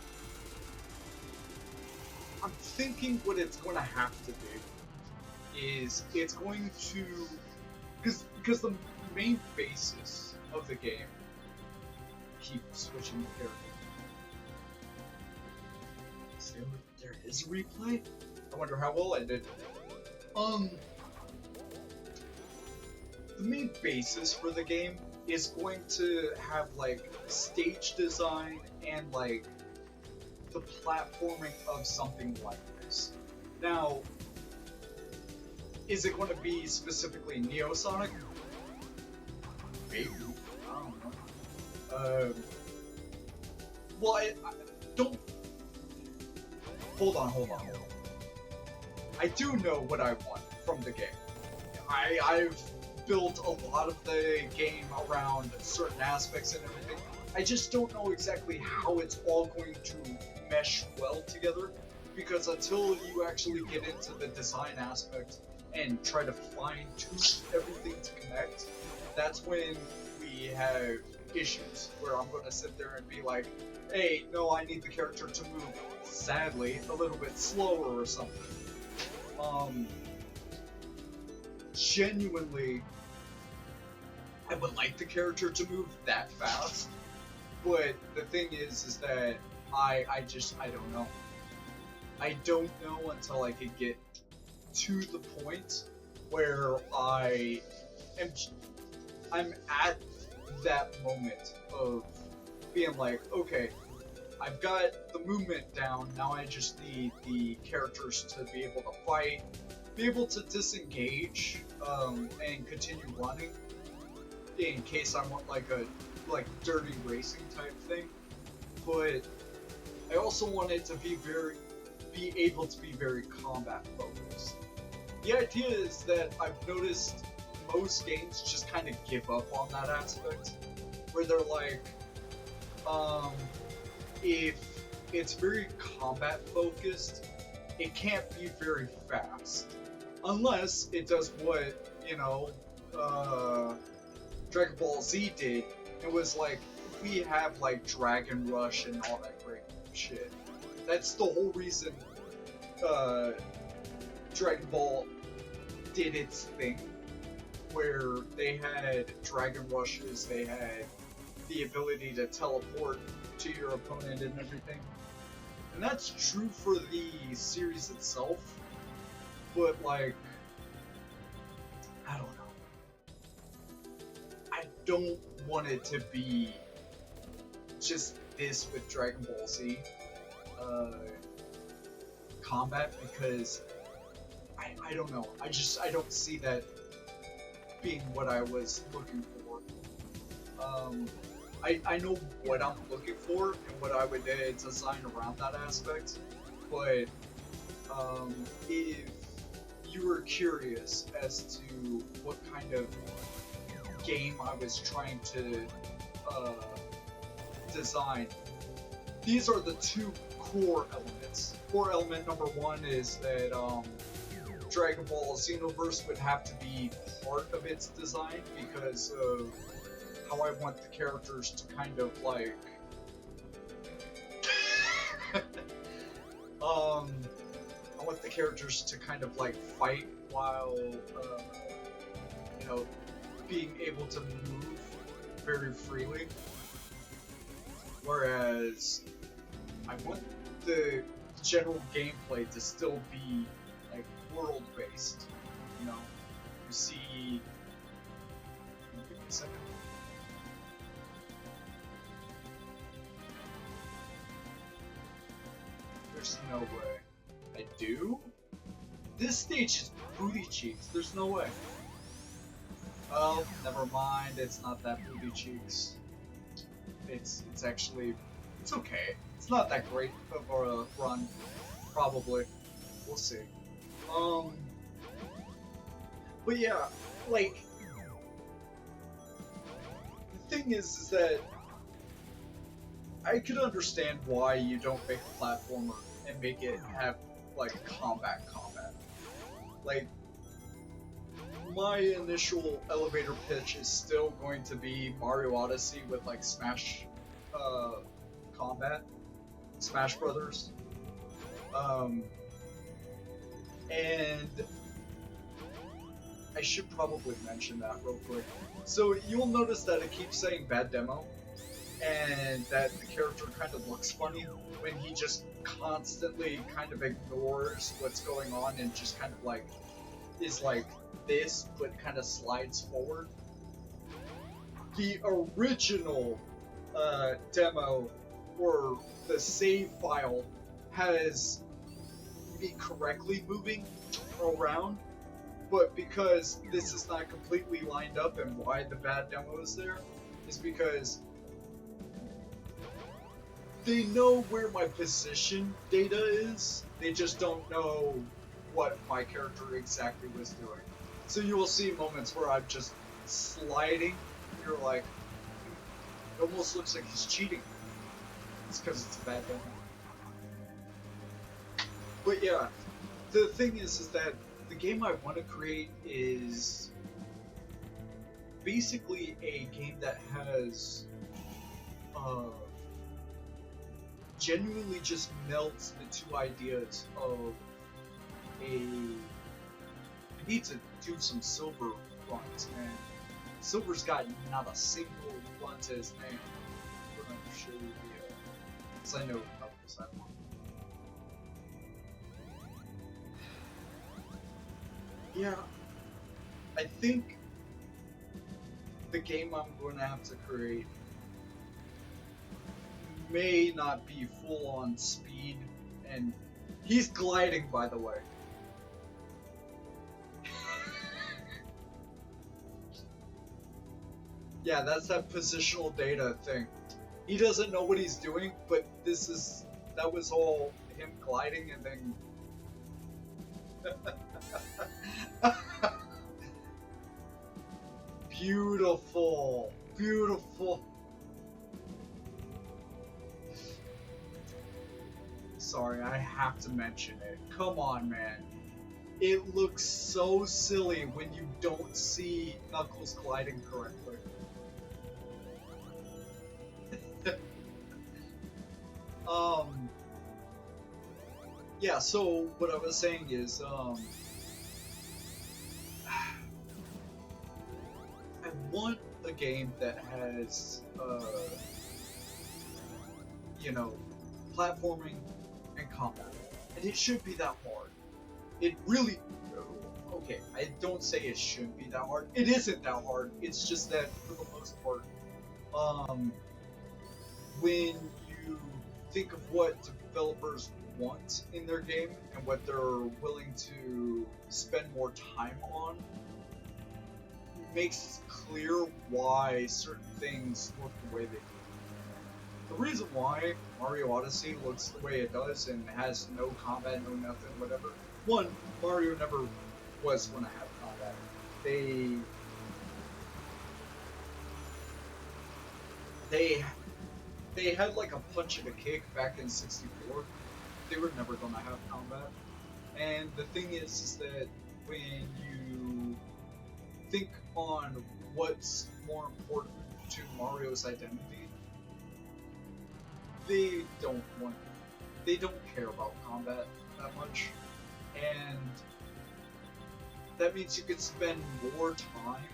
I'm thinking what it's going to have to be is it's going to, because the main basis of the game, keep switching the character. There is a replay? I wonder how well I did. The main basis for the game is going to have like stage design and like the platforming of something like this. Now, is it going to be specifically Neo Sonic? Maybe. I don't know. Well, I don't. Hold on. I do know what I want from the game. I've built a lot of the game around certain aspects and everything. I just don't know exactly how it's all going to mesh well together, because until you actually get into the design aspect and try to fine-tune everything to connect, that's when we have issues, where I'm going to sit there and be like, hey, no, I need the character to move, sadly, a little bit slower or something. Genuinely, I would like the character to move that fast, but the thing is that I don't know. I don't know until I could get to the point where I am I'm at that moment of being like, okay, I've got the movement down, now I just need the characters to be able to fight, be able to disengage, and continue running, in case I want like a dirty racing type thing. But I also want it to be able to be very combat focused. The idea is that I've noticed most games just kind of give up on that aspect, where they're like, if it's very combat focused, it can't be very fast. Unless it does what, Dragon Ball Z did. It was like, we have like Dragon Rush and all that great shit. That's the whole reason Dragon Ball did its thing, where they had Dragon Rushes, they had the ability to teleport to your opponent and everything. And that's true for the series itself, but like, I don't know. I don't want it to be just this with Dragon Ball Z combat, because I don't know. I don't see that being what I was looking for. I know what I'm looking for and what I would design around that aspect, but if you were curious as to what kind of game I was trying to design, these are the two core elements. Core element number one is that Dragon Ball Xenoverse would have to be part of its design because of how I want the characters to kind of like I want the characters to kind of like fight while being able to move very freely, whereas I want the general gameplay to still be like world based. You see, give me a second. There's no way. I do? This stage is booty cheeks. There's no way. Oh, never mind. It's not that booty cheeks. It's actually, it's okay. It's not that great of a run. Probably. We'll see. But yeah, like, the thing is that I could understand why you don't make a platformer and make it have like combat. Like, my initial elevator pitch is still going to be Mario Odyssey with like Smash combat, Smash Brothers, and I should probably mention that real quick. So you'll notice that it keeps saying bad demo, and that the character kind of looks funny when he just constantly kind of ignores what's going on and just kind of like is like this, but kind of slides forward. The original demo, or the save file, has me correctly moving around, but because this is not completely lined up, and why the bad demo is there is because they know where my position data is, they just don't know what my character exactly was doing. So you will see moments where I'm just sliding, and you're like, it almost looks like he's cheating. It's because it's a bad demo. But yeah, the thing is that the game I want to create is basically a game that has genuinely just melts the two ideas of I need to do some Silver runs, man. Silver's got not a single run to his name. I'm gonna show you the, because I know how this I want. Yeah, I think the game I'm going to have to create may not be full on speed, and he's gliding, by the way. Yeah, that's that positional data thing. He doesn't know what he's doing, but that was all him gliding and then beautiful, beautiful. Sorry, I have to mention it. Come on, man. It looks so silly when you don't see Knuckles gliding correctly. Yeah, so what I was saying is, I want a game that has, you know, platforming and combat. And it should be that hard. It really, okay, I don't say it shouldn't be that hard. It isn't that hard. It's just that, for the most part, when you think of what developers want in their game and what they're willing to spend more time on, it makes clear why certain things look the way they do. The reason why Mario Odyssey looks the way it does and has no combat, no nothing, whatever. One, Mario never was going to have combat. They had like a punch and a kick back in 64. They were never going to have combat. And the thing is that when you think on what's more important to Mario's identity, they don't care about combat that much. And that means you could spend more time,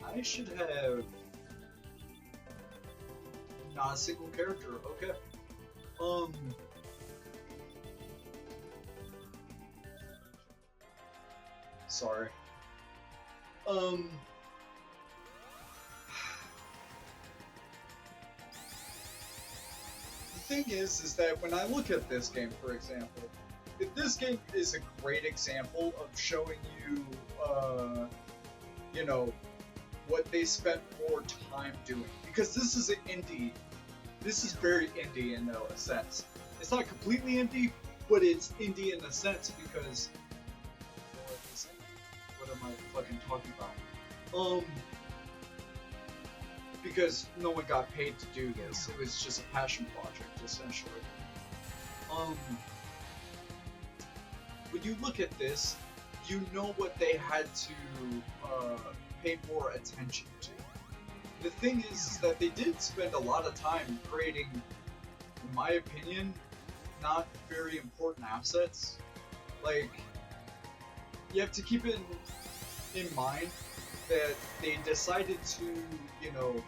I should have not a single character, okay. Sorry. The thing is that when I look at this game, for example, if this game is a great example of showing you, you know, what they spent more time doing. Because this is an indie. This is very indie in a sense. It's not completely indie, but it's indie in a sense because... What am I fucking talking about? Because no one got paid to do this. It was just a passion project, essentially. When you look at this, you know what they had to pay more attention to. The thing is that they did spend a lot of time creating, in my opinion, not very important assets. Like, you have to keep it in mind that they decided to, you know,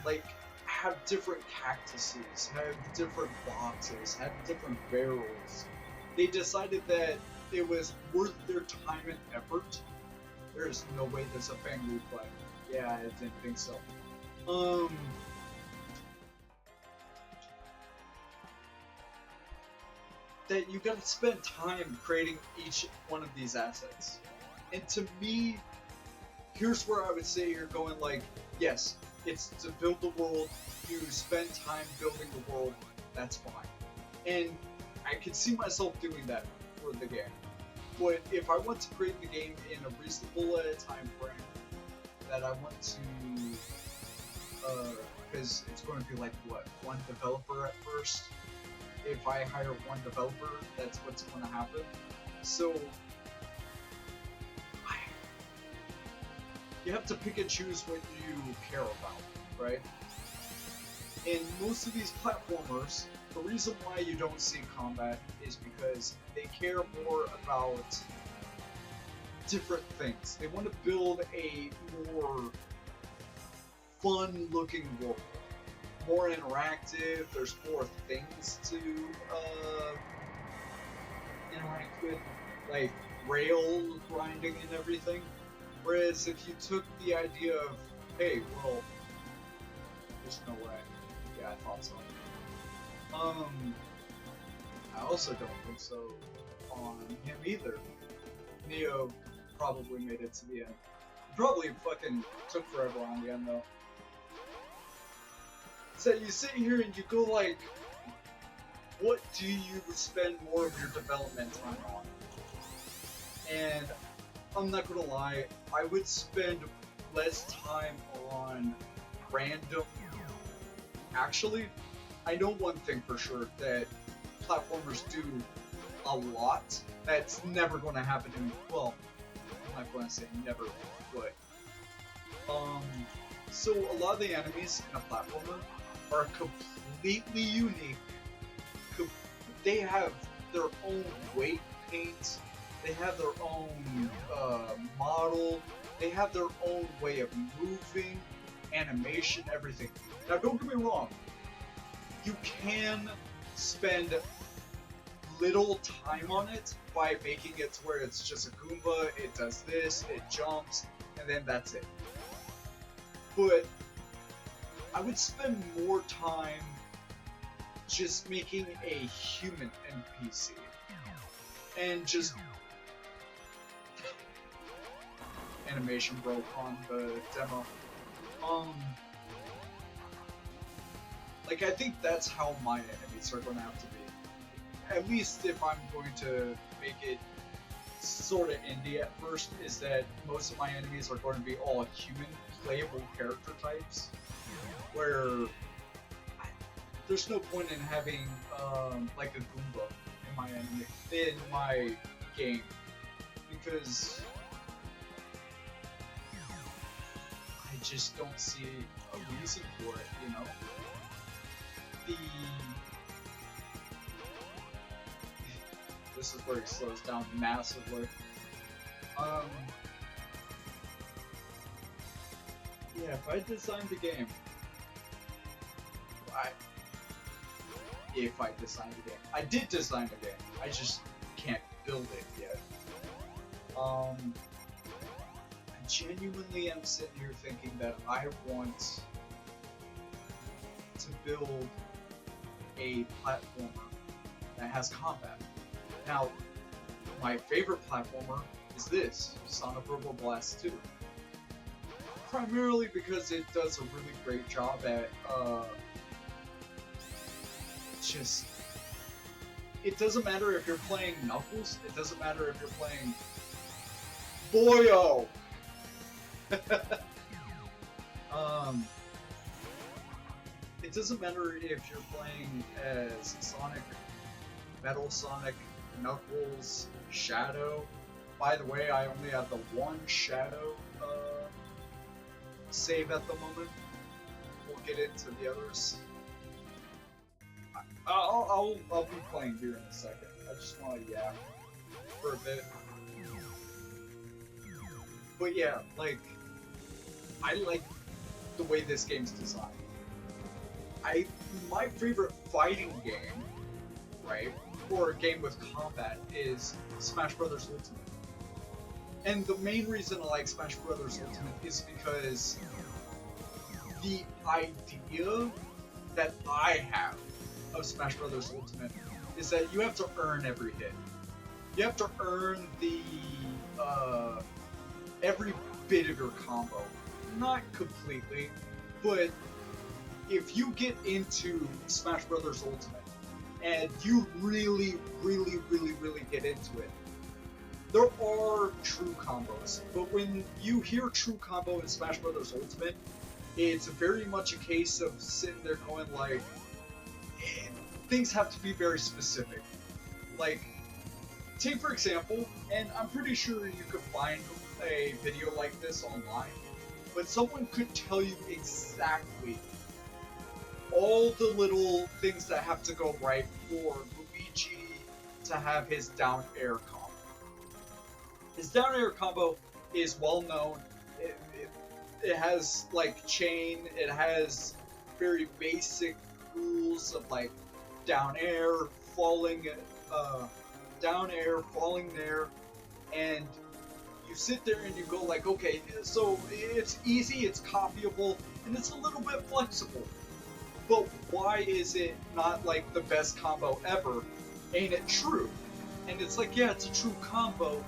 like, have different cactuses, have different boxes, have different barrels. They decided that it was worth their time and effort. There's no way there's a Fang replay. Yeah, I didn't think so. That you gotta spend time creating each one of these assets. And to me, here's where I would say you're going like, yes, it's to build the world, you spend time building the world, that's fine. And I could see myself doing that for the game. But if I want to create the game in a reasonable time frame, that I want to, because it's going to be like, what, one developer at first? If I hire one developer, that's what's going to happen. So, you have to pick and choose what you care about, right? In most of these platformers, the reason why you don't see combat is because they care more about different things. They want to build a more fun-looking world. more interactive. There's more things to interact with, like rail grinding and everything. Whereas if you took the idea of, hey, well, there's no way. Yeah, I thought so. I also don't think so on him either. Neo probably made it to the end. Probably fucking took forever on the end though. So you sit here and you go like, what do you spend more of your development time on? And I'm not gonna lie, I would spend less time on random. Actually, I know one thing for sure, that platformers do a lot that's never going to happen in, well, I'm not going to say never, but so a lot of the enemies in a platformer are completely unique. They have their own weight paint, they have their own model, they have their own way of moving, animation, everything. Now don't get me wrong, you can spend little time on it by making it to where it's just a Goomba, it does this, it jumps, and then that's it. But I would spend more time just making a human NPC and just animation broke on the demo. Like, I think that's how my enemies are going to have to be. At least if I'm going to make it sort of indie at first, is that most of my enemies are going to be all human, playable character types, where there's no point in having like a Goomba in my game, because I just don't see a reason for it, you know? This is where he slows down massively. Yeah, if I designed the game, I did design the game. I just can't build it yet. I genuinely am sitting here thinking that I want to build a platformer that has combat. Now, my favorite platformer is this, Sonic Robo Blast 2. Primarily because it does a really great job at just, it doesn't matter if you're playing Knuckles, it doesn't matter if you're playing Boyo. It doesn't matter if you're playing as Sonic, Metal Sonic, Knuckles, Shadow. By the way, I only have the one Shadow save at the moment. We'll get into the others. I'll be playing here in a second. I just want to yap for a bit. But yeah, like, I like the way this game's designed. My favorite fighting game, right, or a game with combat, is Smash Bros. Ultimate. And the main reason I like Smash Bros. Ultimate is because the idea that I have of Smash Bros. Ultimate is that you have to earn every hit. You have to earn the every bit of your combo. Not completely, but if you get into Smash Bros. Ultimate and you really get into it, there are true combos, but when you hear true combo in Smash Bros. Ultimate, it's very much a case of sitting there going like, things have to be very specific. Like, take for example, and I'm pretty sure you could find a video like this online, but someone could tell you exactly all the little things that have to go right for Luigi to have his down air combo. His down air combo is well known. It has like chain, it has very basic rules of like down air, falling, down air, falling there, and you sit there and you go like, okay, so it's easy, it's copyable, and it's a little bit flexible. But why is it not like the best combo ever? Ain't it true? And it's like, yeah, it's a true combo,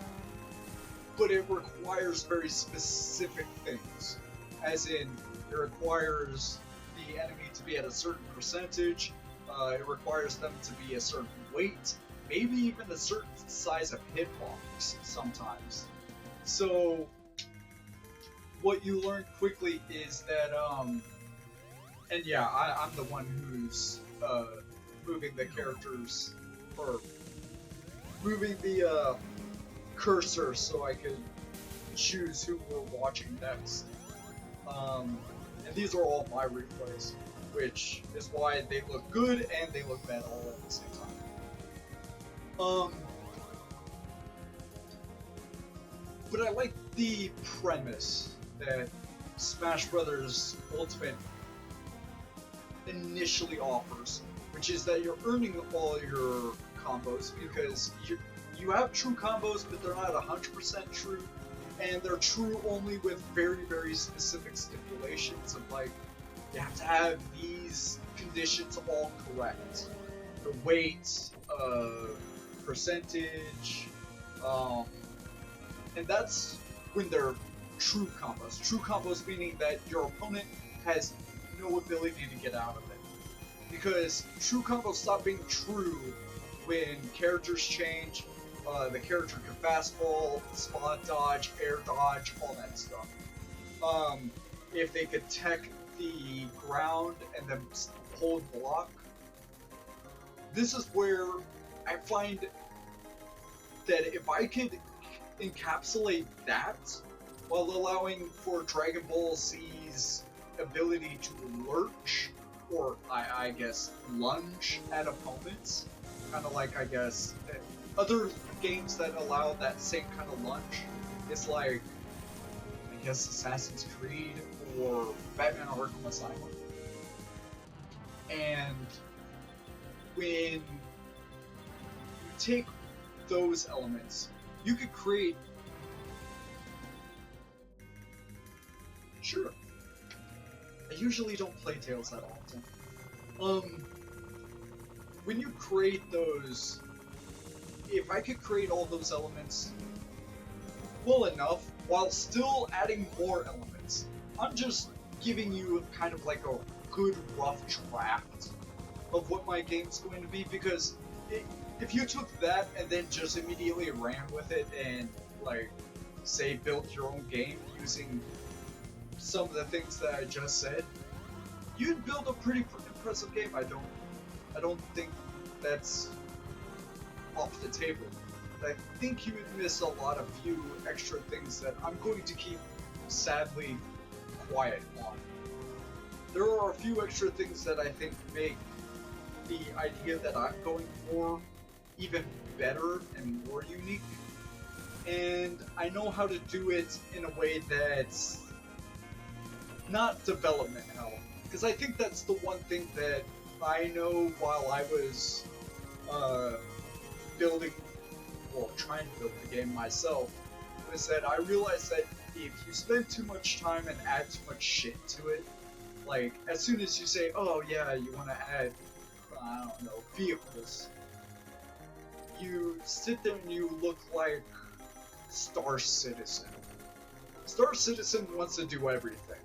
but it requires very specific things. As in, it requires the enemy to be at a certain percentage, it requires them to be a certain weight, maybe even a certain size of hitbox sometimes. So, what you learn quickly is that, and yeah, I'm the one who's moving the characters, or moving the cursor so I could choose who we're watching next. And these are all my replays, which is why they look good and they look bad all at the same time. But I like the premise that Smash Bros. Ultimate initially offers, which is that you're earning all your combos because you have true combos, but they're not 100% true, and they're true only with very, very specific stipulations of like, you have to have these conditions all correct. The weight, percentage, and that's when they're true combos. True combos meaning that your opponent has no ability to get out of it. Because true combos stop being true when characters change, the character can fastball, spot dodge, air dodge, all that stuff. If they could tech the ground and then hold block, this is where I find that if I could encapsulate that while allowing for Dragon Ball Z's ability to lurch, or I guess lunge at opponents, kind of like, I guess, other games that allow that same kind of lunge is like, I guess, Assassin's Creed or Batman Arkham Asylum. And when you take those elements, you could create... Sure. I usually don't play Tales that often. When you create those... If I could create all those elements well enough, while still adding more elements, I'm just giving you kind of like a good rough draft of what my game's going to be, because if you took that and then just immediately ran with it and, like, say, built your own game using some of the things that I just said, you'd build a pretty impressive game. I don't think that's off the table. But I think you would miss a lot of few extra things that I'm going to keep, sadly, quiet on. There are a few extra things that I think make the idea that I'm going for even better and more unique. And I know how to do it in a way that's not development hell. Because I think that's the one thing that I know while I was trying to build the game myself, was that I realized that if you spend too much time and add too much shit to it, like, as soon as you say, oh yeah, you want to add, I don't know, vehicles, you sit there and you look like Star Citizen. Star Citizen wants to do everything.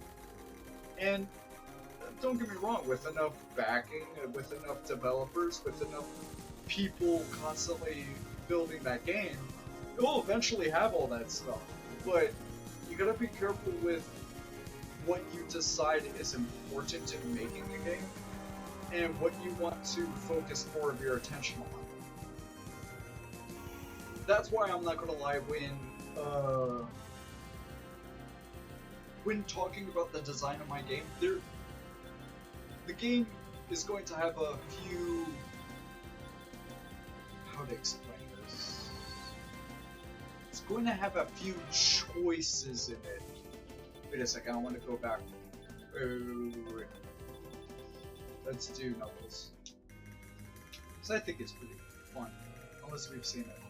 And don't get me wrong, with enough backing, with enough developers, with enough people constantly building that game, it will eventually have all that stuff. But you gotta be careful with what you decide is important in making the game, and what you want to focus more of your attention on. That's why I'm not gonna lie, when talking about the design of my game, the game is going to have a few... How to explain this? It's going to have a few choices in it. Wait a second, I want to go back. Wait. Let's do Knuckles. Because I think it's pretty fun, unless we've seen it.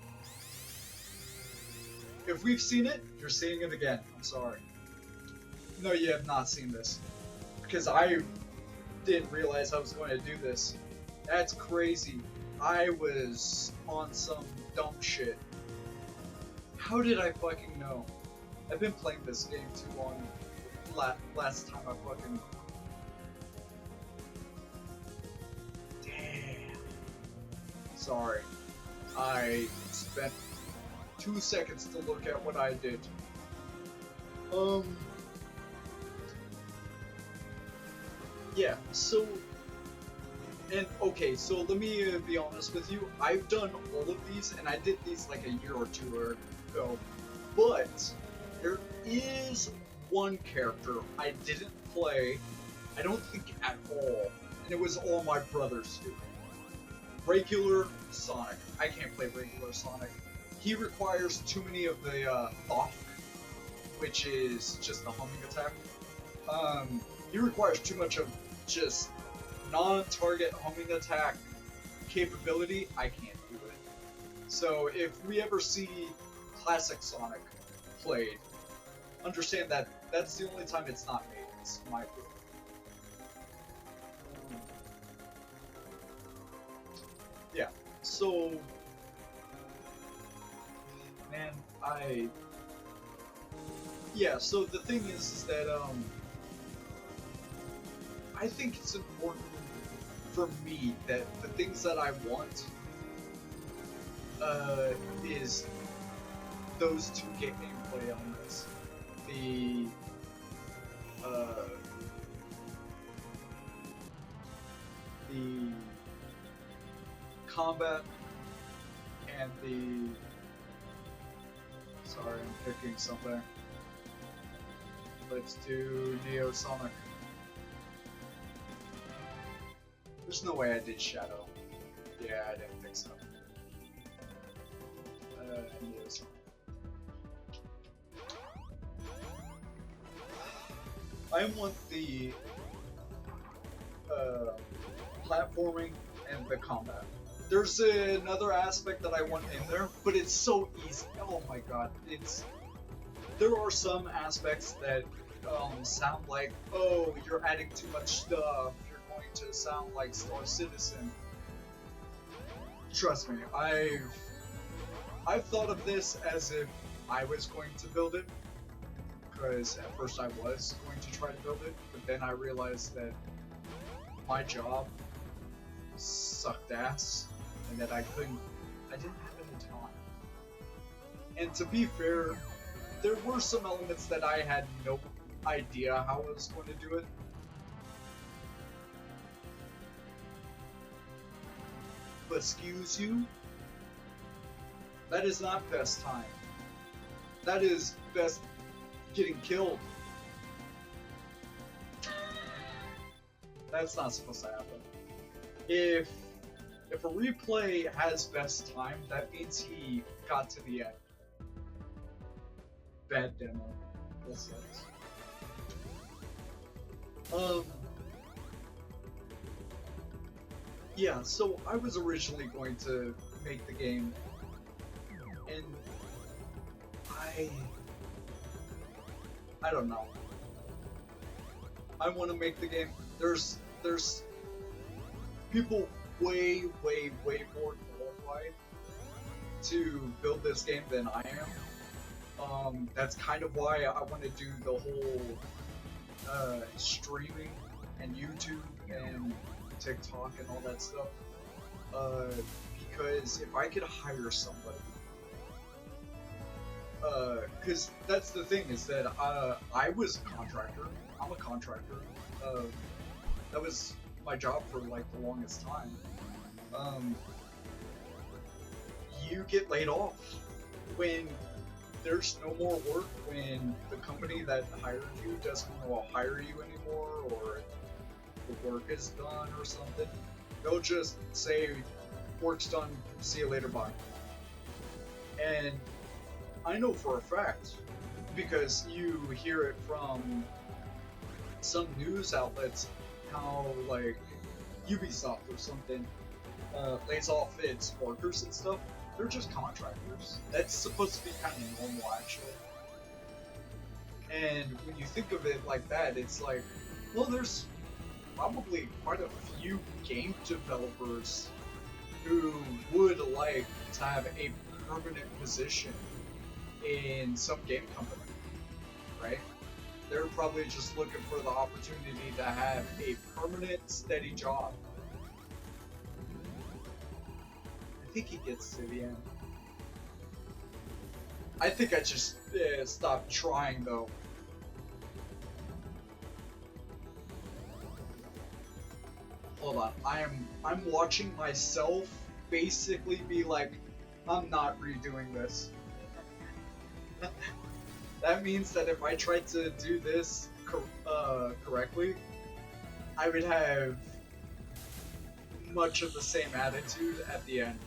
If we've seen it, you're seeing it again. I'm sorry. No, you have not seen this. Because I didn't realize I was going to do this. That's crazy. I was on some dumb shit. How did I fucking know? I've been playing this game too long. Last time I fucking... Damn. Sorry. I spent 2 seconds to look at what I did. Yeah, so... And, okay, so let me be honest with you. I've done all of these, and I did these like a year or two ago. But, there is one character I didn't play, I don't think at all, and it was all my brothers doing. Regular Sonic. I can't play regular Sonic. He requires too many of the thought, which is just the homing attack. He requires too much of just non-target homing attack capability. I can't do it. So if we ever see classic Sonic played, understand that that's the only time it's not made. It's my fault. Yeah. So, man, yeah. So the thing is that I think it's important for me that the things that I want is those two gameplay elements. The combat and the... Sorry, I'm picking something. Let's do Neo Sonic. There's no way I did Shadow. Yeah, I didn't think so. Neo Sonic. I want the platforming and the combat. There's another aspect that I want in there, but it's so easy. Oh my god, there are some aspects that sound like, oh, you're adding too much stuff, you're going to sound like Star Citizen. Trust me, I've thought of this as if I was going to build it, because at first I was going to try to build it, but then I realized that my job sucked ass, and that I didn't have any time. And to be fair, there were some elements that I had no idea how I was going to do it. But excuse you, that is not best time. That is best getting killed. That's not supposed to happen. If a replay has best time, that means he got to the end. Bad demo. That sucks. Yeah, so I was originally going to make the game, and I don't know. I want to make the game. There's people way more qualified to build this game than I am. That's kind of why I want to do the whole streaming and YouTube and TikTok and all that stuff. Because if I could hire somebody, because that's the thing, is that I was a contractor. I'm a contractor. That was my job for like the longest time. You get laid off when there's no more work, when the company that hired you doesn't want to hire you anymore, or the work is done or something. They'll just say, work's done, see you later, bye. And I know for a fact, because you hear it from some news outlets, how like Ubisoft or something lays off its workers and stuff, they're just contractors. That's supposed to be kind of normal, actually. And when you think of it like that, it's like, well, there's probably quite a few game developers who would like to have a permanent position in some game company, right? They're probably just looking for the opportunity to have a permanent, steady job. I think he gets to the end. I think I just stopped trying though. Hold on, I'm watching myself basically be like, I'm not redoing this. That means that if I tried to do this correctly, I would have much of the same attitude at the end.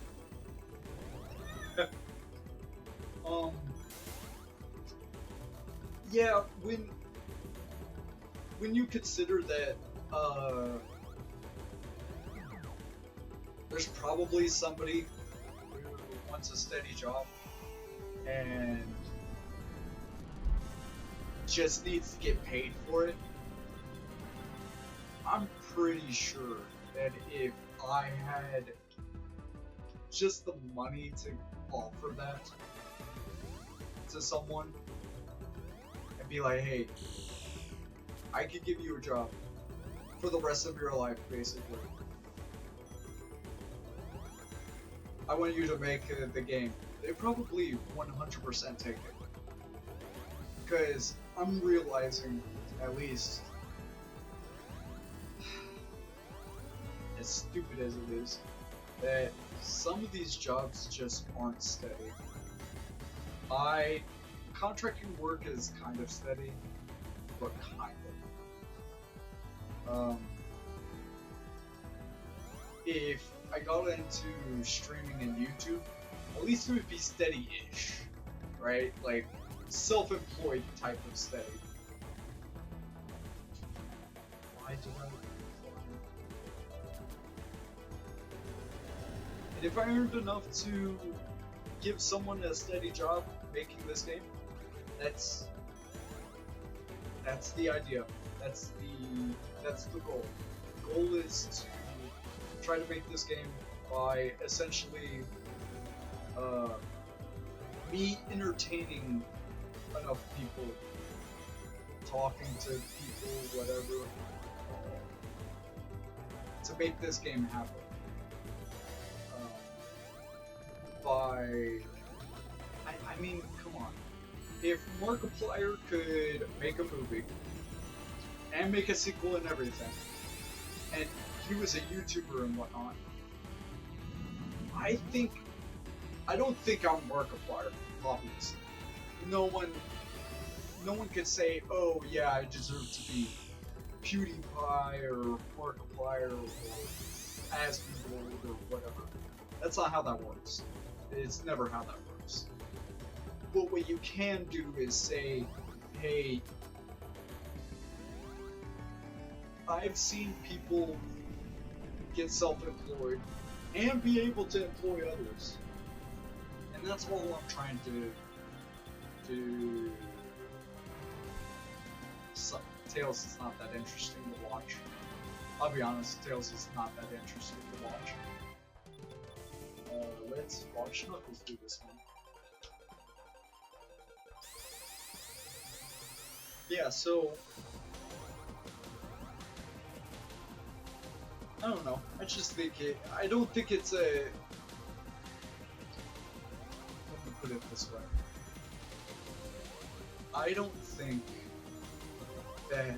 Yeah, when you consider that there's probably somebody who wants a steady job and just needs to get paid for it, I'm pretty sure that if I had just the money to offer that to someone and be like, hey, I could give you a job for the rest of your life, basically. I want you to make the game. They probably 100% take it. Because I'm realizing, at least, as stupid as it is, that some of these jobs just aren't steady. Contracting work is kind of steady, but kind of. If I got into streaming and YouTube, at least it would be steady-ish, right? Like, self-employed type of steady. Why did I? And if I earned enough to give someone a steady job making this game, that's the idea. That's the goal. The goal is to try to make this game by essentially me entertaining enough people, talking to people, whatever, to make this game happen. I mean, come on. If Markiplier could make a movie and make a sequel and everything, and he was a YouTuber and whatnot, I don't think I'm Markiplier, obviously. No one could say, oh yeah, I deserve to be PewDiePie or Markiplier or Asmongold or whatever. That's not how that works. It's never how that works. But what you can do is say, hey, I've seen people get self-employed and be able to employ others. And that's all I'm trying to do. Tails is not that interesting to watch. I'll be honest, Tails is not that interesting to watch. Let's watch Knuckles do this one. Yeah, so I don't know. I just think I don't think it's a. Let me put it this way. I don't think that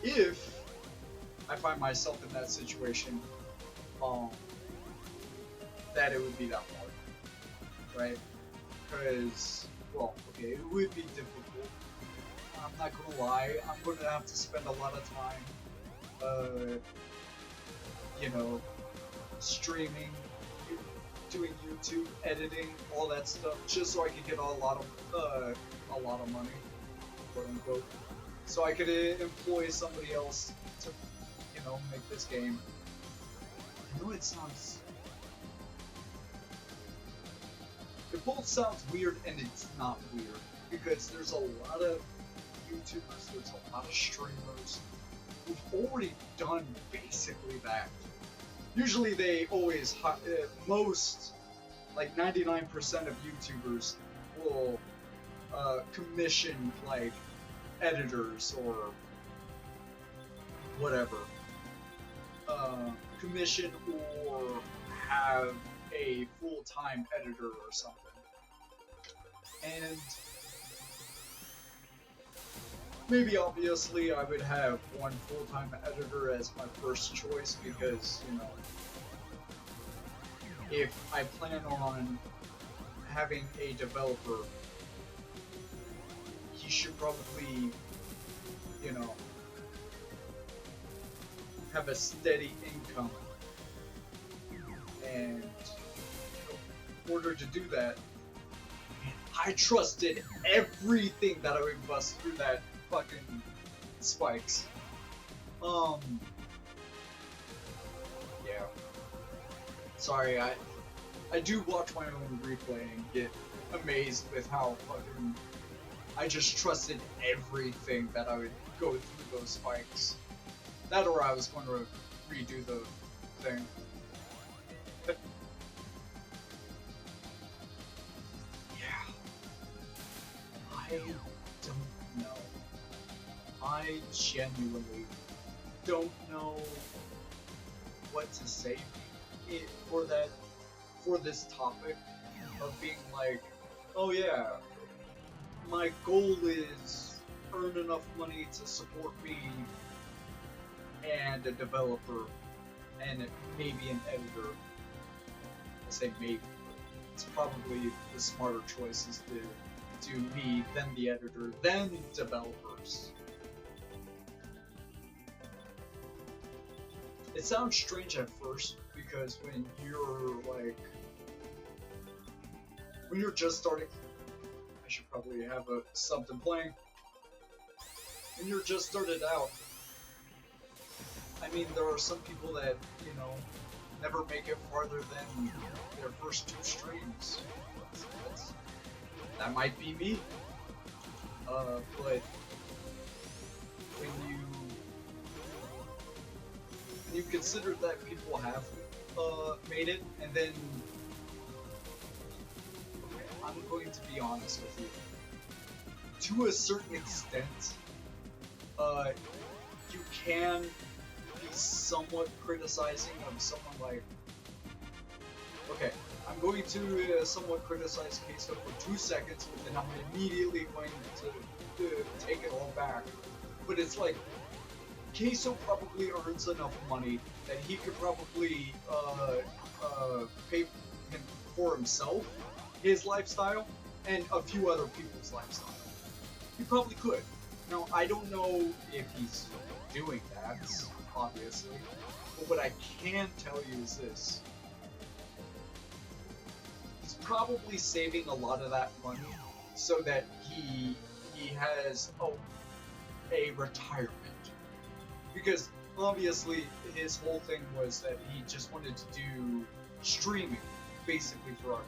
if I find myself in that situation, that it would be that hard, right? Because, well, okay, it would be difficult. I'm not gonna lie. I'm gonna have to spend a lot of time, streaming, doing YouTube, editing, all that stuff, just so I could get a lot of money, quote unquote. So I could employ somebody else to, you know, make this game. I know it sounds... It both sounds weird and it's not weird, because there's a lot of YouTubers, there's a lot of streamers who've already done basically that. Usually they always, most, like 99% of YouTubers will commission like editors or whatever. Commission or have a full-time editor or something. And maybe obviously I would have one full-time editor as my first choice because, you know, if I plan on having a developer, he should probably, you know, have a steady income. And in order to do that, I trusted everything that I would bust through that fucking spikes. Yeah. Sorry, I do watch my own replay and get amazed with how fucking I just trusted everything that I would go through those spikes. That or I was going to redo the thing. Yeah. I don't know. I genuinely don't know what to say for this topic of being like, oh yeah, my goal is earn enough money to support me and a developer and maybe an editor. I say maybe, but it's probably the smarter choice is to do me, then the editor, then developers. It sounds strange at first because when you're just starting, I should probably have something playing. When you're just started out, I mean, there are some people that, you know, never make it farther than their first 2 streams. That might be me. But when you consider that people have made it, and then, okay, I'm going to be honest with you. To a certain extent, you can be somewhat criticizing of someone like, okay, I'm going to somewhat criticize Queso for 2 seconds, but then I'm immediately going to take it all back. But it's like, Queso probably earns enough money that he could probably pay for himself, his lifestyle, and a few other people's lifestyle. He probably could. Now, I don't know if he's doing that, obviously, but what I can tell you is this. He's probably saving a lot of that money so that he has a retirement. Because obviously his whole thing was that he just wanted to do streaming basically forever,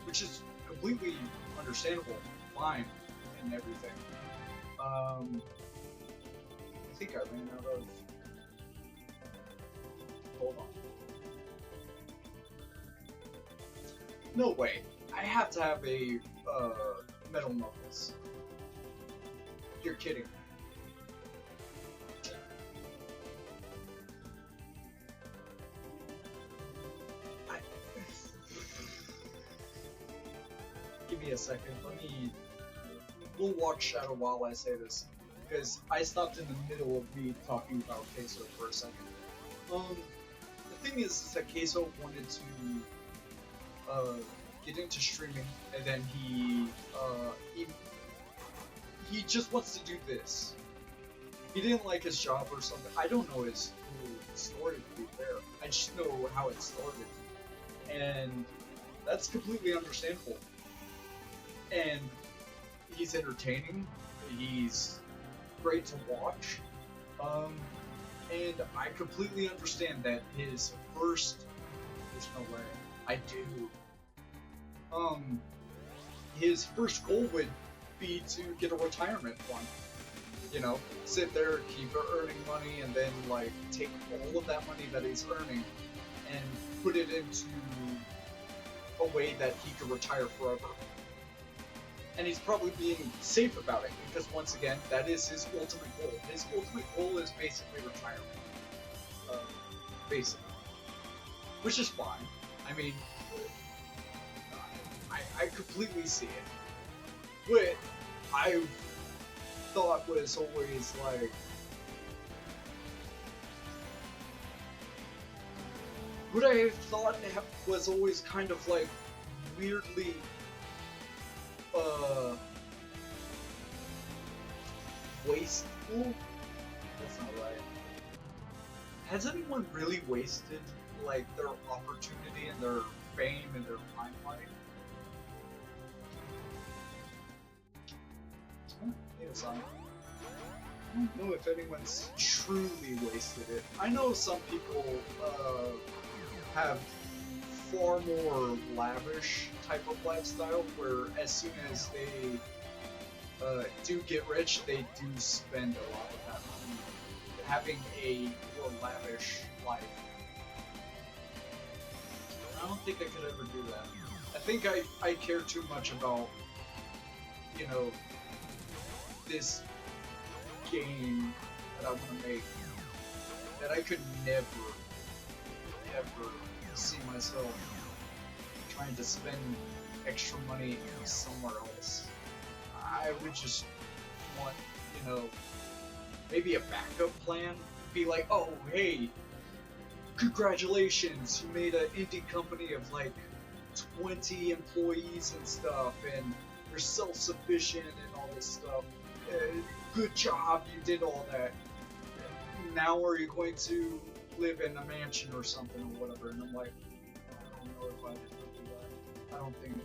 which is completely understandable, fine, and everything. I think I ran out of... Hold on. No way. I have to have a metal knuckles. You're kidding. Give me a second. We'll watch Shadow while I say this, because I stopped in the middle of me talking about Queso for a second. The thing is that Queso wanted to get into streaming, and then he just wants to do this. He didn't like his job or something. I don't know his whole story, to be fair. I just know how it started, and that's completely understandable. And he's entertaining. He's great to watch. And I completely understand that his first, there's no way, I do. His first goal would be to get a retirement fund. You know, sit there, keep earning money, and then like take all of that money that he's earning and put it into a way that he could retire forever. And he's probably being safe about it because once again, that is his ultimate goal. His ultimate goal is basically retirement. Basically. Which is fine. I mean, I completely see it. What I thought was always like, what I thought was always kind of like weirdly wasteful? That's not right. Has anyone really wasted like their opportunity and their fame and their limelight? Yes, I don't know if anyone's truly wasted it. I know some people have far more lavish type of lifestyle where as soon as they do get rich, they do spend a lot of that money having a more lavish life. I don't think I could ever do that. I think I care too much about, you know, this game that I want to make that I could never, ever see myself trying to spend extra money somewhere else. I would just want, you know, maybe a backup plan. Be like, oh, hey, congratulations, you made an indie company of like 20 employees and stuff, and you're self-sufficient and all this stuff. Good job, you did all that. Now are you going to live in a mansion or something or whatever? And I'm like, I don't know if I can do that. I don't think.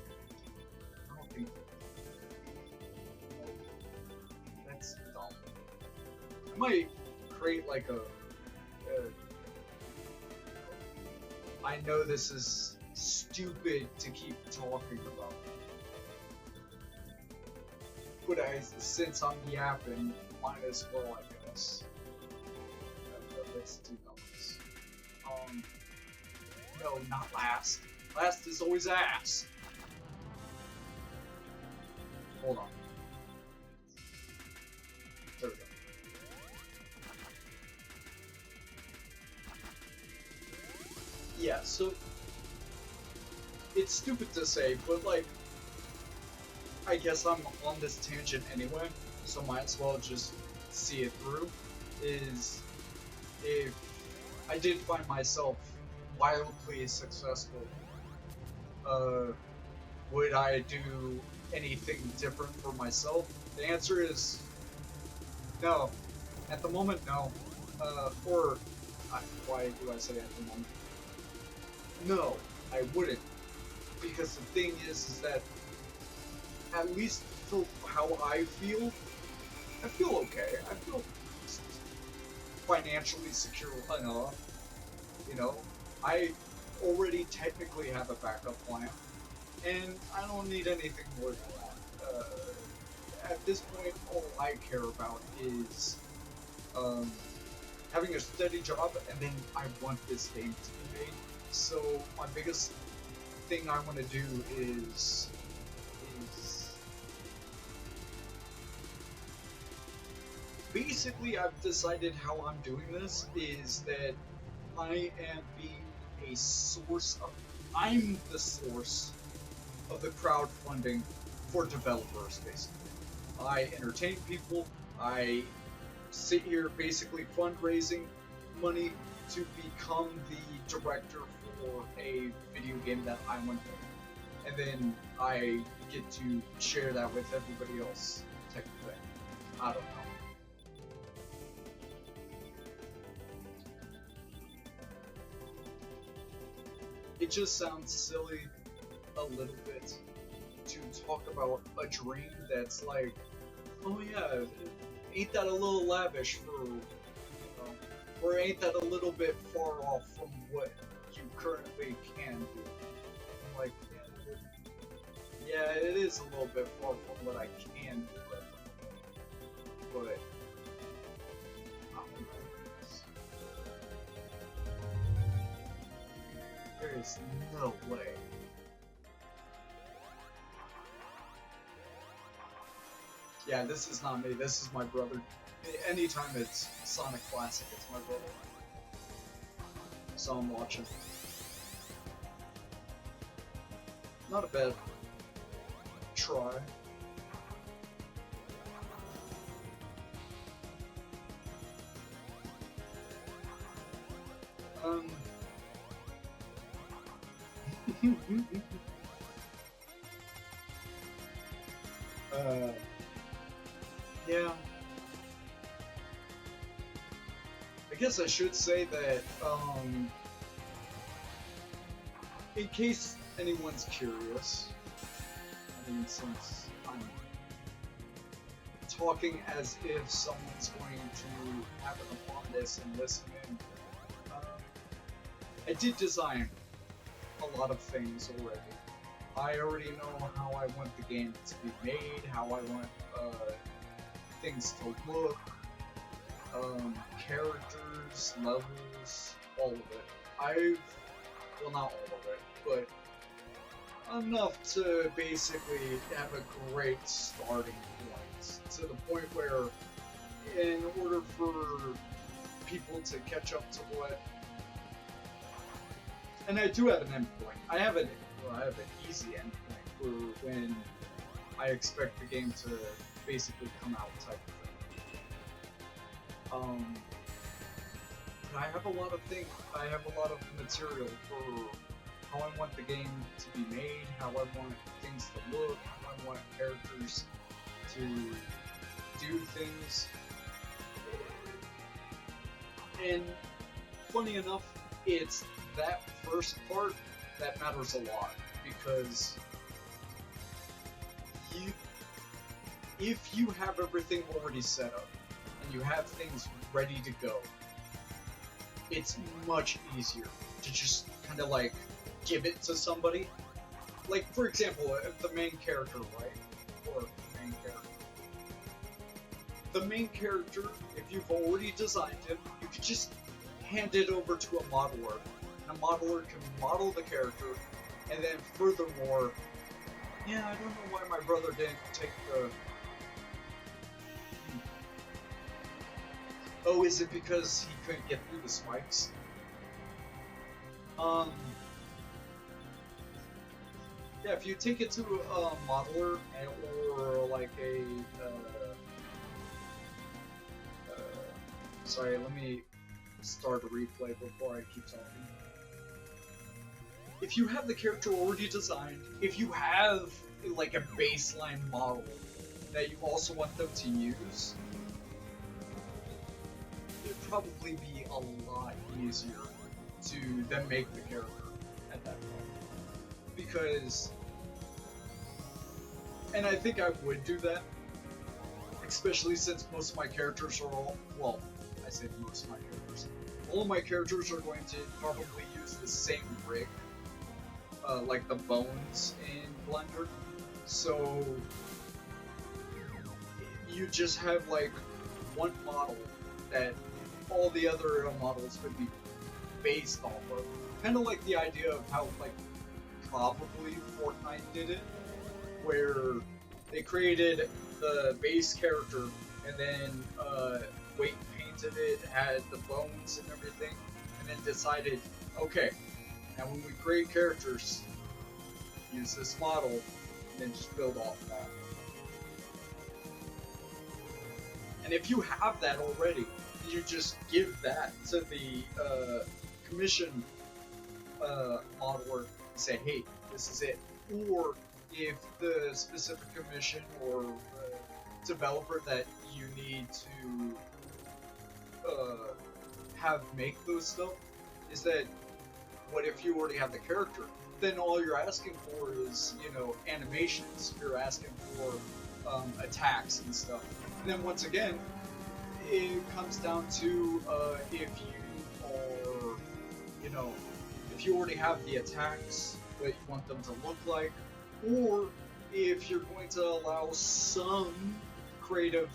No, that's dumb. I might create like a I know this is stupid to keep talking about. But since I'm yapping, might as well, I guess. Let's do numbers. No, not last. Last is always ass. Hold on. There we go. Yeah, so it's stupid to say, but like, I guess I'm on this tangent anyway, so might as well just see it through. Is if I did find myself wildly successful, would I do anything different for myself? The answer is no. At the moment, no. Why do I say at the moment? No, I wouldn't. Because the thing is that at least for how I feel okay. I feel financially secure enough. You know, I already technically have a backup plan, and I don't need anything more than that. At this point, all I care about is having a steady job, and then I want this game to be made. So my biggest thing I want to do is basically I've decided how I'm doing this is that I am being a source of I'm the source of the crowdfunding for developers basically. I entertain people, I sit here basically fundraising money to become the director for a video game that I want to make. And then I get to share that with everybody else, technically. I don't know. It just sounds silly a little bit to talk about a dream that's like, oh yeah, ain't that a little lavish for, Or ain't that a little bit far off from what you currently can do? I'm like, yeah, it is a little bit far from what I can do right now. But I don't know. There is no way. Yeah, this is not me. This is my brother. Anytime it's Sonic Classic, it's my brother. So I'm watching. Not a bad try. Yeah. I guess I should say that, in case anyone's curious, I mean, since I'm talking as if someone's going to happen upon this and listen in, I did design a lot of things already. I already know how I want the game to be made, how I want things to look, characters, levels, all of it. Well, not all of it, but enough to basically have a great starting point. To the point where, in order for people to catch up to what, and I do have an endpoint. I have an easy endpoint for when I expect the game to basically come out, type of thing. But I have a lot of things. I have a lot of material for how I want the game to be made, how I want things to look, how I want characters to do things. And funny enough, it's that first part that matters a lot, because if you have everything already set up and you have things ready to go, it's much easier to just kind of like give it to somebody. Like, for example, the main character, right? Or the main character. The main character, if you've already designed him, you could just hand it over to a modeler. And a modeler can model the character, and then furthermore, yeah, I don't know why my brother didn't take the... Oh, is it because he couldn't get through the spikes? Yeah, if you take it to a modeler or like a sorry, let me start a replay before I keep talking. If you have the character already designed, if you have like a baseline model that you also want them to use, it'd probably be a lot easier to then make the character at that point. Because, and I think I would do that, especially since most of my characters are all, well, I say most of my characters, all of my characters are going to probably use the same rig, like the bones in Blender, so you just have like one model that all the other models would be based off of. Kind of like the idea of how, like, probably Fortnite did it, where they created the base character and then weight painted it, had the bones and everything, and then decided, okay, now when we create characters, use this model, and then just build off that. And if you have that already, you just give that to the commission modeler and say, hey, this is it. Or if the specific commission or developer that you need to have make those stuff is that, what if you already have the character? Then all you're asking for is, you know, animations. You're asking for attacks and stuff. And then once again, it comes down to if you are, you know, if you already have the attacks that you want them to look like, or if you're going to allow some creative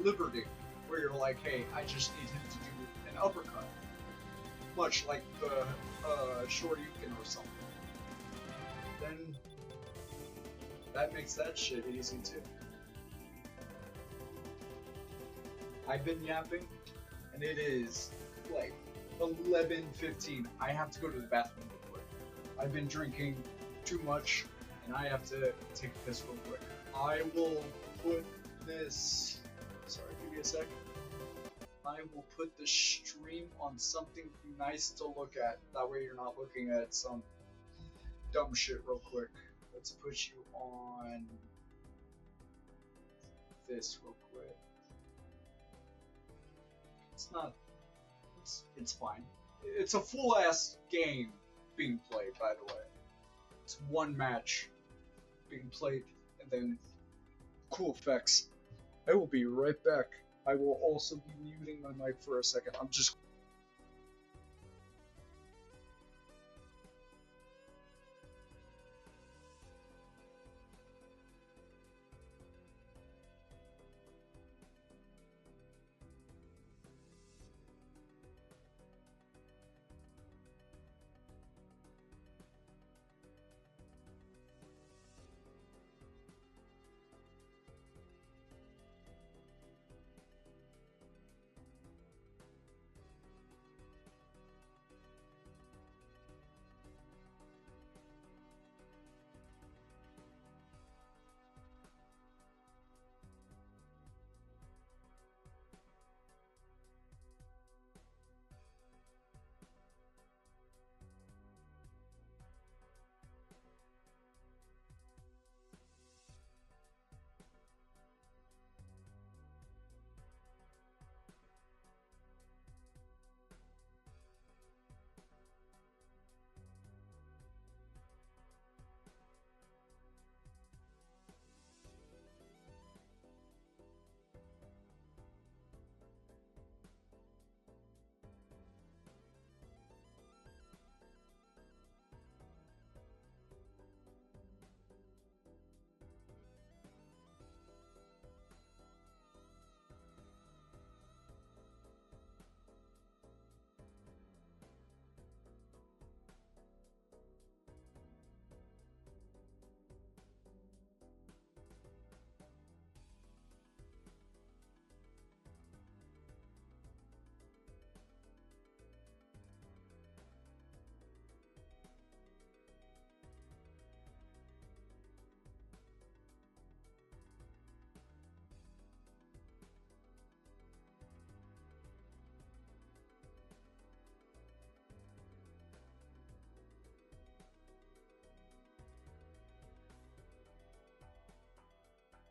liberty, where you're like, hey, I just need him to do an uppercut, much like the Shoryuken or something. Then that makes that shit easy too. I've been yapping, and it is like 11:15. I have to go to the bathroom real quick. I've been drinking too much, and I have to take a piss real quick. I will put this. Sorry, give me a sec. I will put the stream on something nice to look at. That way, you're not looking at some dumb shit real quick. Let's put you on this real quick. It's not. It's fine. It's a full ass game being played, by the way. It's one match being played, and then cool effects. I will be right back. I will also be muting my mic for a second. I'm just.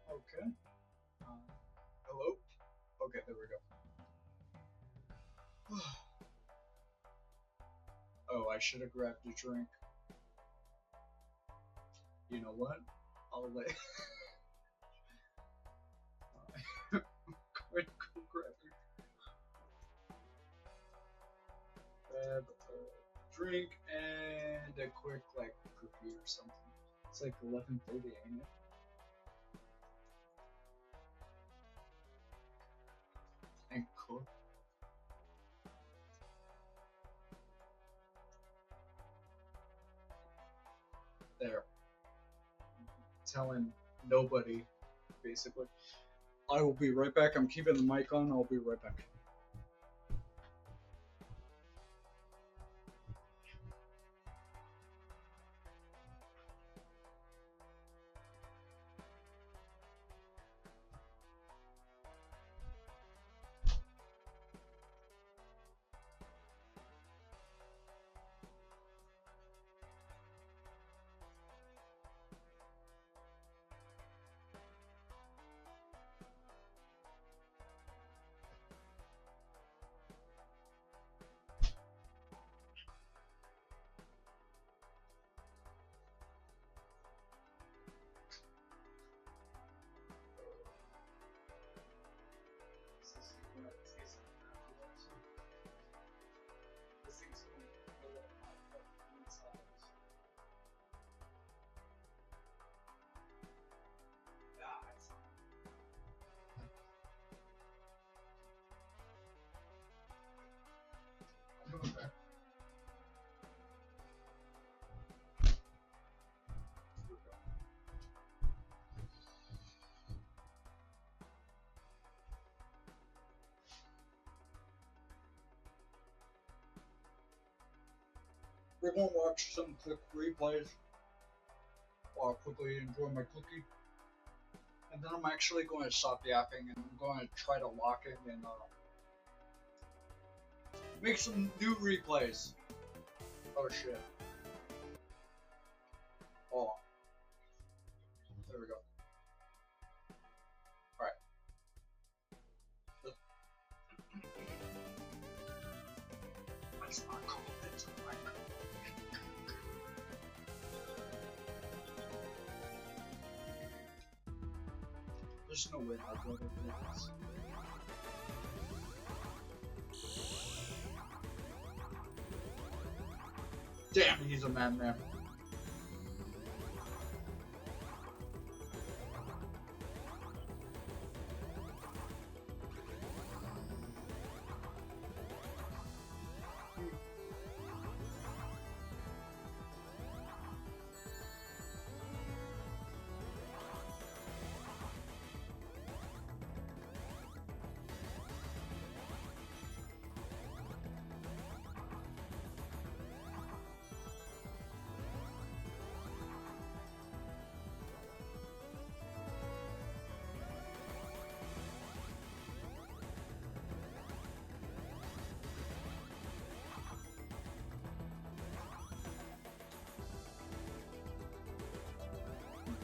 Okay. Hello? Okay, there we go. Oh, I should have grabbed a drink. You know what? I'll let. I'm going to go grab a drink and a quick, like, cookie or something. It's like 11:30, ain't it? And cook. There. Telling nobody, basically. I will be right back. I'm keeping the mic on. I'll be right back. We're gonna watch some quick replays while I quickly enjoy my cookie. And then I'm actually going to stop yapping and I'm going to try to lock it and make some new replays. Oh shit. Oh. There we go. Alright. Let's not call it a mic. There's no way I'll go to this. Damn, he's a madman.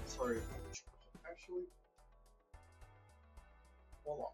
Sorry. Actually, hold on.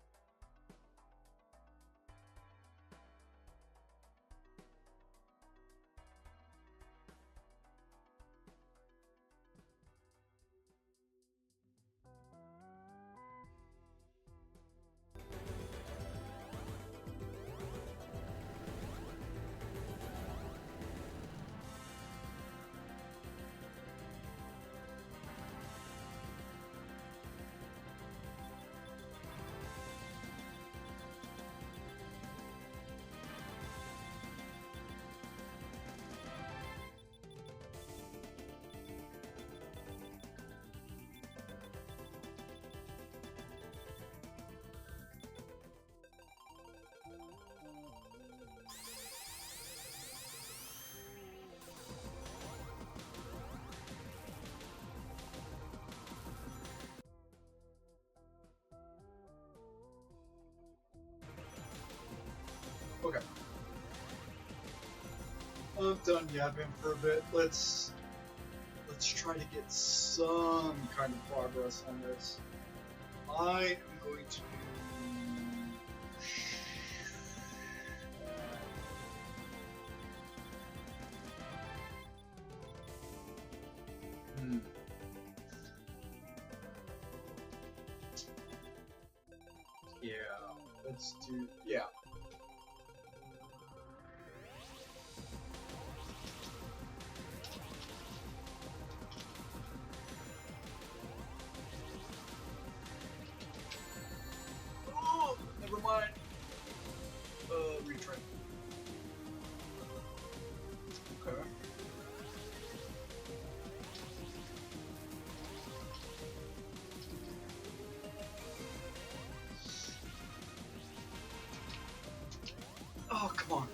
Okay. I'm done yapping for a bit. Let's try to get some kind of progress on this. I am going to yeah, let's do yeah. Oh, never mind. Retry. Okay. Oh, come on.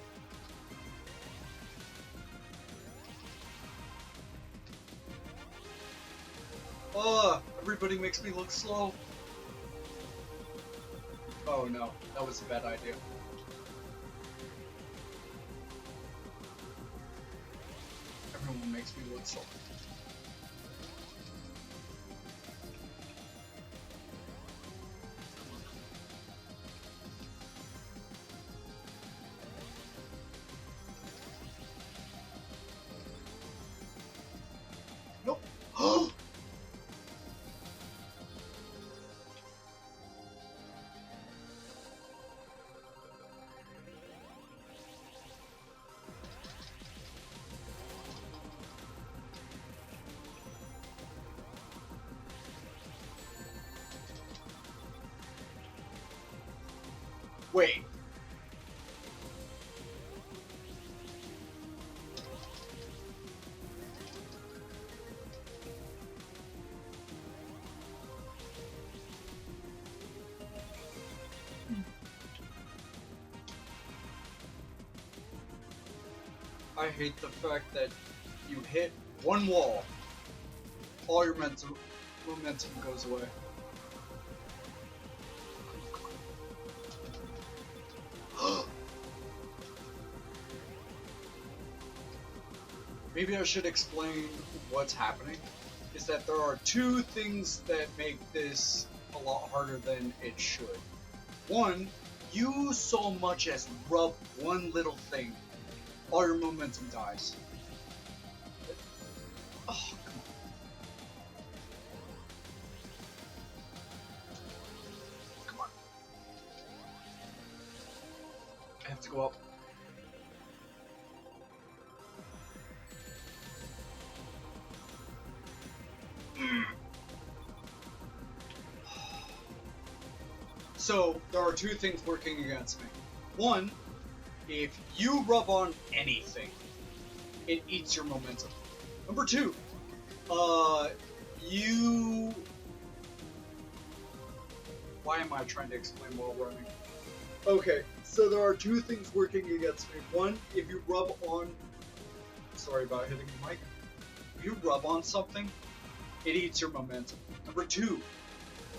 Oh, everybody makes me look slow. Oh no, that was a bad idea. Everyone makes me look slow. Nope. Wait. I hate the fact that you hit one wall, all your momentum goes away. Maybe I should explain what's happening. Is that there are two things that make this a lot harder than it should. One, you so much as rub one little thing, all your momentum dies. Oh, come on. Come on. I have to go up. So, there are two things working against me. One, if you rub on anything, it eats your momentum. Number two, you... Why am I trying to explain while running? Okay, so there are two things working against me. One, if you rub on... Sorry about hitting the mic. If you rub on something, it eats your momentum. Number two,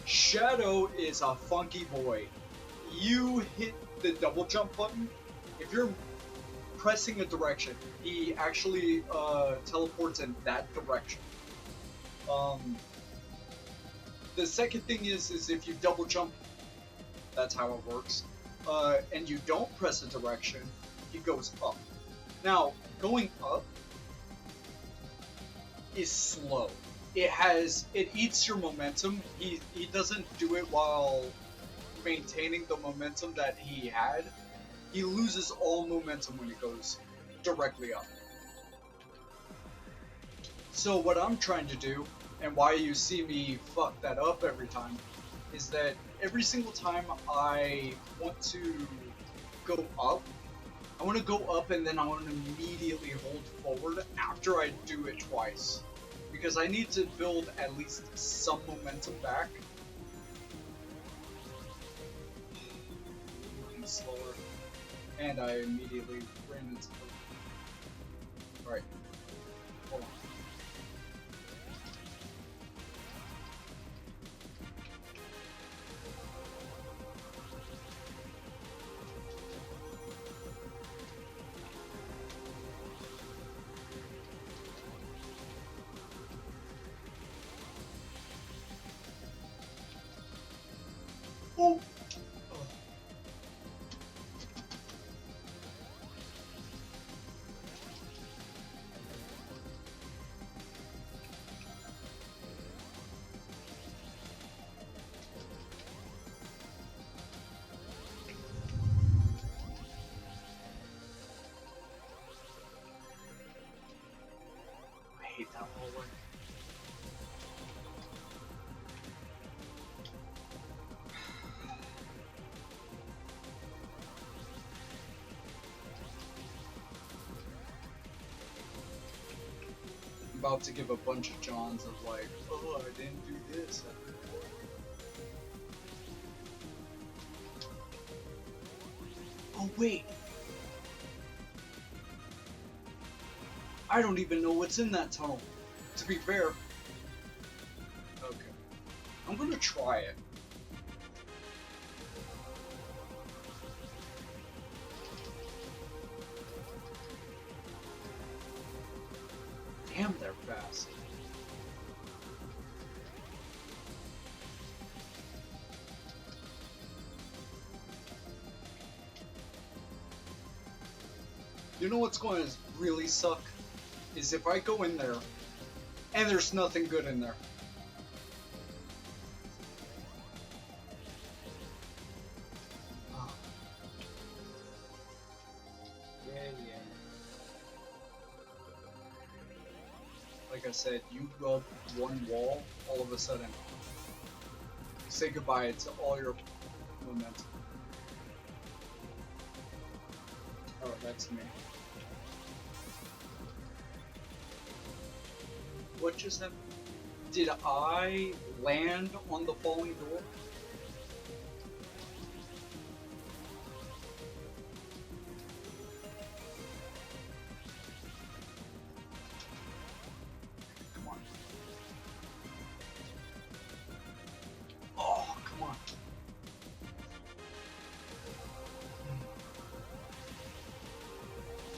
Shadow is a funky boy. You hit the double jump button. If you're pressing a direction, he actually teleports in that direction. The second thing is if you double jump, that's how it works. And you don't press a direction, he goes up. Now, going up is slow. It eats your momentum. He doesn't do it while maintaining the momentum that he had. He loses all momentum when he goes directly up. So what I'm trying to do, and why you see me fuck that up every time, is that every single time I want to go up, I want to go up and then I want to immediately hold forward after I do it twice. Because I need to build at least some momentum back. Moving slower. And I immediately ran into the... Alright. Hold on. Oh! I hate that hallway. About to give a bunch of Johns of like, oh, I didn't do this. Oh wait, I don't even know what's in that tunnel. To be fair, okay, I'm gonna try it. Damn, they're fast. You know what's going to really suck? Is if I go in there, and there's nothing good in there. Oh. Yeah. Like I said, you rub one wall, all of a sudden, say goodbye to all your momentum. Oh, that's me. What just happened? Did I land on the falling door?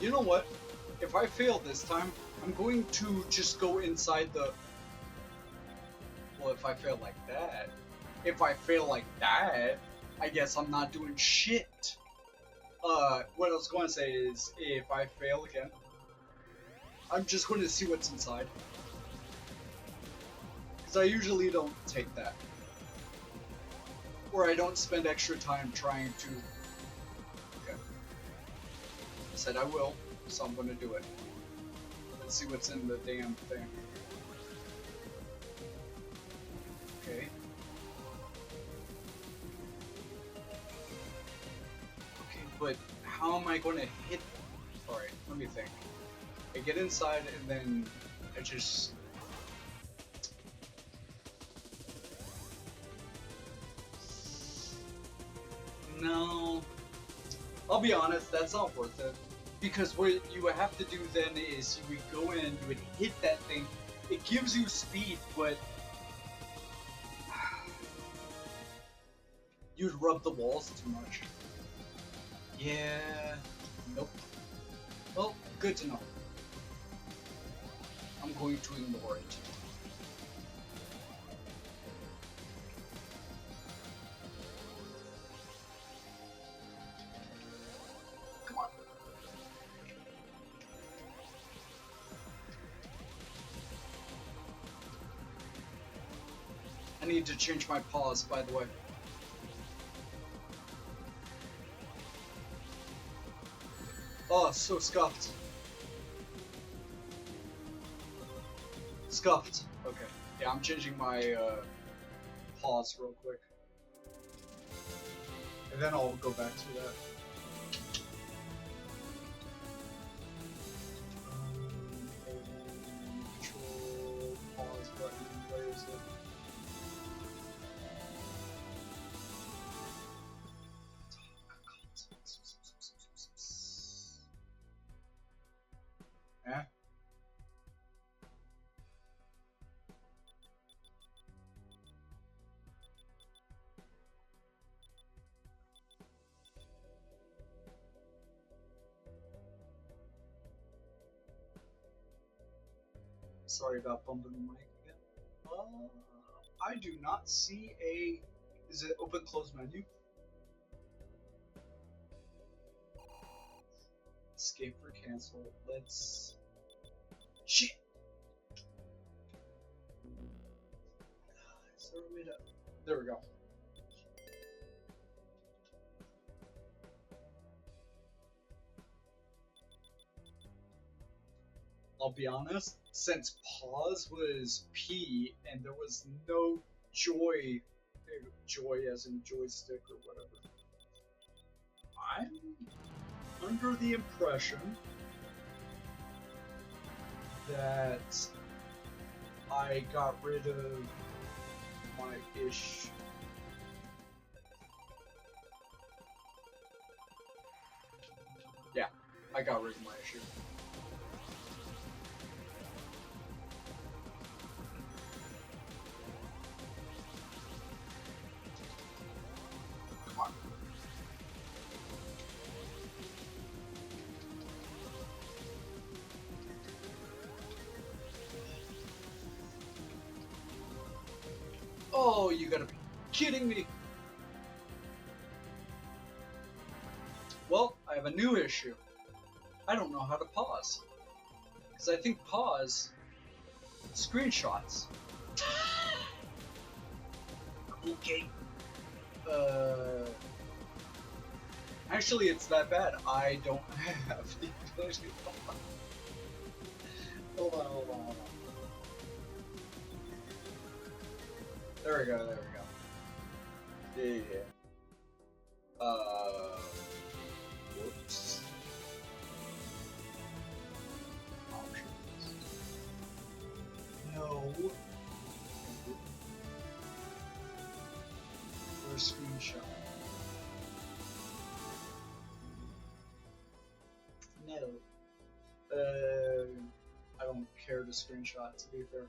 You know what? If I fail this time, I'm going to just go inside the... Well, if I fail like that... If I fail like that, I guess I'm not doing shit. What I was going to say is, if I fail again, I'm just going to see what's inside. Because I usually don't take that. Or I don't spend extra time trying to... Okay. I said I will, so I'm going to do it. Let's see what's in the damn thing. Okay. Okay, but how am I going to hit... Alright, let me think. I get inside and then I just... No. I'll be honest, that's not worth it. Because what you would have to do then is you would go in, you would hit that thing. It gives you speed, but you'd rub the walls too much. Yeah. Nope. Well, good to know. I'm going to ignore it. Come on. I need to change my pause, by the way. Oh, so scuffed. Scuffed. Okay. Yeah, I'm changing my pause real quick. And then I'll go back to that. Control, pause button, where is it? Eh? Sorry about bumping the mic again. I do not see a... Is it open close menu? Escape or cancel. Let's... Shit! Is there a way to... There we go. I'll be honest, since pause was P and there was no joy as in joystick or whatever, I'm under the impression that I got rid of my ish. Yeah, I got rid of my issue. Oh, you gotta be kidding me! Well, I have a new issue. I don't know how to pause. Because I think pause... Screenshots. Okay. Actually, it's that bad. I don't have the ability to pause. Hold on. There we go. Yeah. Whoops. Options. No. Or a screenshot. No. I don't care to screenshot, to be fair.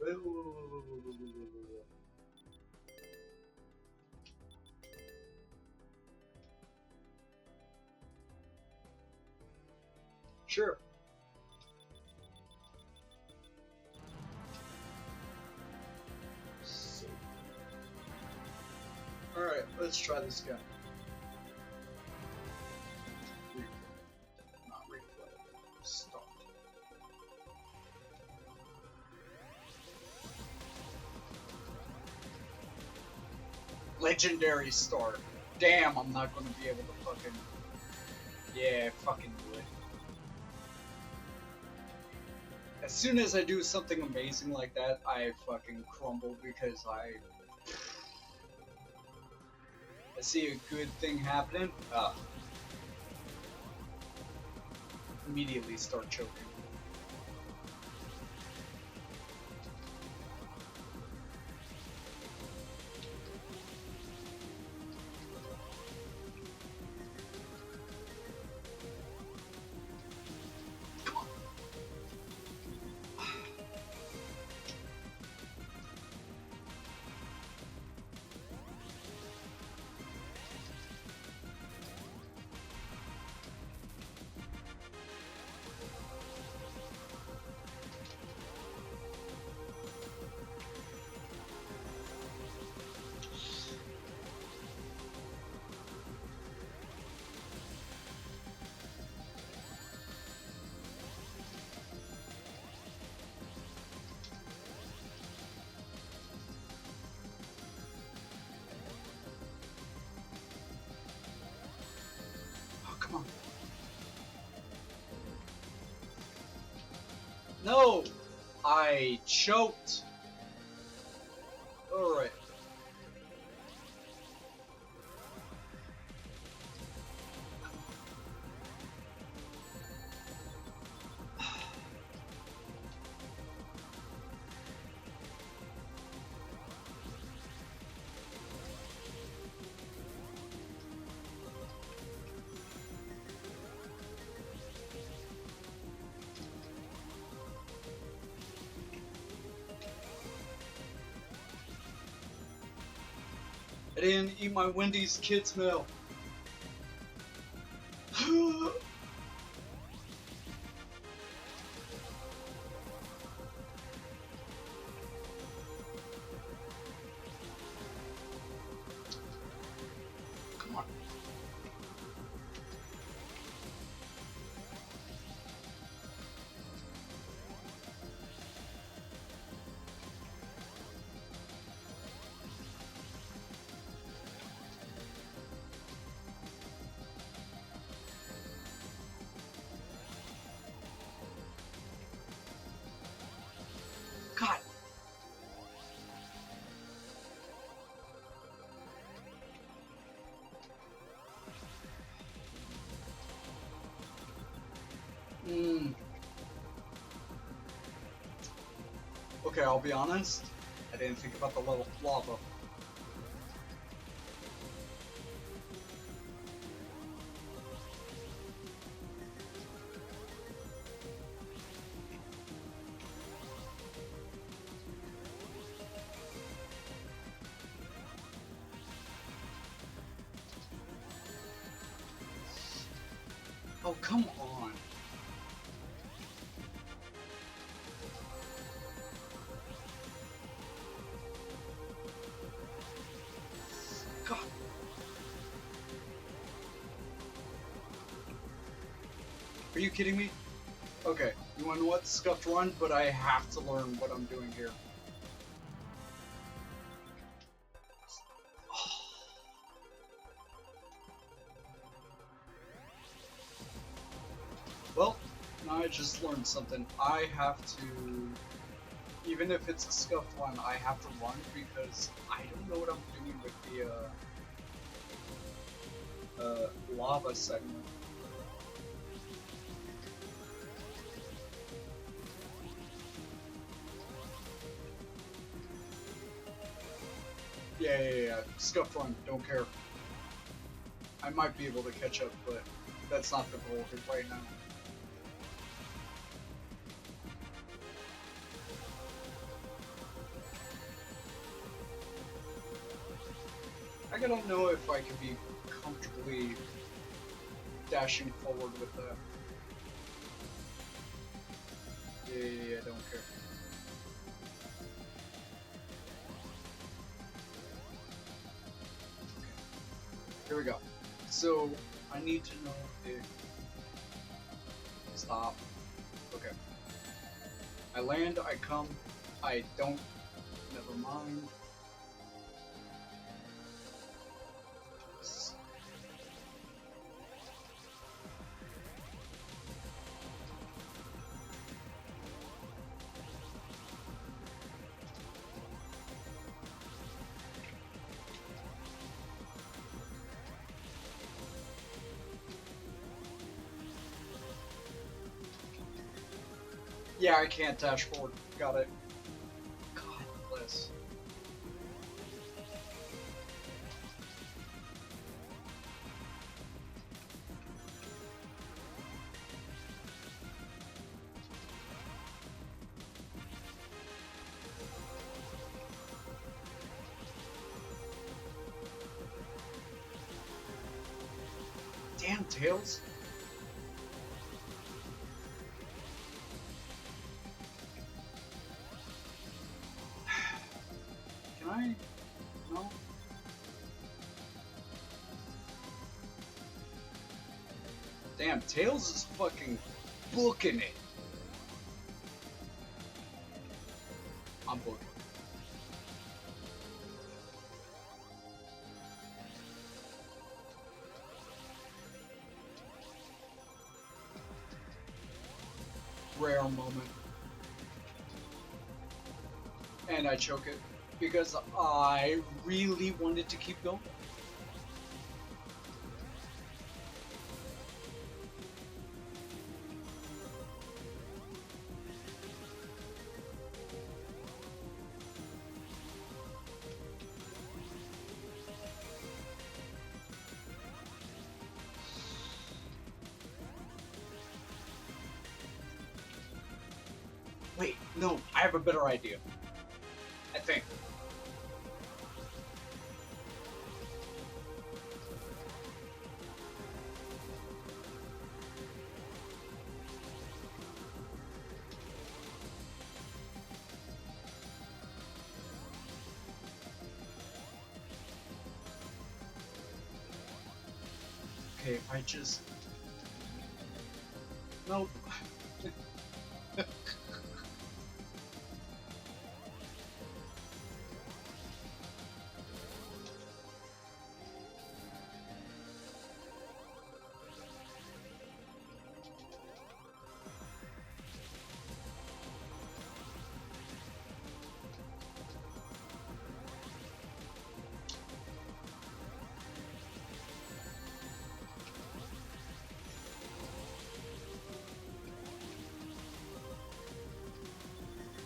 Whoa. Sure. So. Alright, let's try this guy. Not replay. Stop. Legendary start. Damn, I'm not gonna be able to fucking... Yeah, fucking do it. As soon as I do something amazing like that, I fucking crumble because I see a good thing happening, immediately start choking. Come on. No! I choked. Alright. I didn't eat my Wendy's kids meal. Come on. God. Okay, I'll be honest. I didn't think about the little lava. Oh, come on. God. Are you kidding me? Okay, you wanna know what? Scuffed run, but I have to learn what I'm doing here. Well, now I just learned something. I have to, even if it's a scuffed one, I have to run because I don't know what I'm doing with the lava segment. Yeah. Scuffed run, don't care. I might be able to catch up, but that's not the goal right now. I don't know if I can be comfortably dashing forward with that. I don't care. Okay. Here we go. So, I need to know if... Stop. Okay. I land, I come, I don't... Never mind. Yeah, I can't dash forward. Got it. God bless. Damn, Tails. Can I? No? Damn, Tails is fucking booking it. I'm booking. Rare moment. And I choke it because I really wanted to keep going. Wait, no, I have a better idea. I think. Okay, if I just... Nope.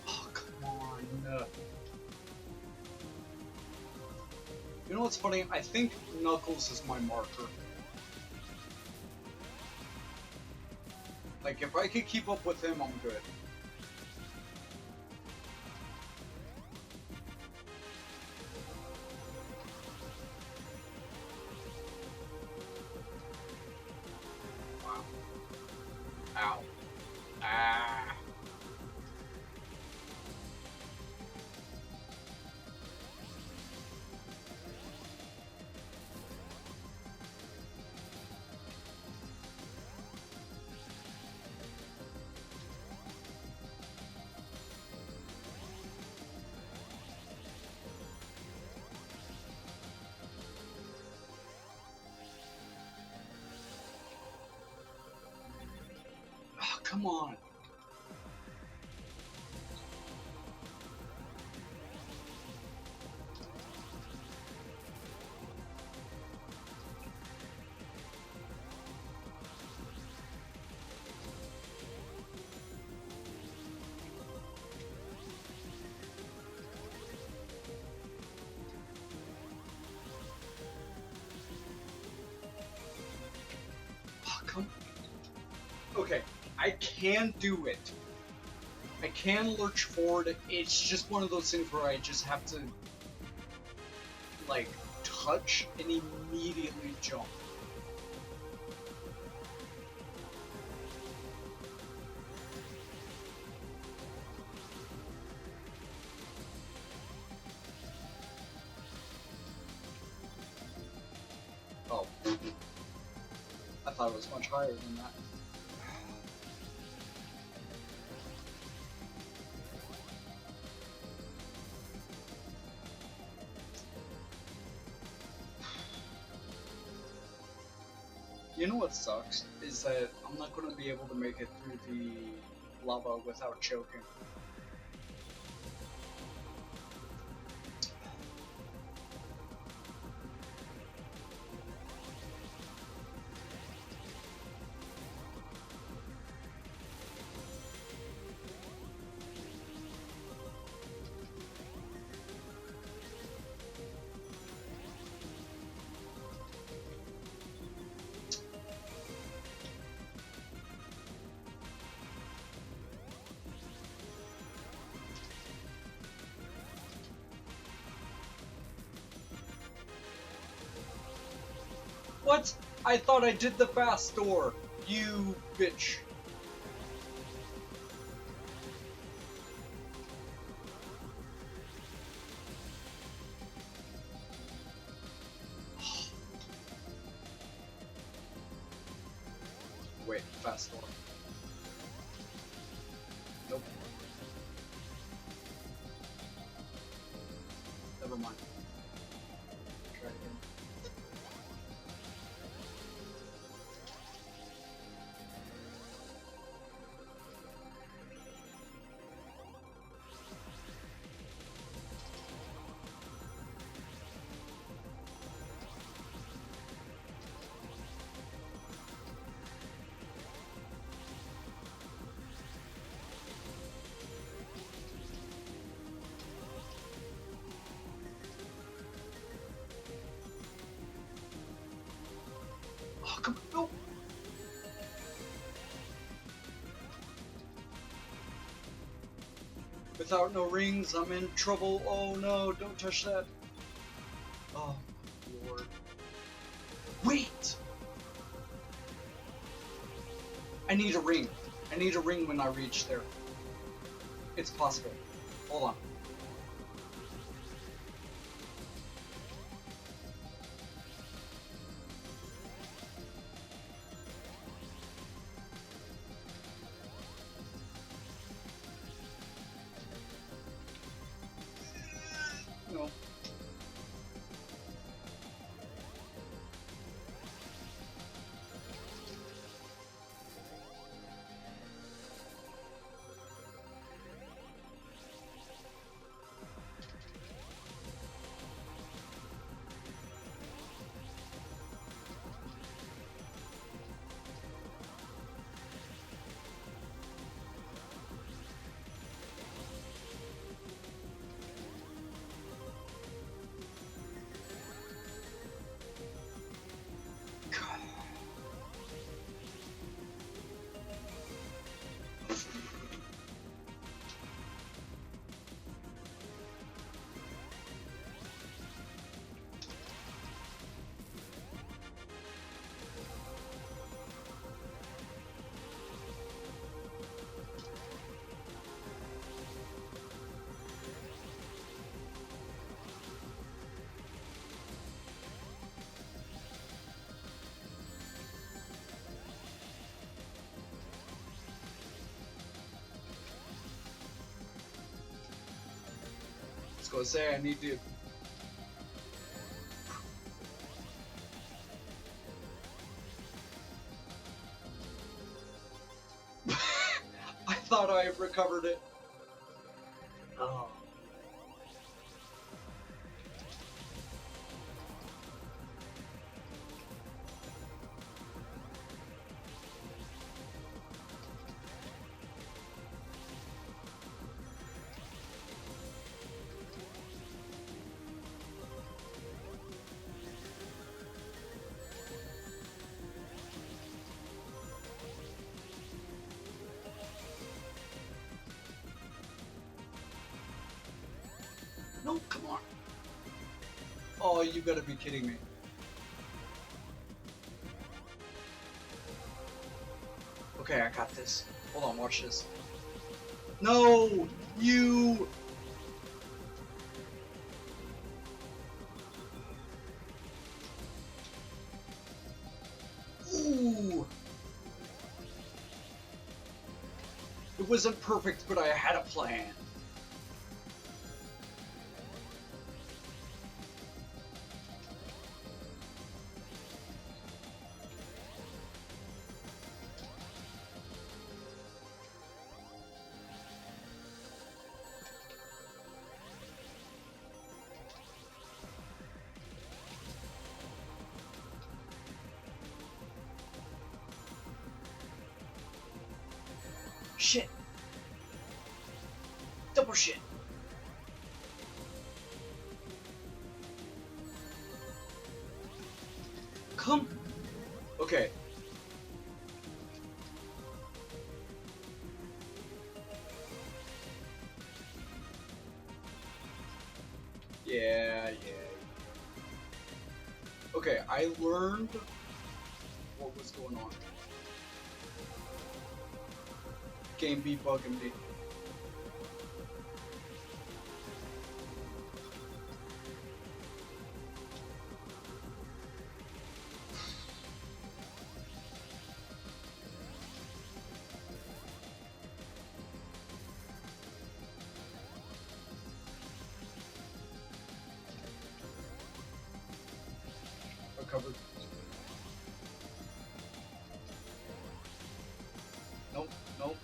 Oh, come on. You know what's funny? I think Knuckles is my marker. Like, if I could keep up with him, I'm good. Wow. Ow. Ah. Oh, come on. Oh, come. Okay, I can do it. I can lurch forward. It's just one of those things where I just have to, like, touch and immediately jump. thought it was much higher than that. You know what sucks? Is that I'm not going to be able to make it through the lava without choking. What? I thought I did the fast door. You bitch. Wait, fast door. Nope. Never mind. Try it again. Oh, come on, no! Without no rings, I'm in trouble. Oh no, don't touch that. Oh, Lord. Wait! I need a ring. I need a ring when I reach there. It's possible. Hold on. No. Go say I need to. I thought I recovered it. Oh. No, come on. Oh, you gotta be kidding me. Okay, I got this. Hold on, watch this. No! You! Ooh! It wasn't perfect, but I had a plan. Shit. Double shit. Come. Okay. Yeah. Okay, I learned what was going on. Game be bugging me. Recovered. Nope, nope.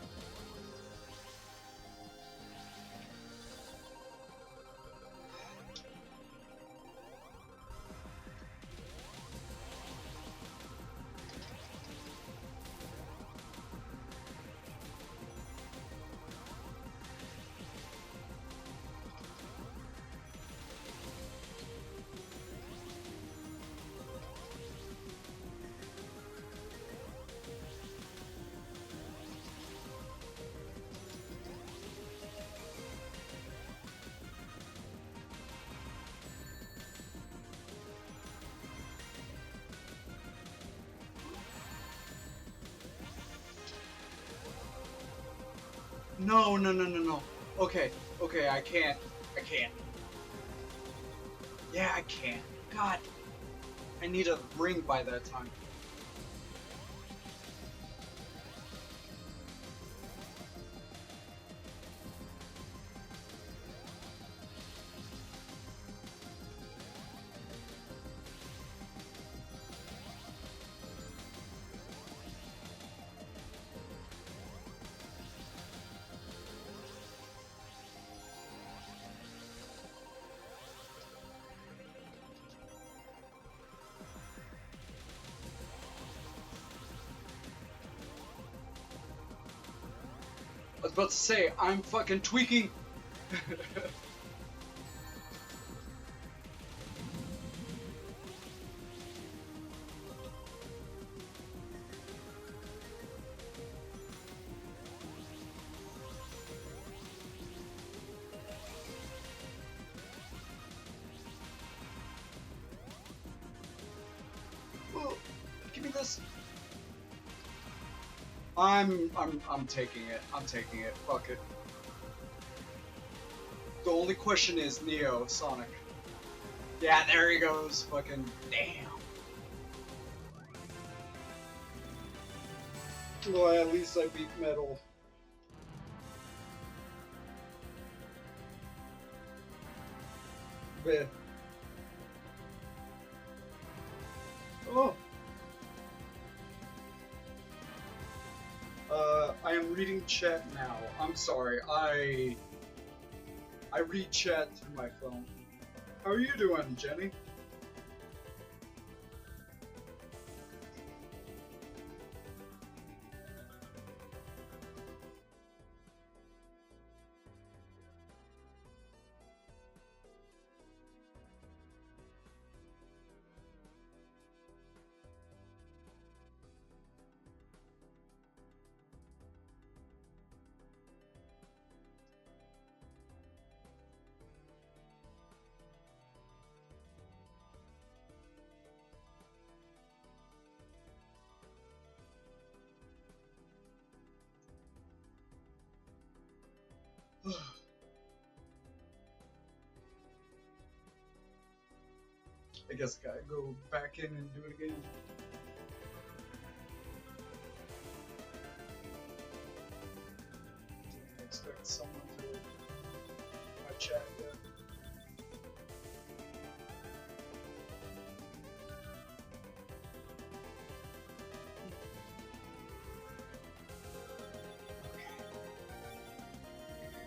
No. Okay, I can't. Yeah, I can't. God. I need a ring by that time. I was about to say, I'm fucking tweaking. Whoa, give me this. I'm taking it. Fuck it. The only question is Neo, Sonic. Yeah, there he goes. Fucking damn. Well, at least I beat Metal. Bleh. Oh. I am reading chat now. I'm sorry. I read chat through my phone. How are you doing, Jenny? I guess I gotta go back in and do it again. someone to my chat yet.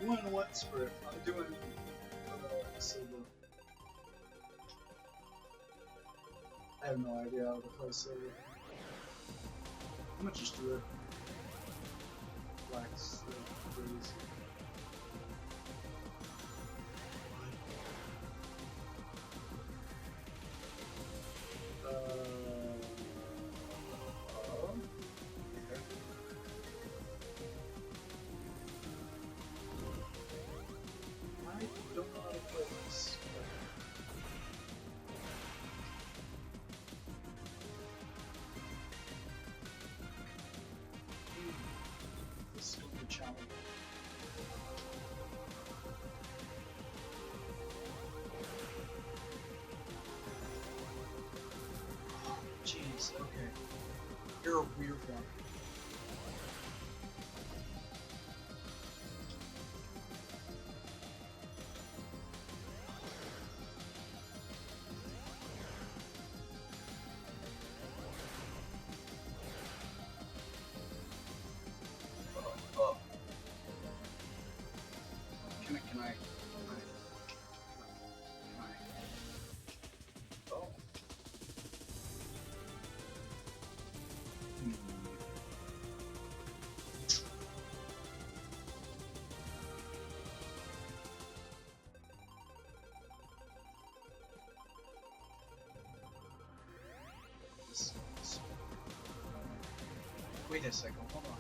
Doing what script? I'm doing silver. I have no idea how to play silver. I'm gonna just do it. Black silver, please. I don't know how to play this. This is going to be challenging. Oh, jeez, okay. You're a weird one. Oh. Can I? Oh. Wait a second, hold on.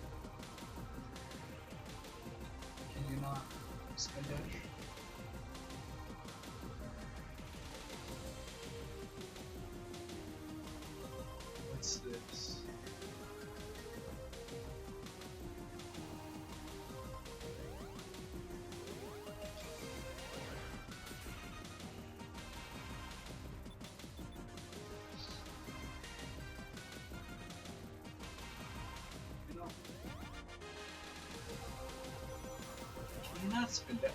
Can you not spin dash? What's this? You know, can you not spin dash?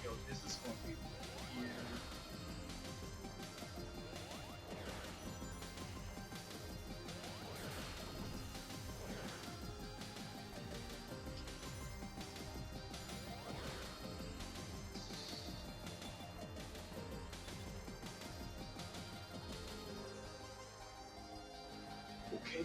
Yo, this is going to be weird. Okay.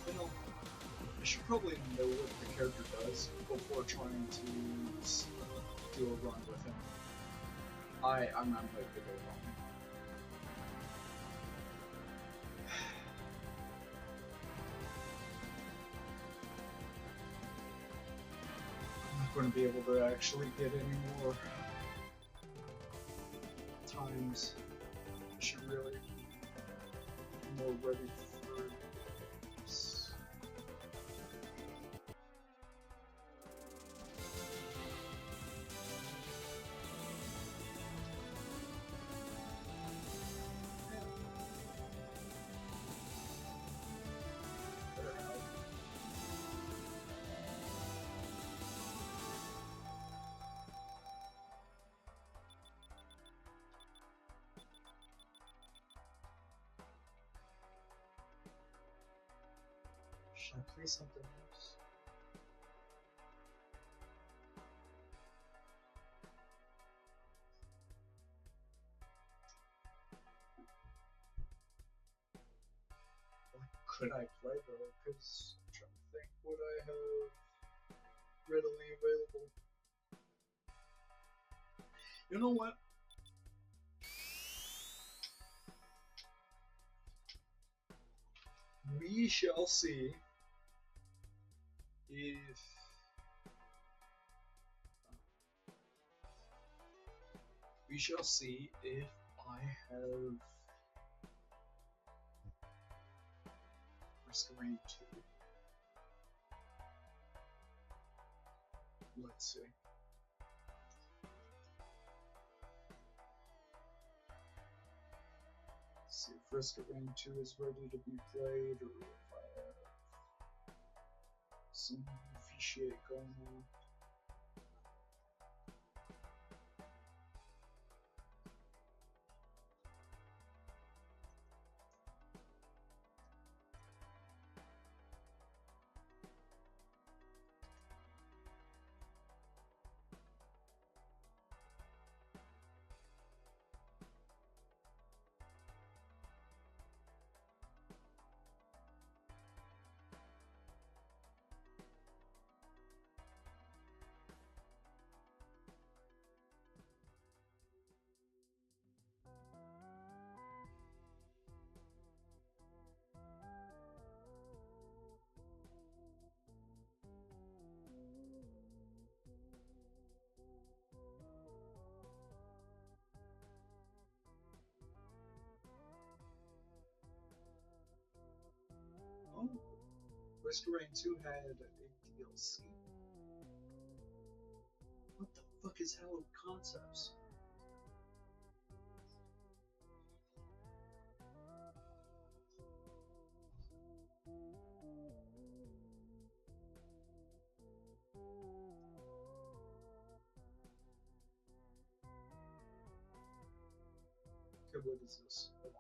You know, I should probably know what the character does before trying to do a run with him. I'm not going to go wrong. I'm not going to be able to actually get any more times. I should really be more ready for this. Should I play something else? What could I play though? Because I'm trying to think what I have readily available. You know what? We shall see if I have Risk of Rain 2. Let's see. See if Risk of Rain 2 is ready to be played, or if I have some officiate going on. Oh, Risk of Rain 2 had a DLC. What the fuck is Hallowed Concepts? Okay, what is this? Hold on.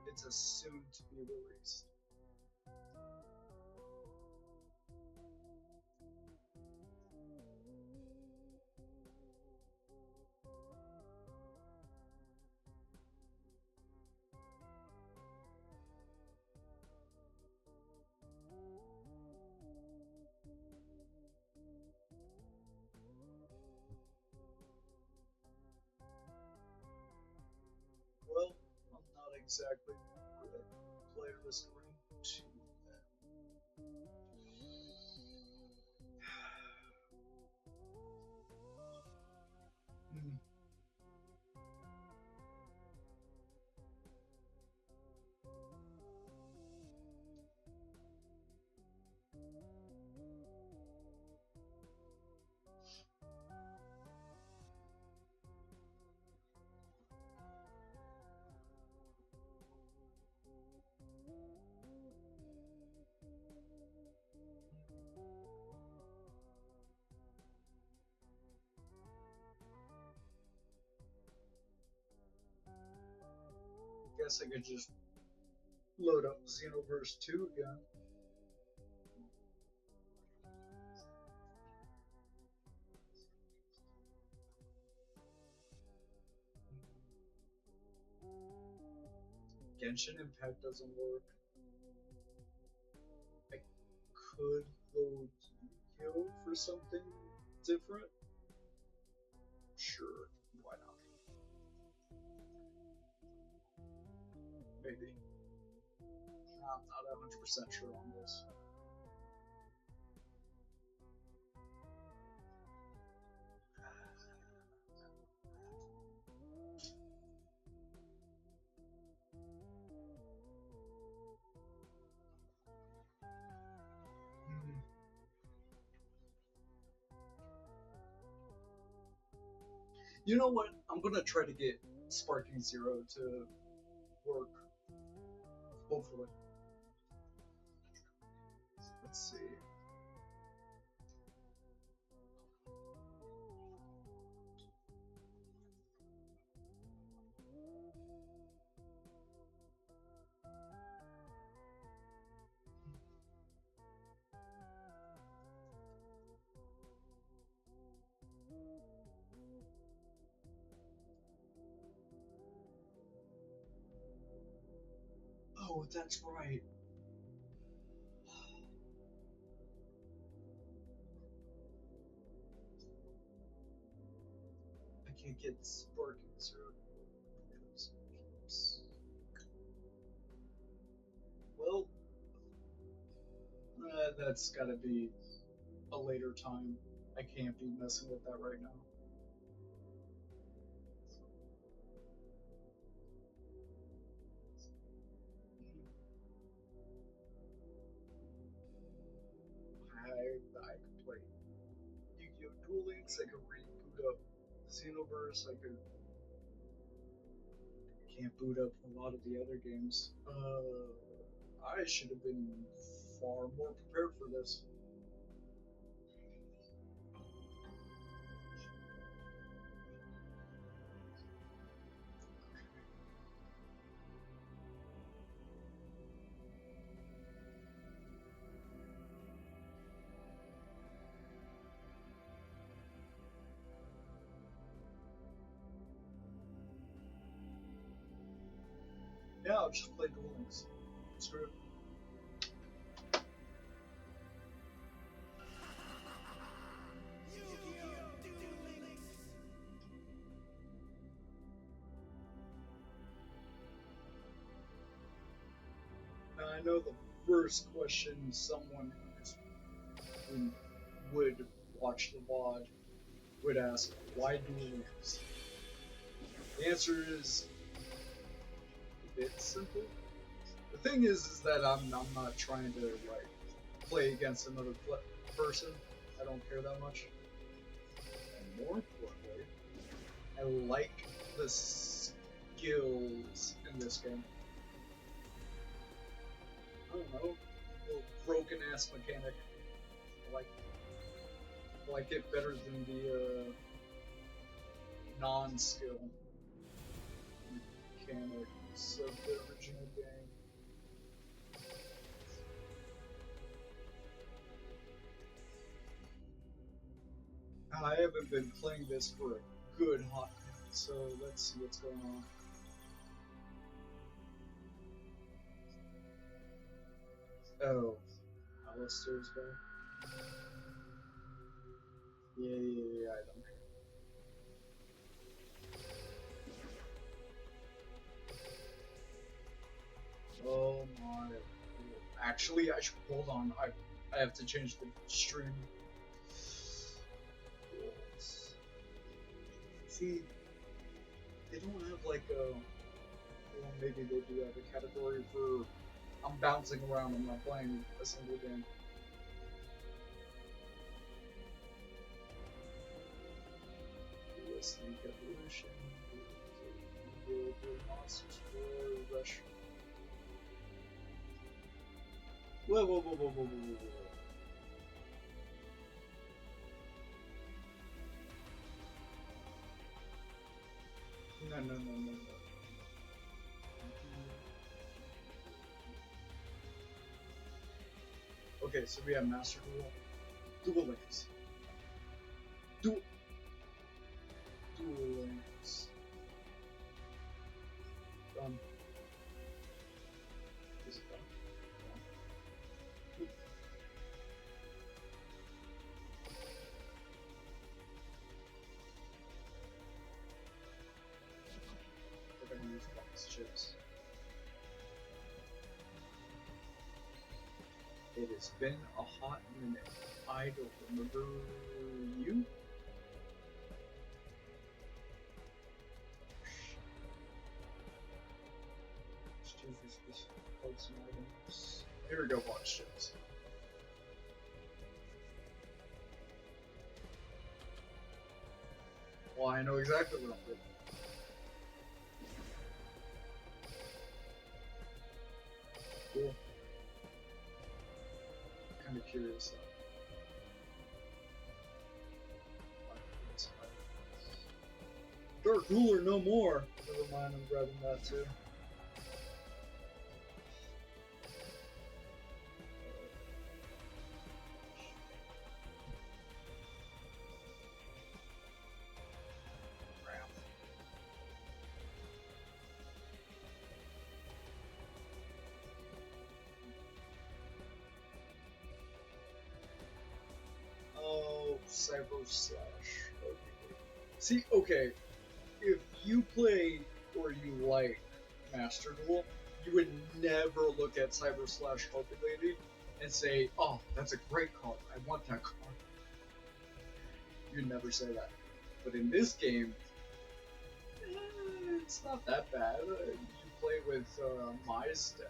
It's a soon to be released. Well, I'm not exactly good at player Risk of Rain 2 then. Hmm. Guess I could just load up Xenoverse 2 again. Genshin Impact doesn't work. I could load Yu-Gi-Oh for something different. Sure, why not? Maybe. I'm not 100% sure on this. You know what? I'm gonna try to get Sparking Zero to work. Hopefully. Let's see. Oh, that's right. can't get sparking syrup. Well, that's gotta be a later time. I can't be messing with that right now. I could play Yu-Gi-Oh! Duel Links, I could reboot up Xenoverse, can't boot up a lot of the other games. I should have been far more prepared for this. Yeah, I'll just play Duel Links. Screw it. Now, I know the first question someone who would watch the VOD would ask, why Duel Links? The answer is a bit simple. The thing is that I'm not trying to like play against another person. I don't care that much. And more importantly, I like the skills in this game. I don't know, a little broken ass mechanic. I like it better than the non-skill mechanics of the original game. I haven't been playing this for a good hot minute, so let's see what's going on. Oh, Alistair's back. Yeah, I don't care. Oh my. Actually, I should hold on. I have to change the stream. See, they don't have like a. Well, maybe they do have a category for. I'm bouncing around. I'm not playing a single game. Sneak evolution. Monsters for rush. Whoa. No. Okay, so we have Master Duel Links. Duel Links. Done. Is it done? Done. We're gonna use box chips. It has been a hot minute. I don't remember you. Here we go, watch chips. Well, I know exactly what I'm doing. Cool. Kind of curious though. Dark Ruler, no more. Never mind, I'm grabbing that too. Cyber Slash. Okay. See, okay. if you play or you like Master Duel, you would never look at Cyber Slash Harpy Lady and say, "Oh, that's a great card. I want that card." You'd never say that. But in this game, it's not that bad. You play with Mai's deck.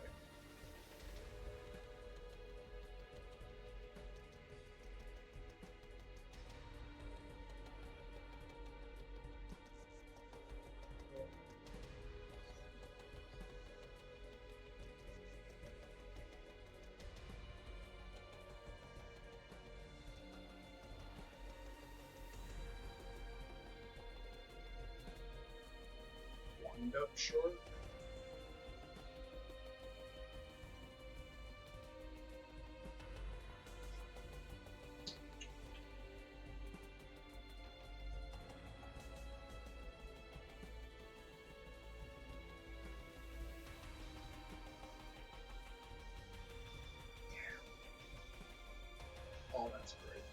Wind up short. Oh, that's great.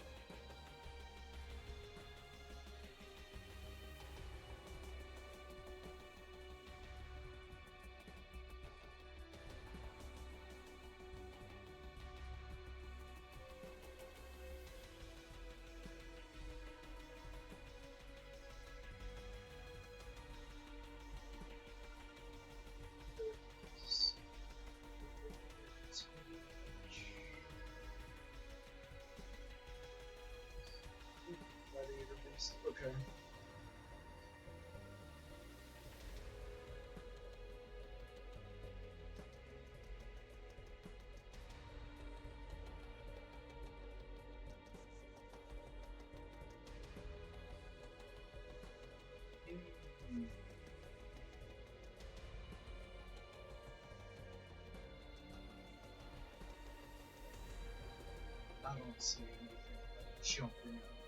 Okay. I don't see anything jumping out.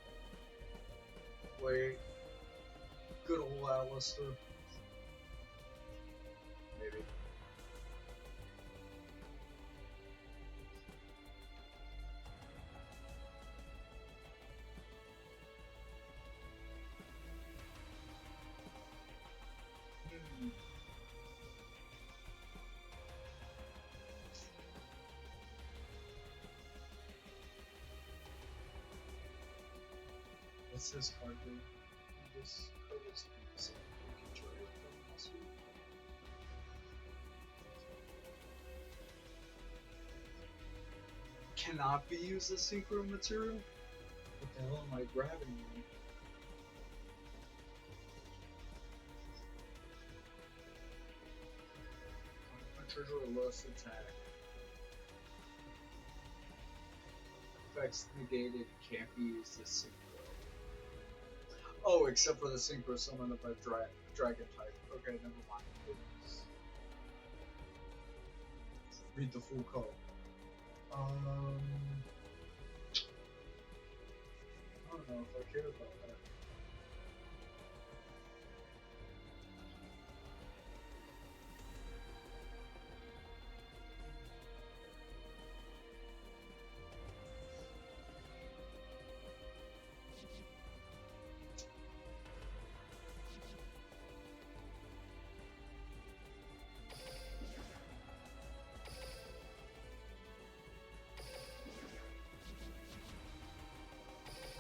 Wait. Good old Alistair. Maybe. What's this card do? This card is cannot be used as synchro material? What the hell am I grabbing? Trigger or less attack. Effects negated, can't be used as synchro. Oh, except for the synchro summon of a dragon type. Okay, never mind. Read the full code. I don't know if I care about that.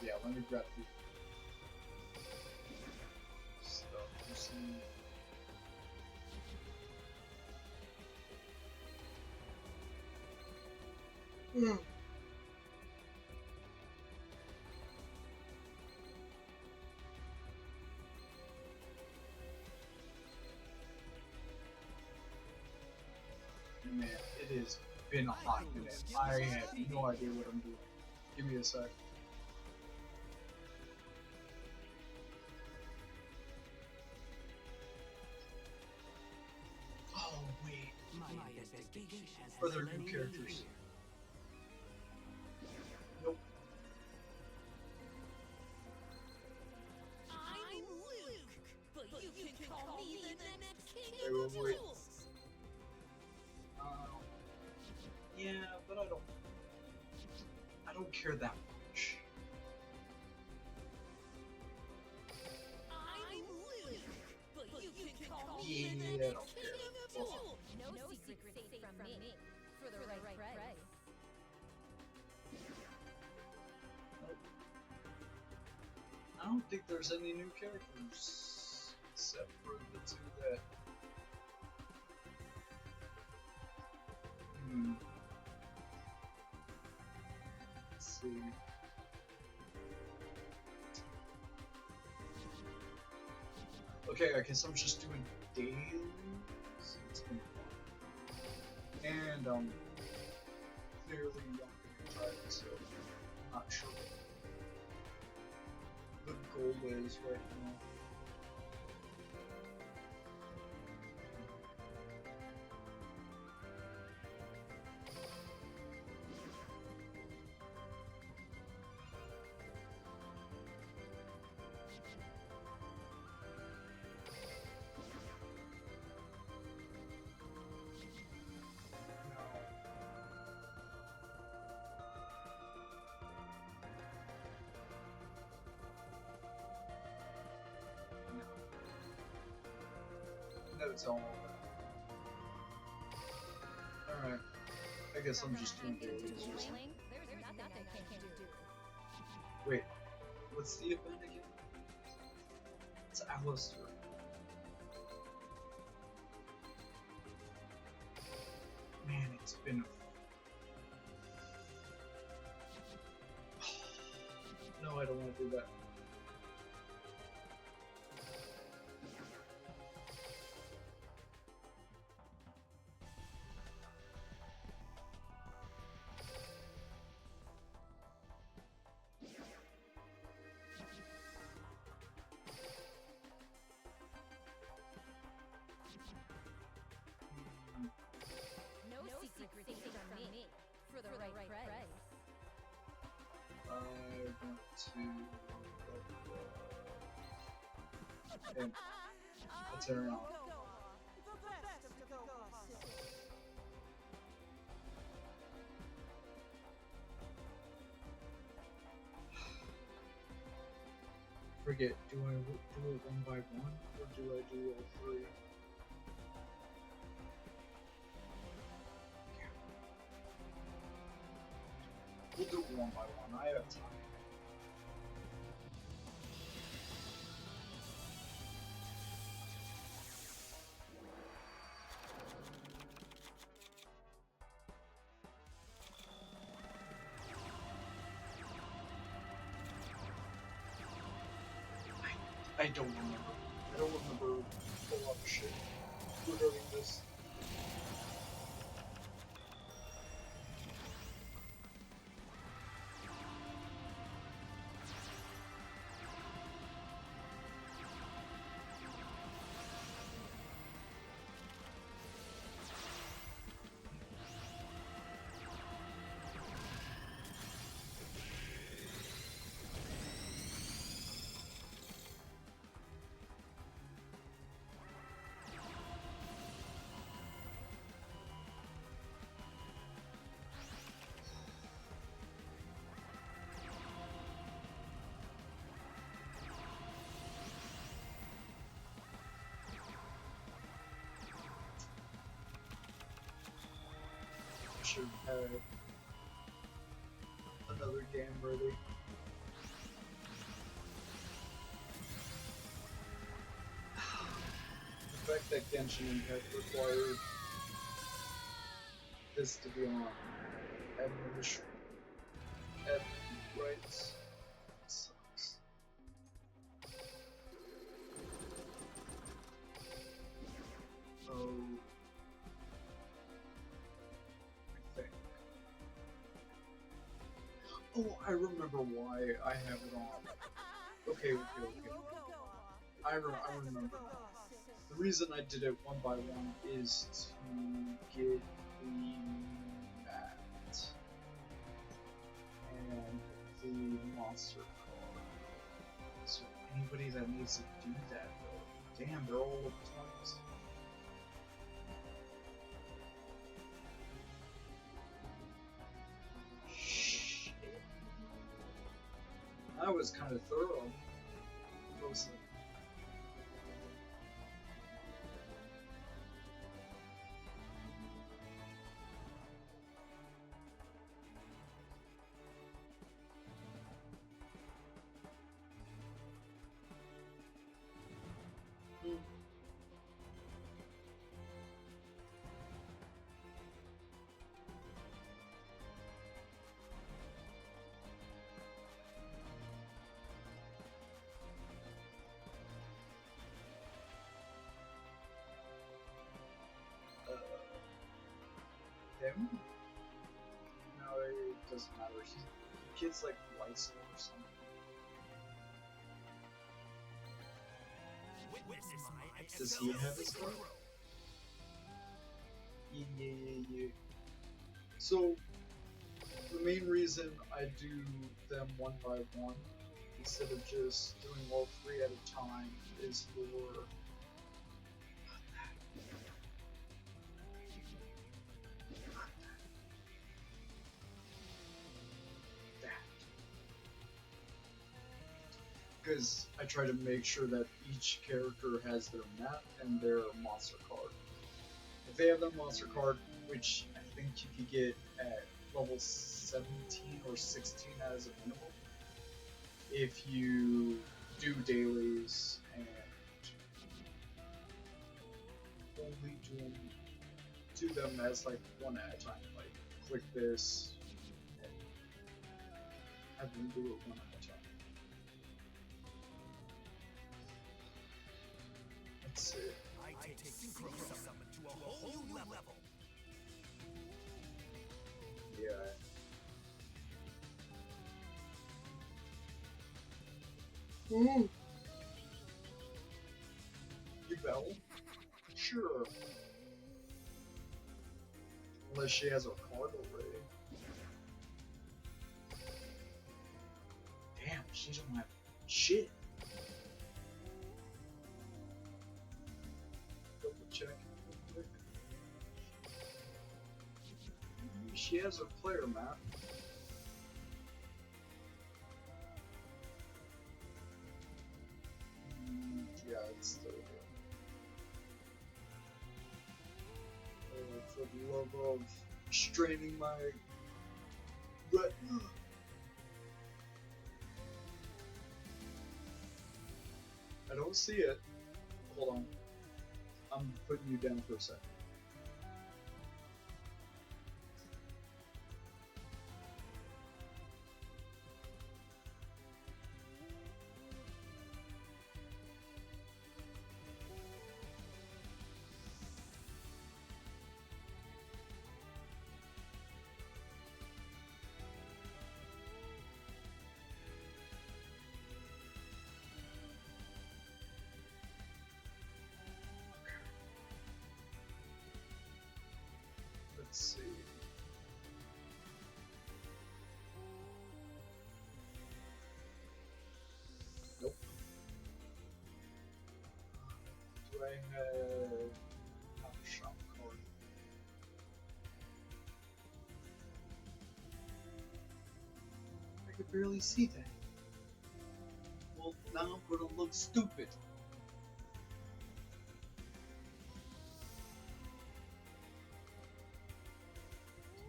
Yeah, let me grab the stuff you see. Man, it has been a hot minute. I have no idea what I'm doing. Give me a sec. Oh, wait. Are there new characters? Nope. I'm Luke, but you can call me the next king Wait, of the wait. duels. Yeah, but I don't care that much. I'm Luke, me for the right price. I don't think there's any new characters except for the two that. Let's see. Okay, I guess I'm just doing dailies. It's been fun. And clearly young type, so I'm not sure what the goal is right now. Notes all. Alright. I guess I'm just doing dailies or something. There's nothing I can't do. Wait, what's the event again? It's Alistair. Man, it's been. No, I don't want to do that. No secret things from me for the right price. I want to. And let's turn around. Forget, do I do it one by one, or do I do all three? We'll do it one by one, I have time. I don't remember. I don't remember a lot of shit regarding this. Should have another game ready. The fact that Genshin Impact required this to be on admin rights sucks. Oh. Oh, I remember why I have it on. Okay. I remember. The reason I did it one by one is to get the mat and the monster card. So anybody that needs to do that, though, damn, they're all level 20s. That was kind of thorough, mostly. him? No, it doesn't matter. He gets like lice or something. Does he have his card? Yeah. So, the main reason I do them one by one, instead of just doing all three at a time, is for because I try to make sure that each character has their map and their monster card. If they have their monster card, which I think you could get at level 17 or 16 as a minimum, if you do dailies and only do them as like one at a time, like click this and have them do it one at a time. Let's see. I take synchro summon to a whole new level. Yeah. Ooh. You bell? Sure. Unless she has a card already. Damn, she don't have shit. Double check real quick. She has a player map. Yeah, it's still here. For the love of straining my retina. I don't see it. Hold on. I'm putting you down for a second. Let's see. Nope. Do I have a shop card? I could barely see that. Well, now I'm gonna look stupid.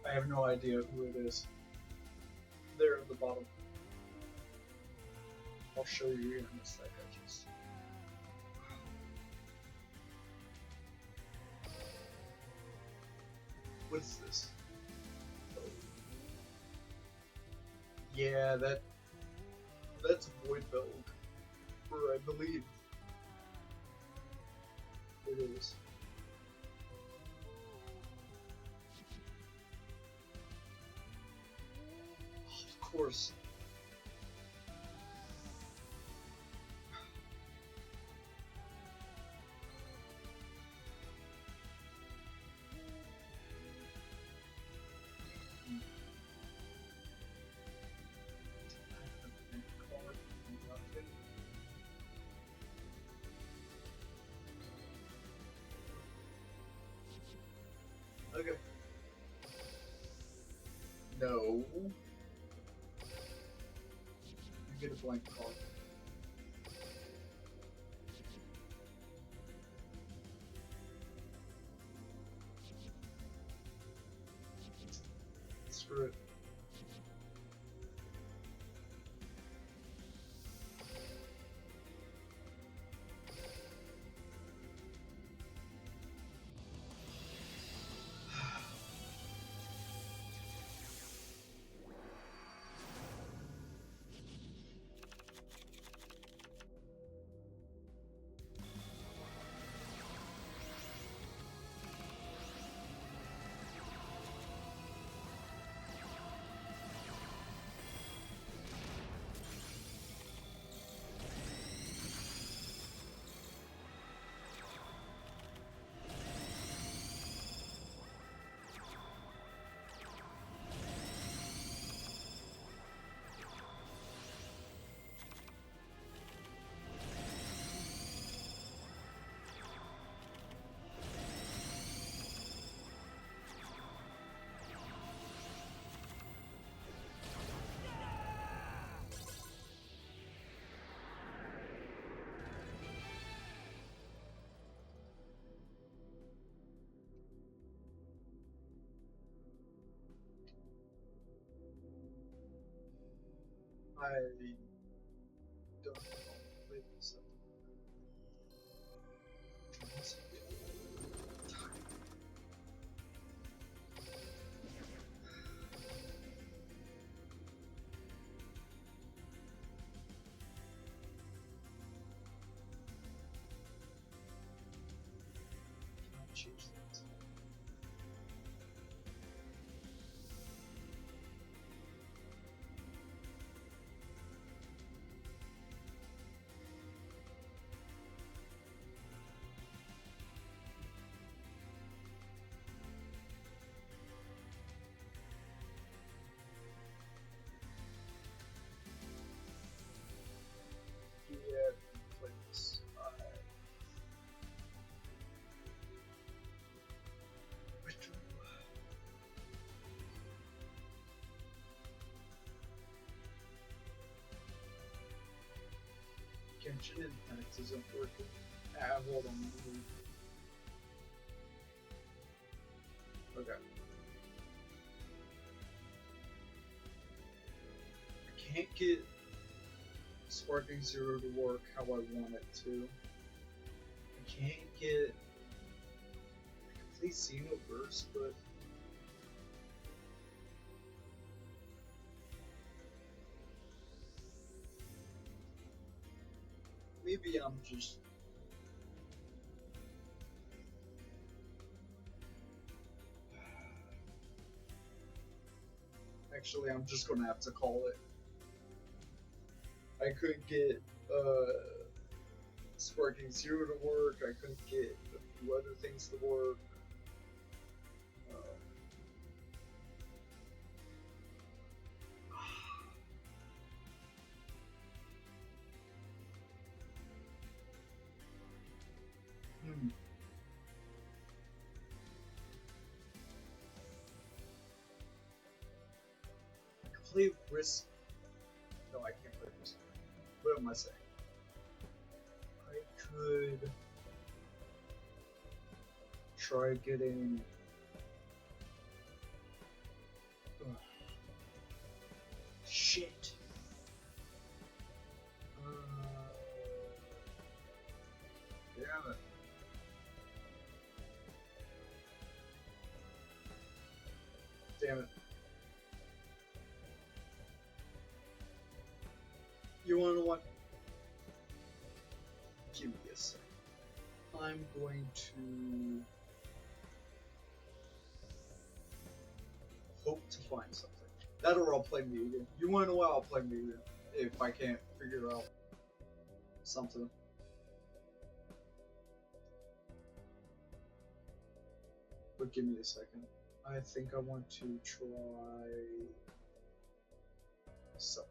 I have no idea who it is. There at the bottom. I'll show you in a sec, I just. What's this? Oh. Yeah, that's Void Build. Or I believe it is. Of course. Okay. No. You get a blank card. Screw it. I don't know how to play this. Change that. Yeah, play this. Withdrew. Genshin Impact isn't working. Ah, hold on. Okay. I can't get Sparking Zero to work how I want it to. I can't get complete Xenoverse, but maybe I'm just actually I'm just gonna have to call it. I couldn't get Sparking Zero to work, I couldn't get a few other things to work. I can play Risk. No, I can't play Risk. What am I saying? I could try getting. Ugh. Shit. Damn it. Damn it. You wanna know what? Give me a sec. I'm going to hope to find something. That or I'll play Mugen. You wanna know what? I'll play Mugen if I can't figure out something. But give me a second. I think I want to try something.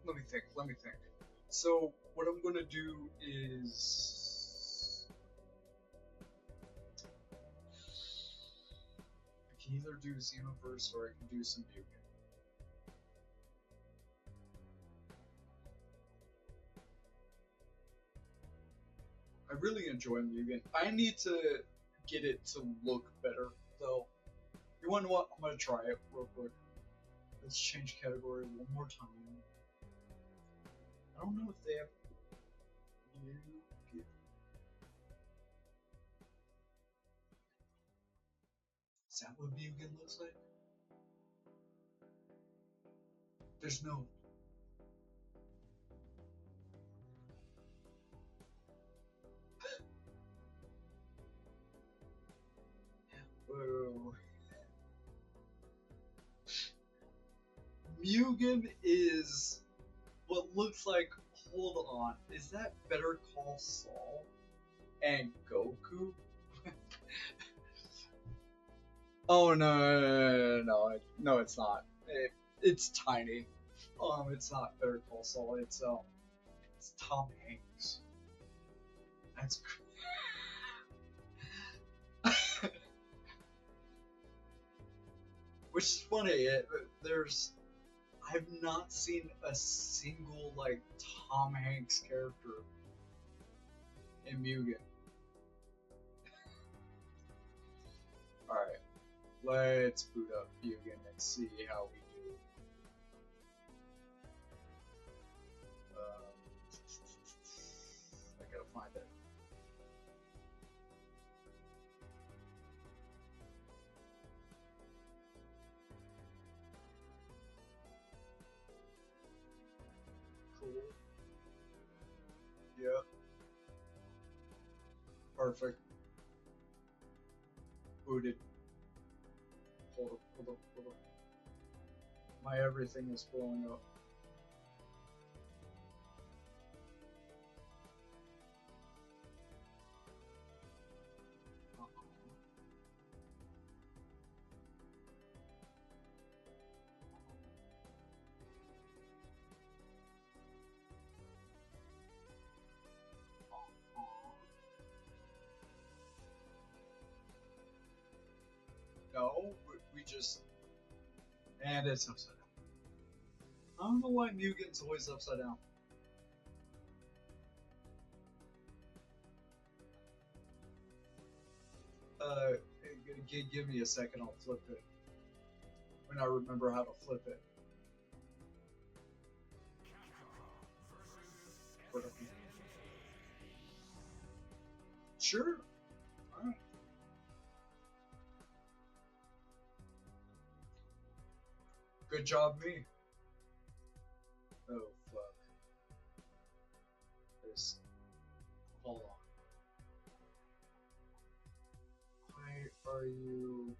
let me think. Let me think. So what I'm gonna do is I can either do Xenoverse or I can do some Mugen. I really enjoy Mugen. I need to get it to look better, though. You wanna know what? I'm gonna try it real quick. Let's change category one more time. I don't know if they have Mugen. Is that what Mugen looks like? There's no. Whoa. Mugen is what looks like. Hold on, is that Better Call Saul and Goku? Oh no, it's not. It's tiny. It's not Better Call Saul. It's Tom Hanks. That's. Which is funny. I've not seen a single like Tom Hanks character in Mugen. All right, let's boot up Mugen and see how we do. I gotta find it. Cool. Yep. Perfect. Booted. Hold up. My everything is blowing up. No, we just. And it's upside down. I don't know why Mugen's always upside down. Give me a second, I'll flip it. When I remember how to flip it. Sure. Alright. Good job, me. Oh, fuck. This. Hold on. Why are you.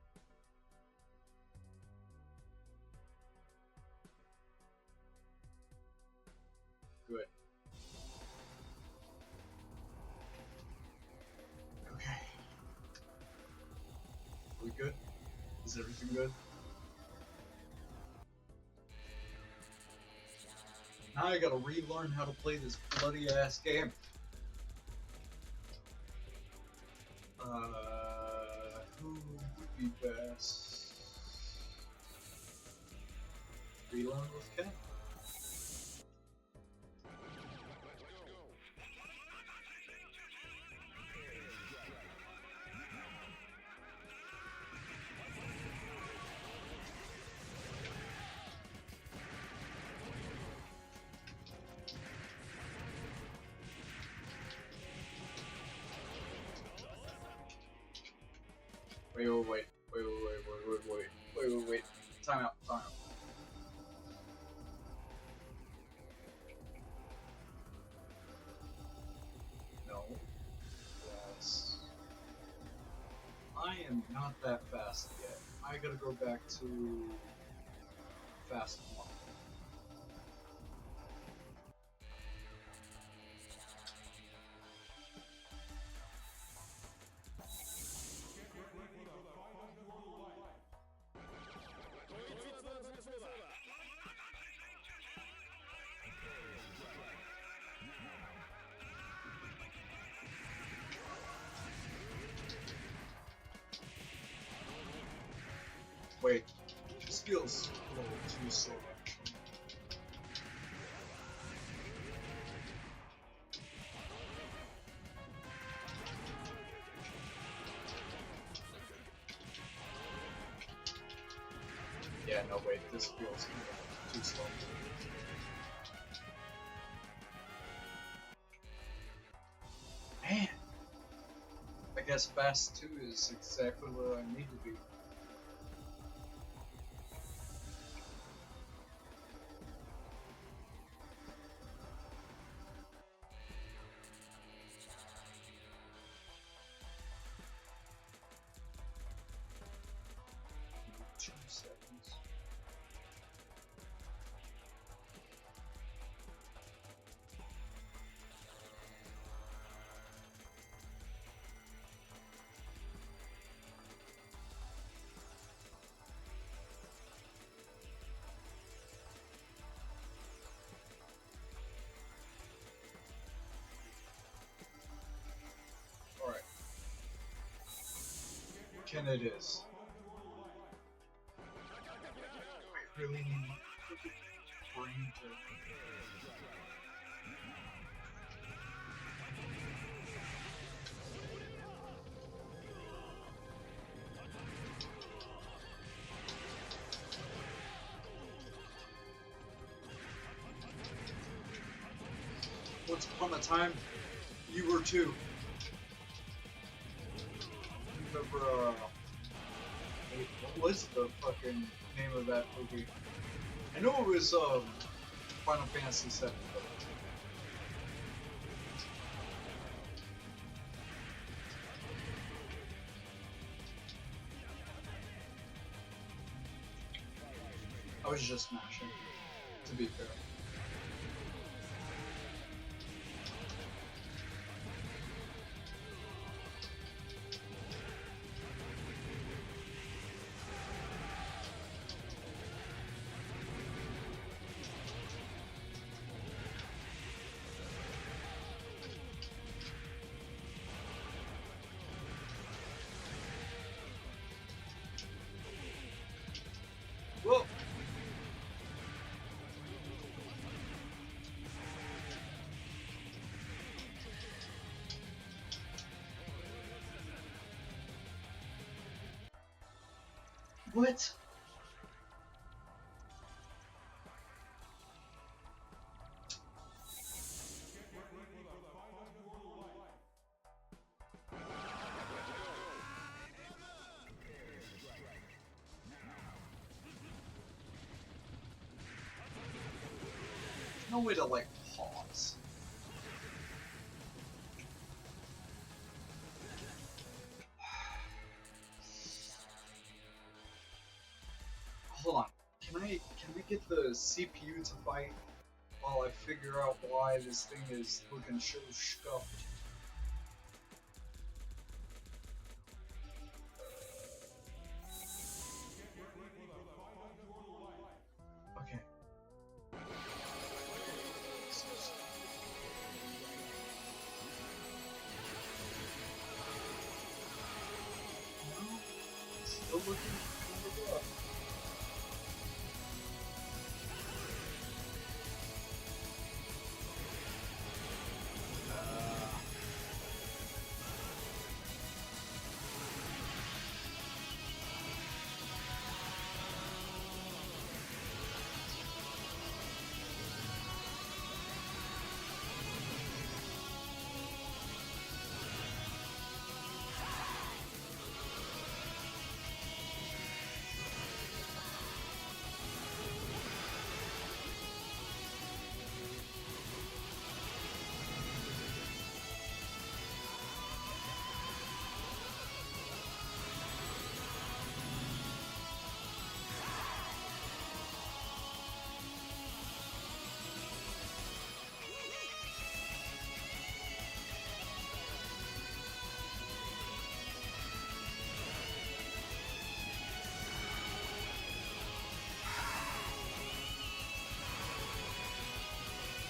Good. Okay. We good? Is everything good? Now I gotta relearn how to play this bloody ass game. Who would be best? Relearn with Ken? Wait. Time out. No. Yes. I am not that fast yet. I gotta go back to fast one. Wait, it just feels a little too slow actually. Yeah, no wait, this feels too slow. Man! I guess Fast 2 is exactly where I need to be. Two seconds. Alright. Ken it is. I really need brain to... Once upon a time, you were too. Remember, wait, what was the fucking name of that movie? I know it was, Final Fantasy VII, but... I was just smashing, to be fair. Whoa! What? No way to like pause. Hold on. Can we get the CPU to fight while I figure out why this thing is looking so scuffed? Okay. No, still looking rough.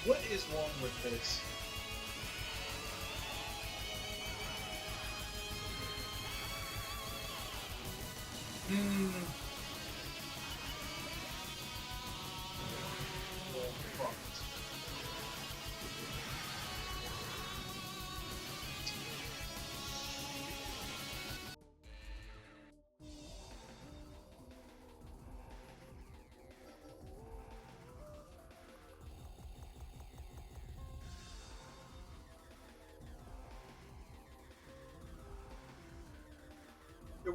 What is wrong with this?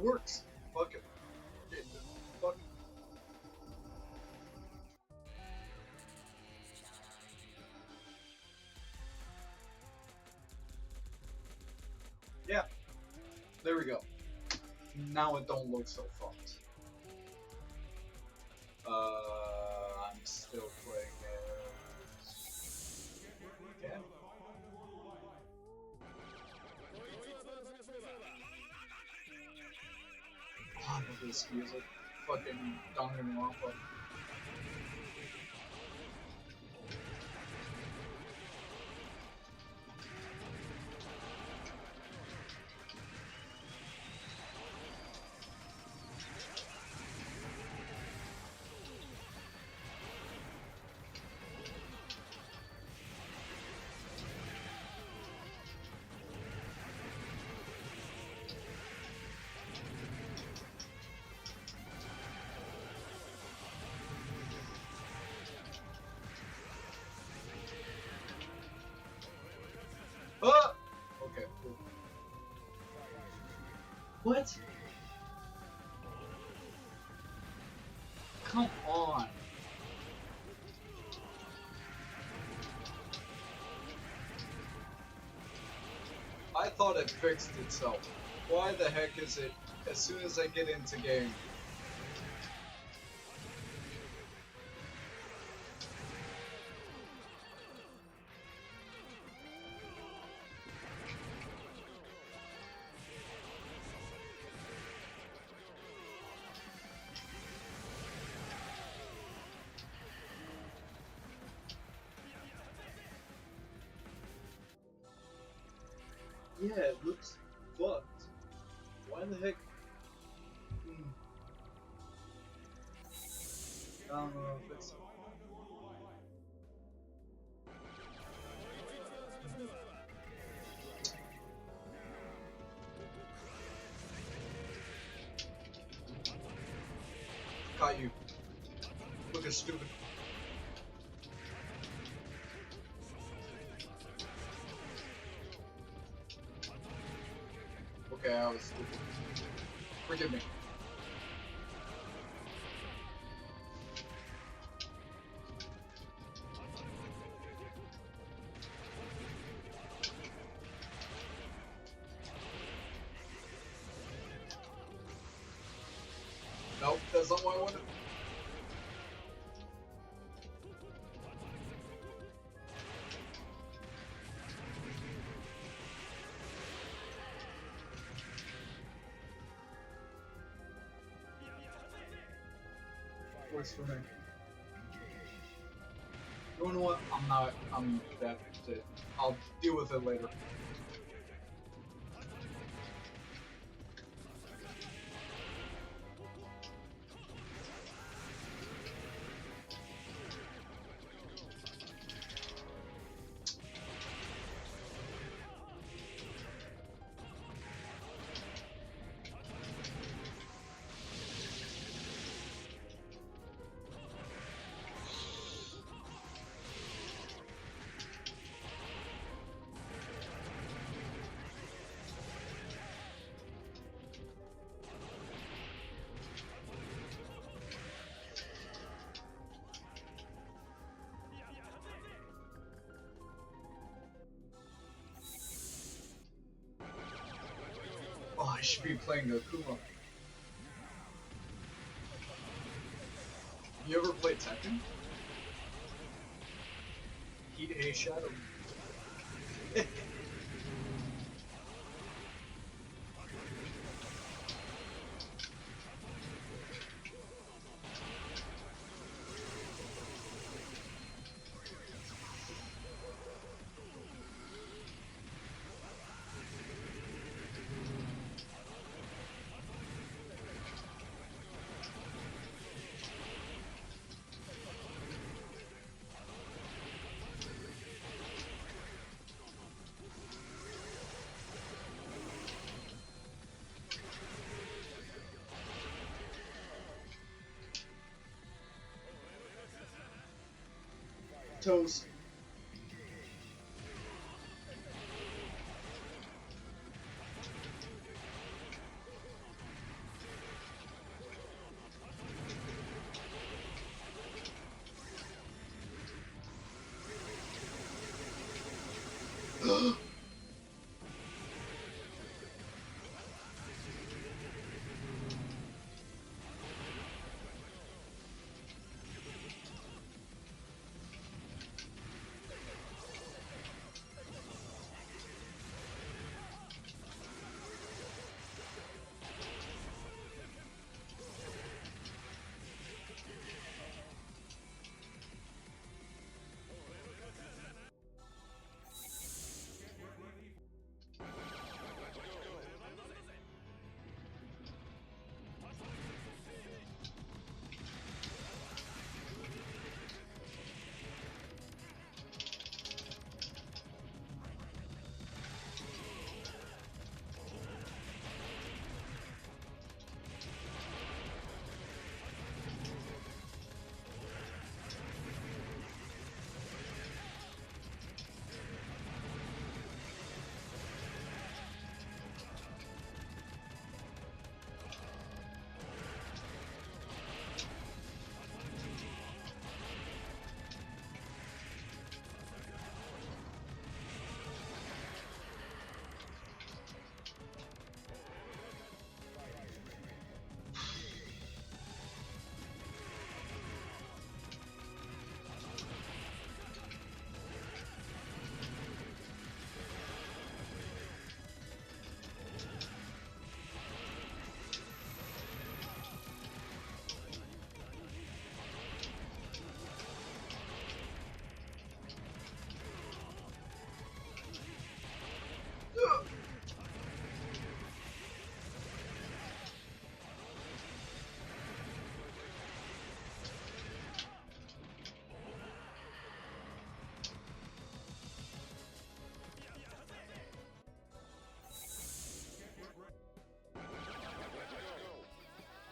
It works. Fuck it. Fuck. Yeah. There we go. Now it don't look so fucked. I'm still playing it. Yeah. Oh, I love this music. Fucking Danganronpa. Ah! Okay, cool. What? Come on. I thought it fixed itself. Why the heck is it as soon as I get into game? Yeah, it looks fucked. Why the heck? I don't know if it's. Caught you. Looking stupid. Okay, I was stupid. Forgive me. Nope, that's not what I wanted. Works for me. You know what? That's it. I'll deal with it later. Oh, I should be playing Akuma. You ever played Tekken? Heat A Shadow. Toes.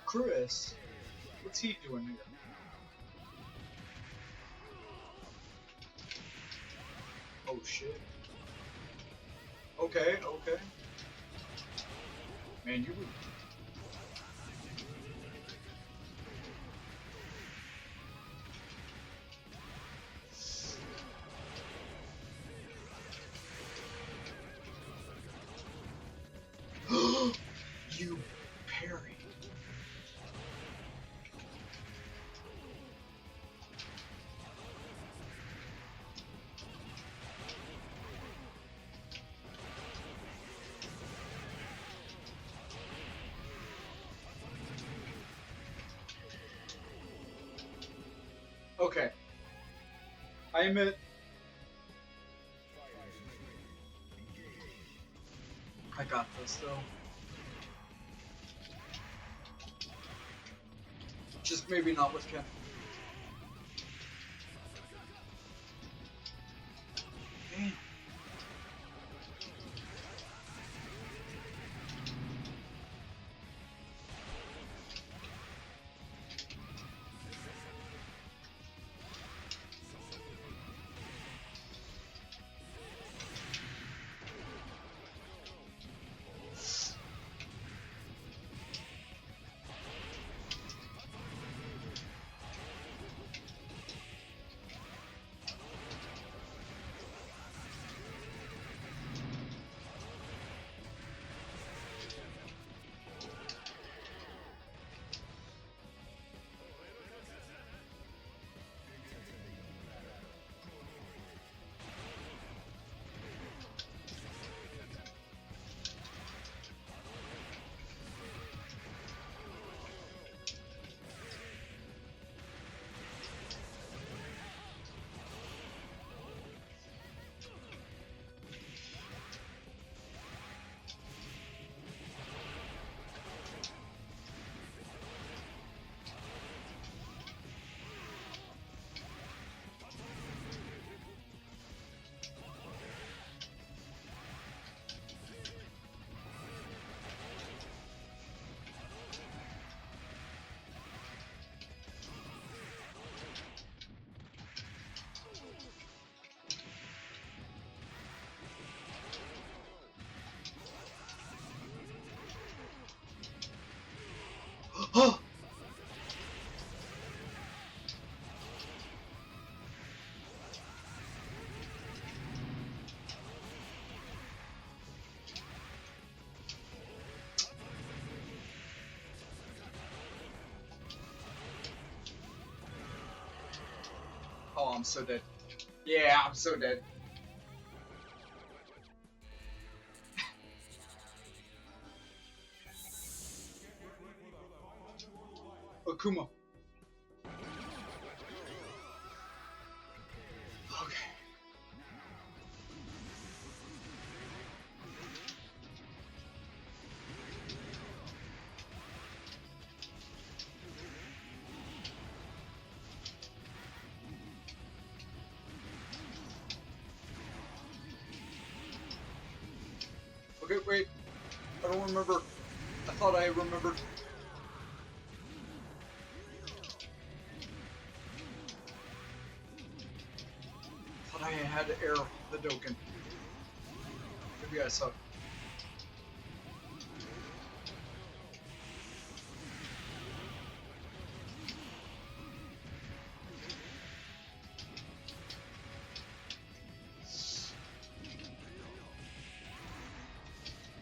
Chris, what's he doing here? Oh shit. Okay, okay. Man, you would. You parry. Okay. I admit. I got this though. Just maybe not with Ken. Damn. Oh! Oh, I'm so dead. Yeah, I'm so dead. Akuma. Okay. Okay, wait. I don't remember. I thought I remembered. I thought I had to air the Doken. Maybe I suck.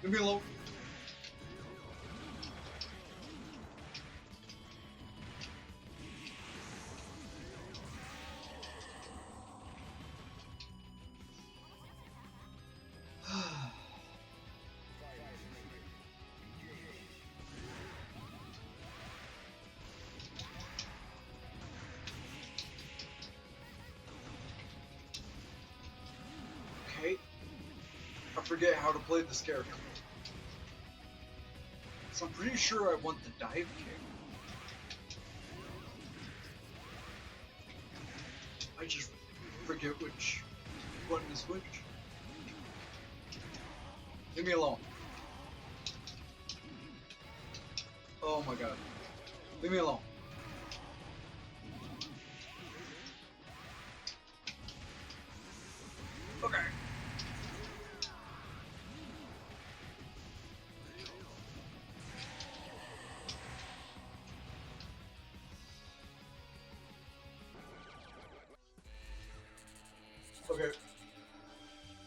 Leave me alone. Okay. I forget how to play this character. So I'm pretty sure I want the dive kick. I just forget which button is which. Leave me alone. Oh my god. Leave me alone. Okay. Okay.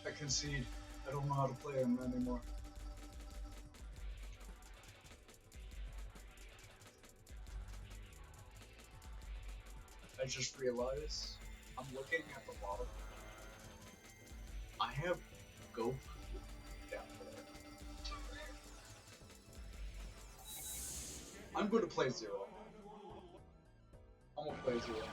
I concede. I don't know how to play him anymore. I just realized I'm looking at the bottom. I have Goku down there. I'm going to play Zero. I'm going to play Zero.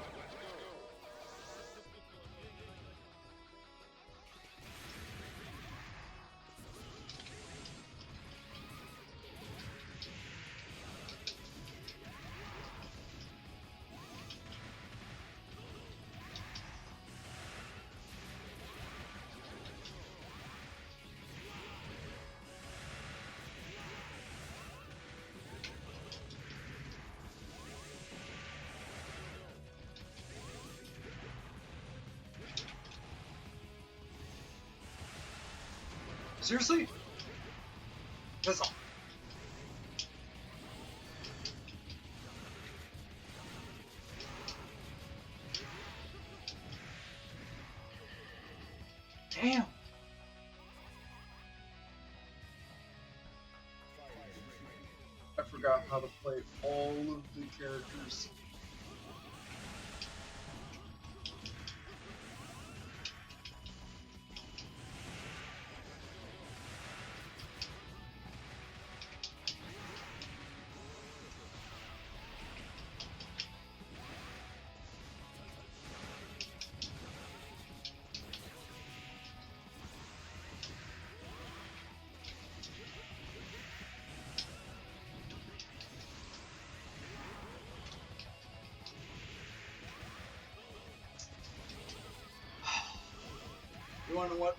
Seriously? That's all. Damn. I forgot how to play all of the characters. You wanna know what?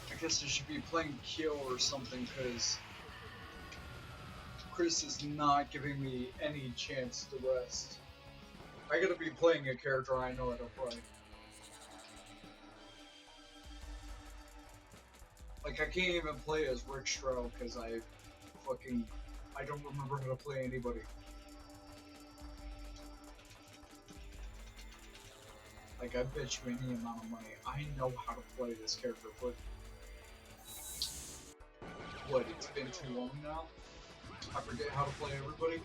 I guess I should be playing Kill or something, because Chris is not giving me any chance to rest. I gotta be playing a character I know how to play. Like, I can't even play as Rick Stroud because I don't remember how to play anybody. Like, I bet you any amount of money, I know how to play this character, but what, it's been too long now? I forget how to play everybody?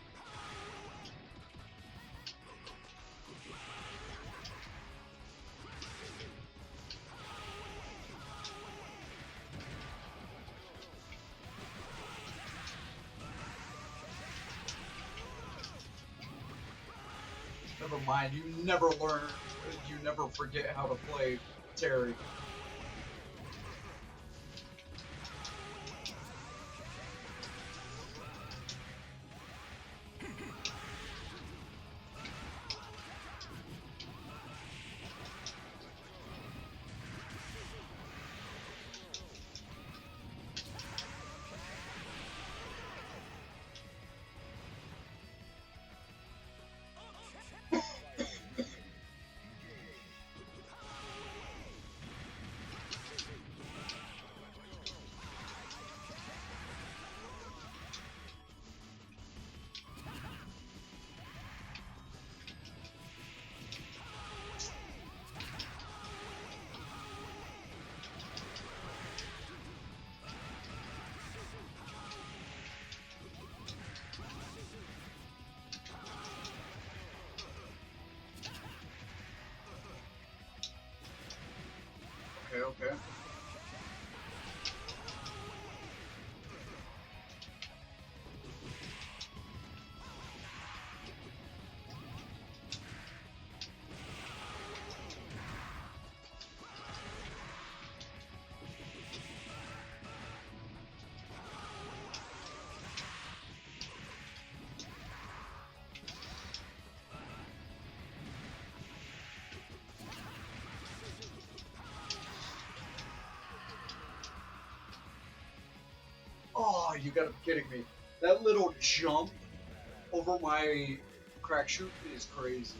Never mind, you never forget how to play Terry. Okay. you gotta be kidding me. That little jump over my crack shoot is crazy.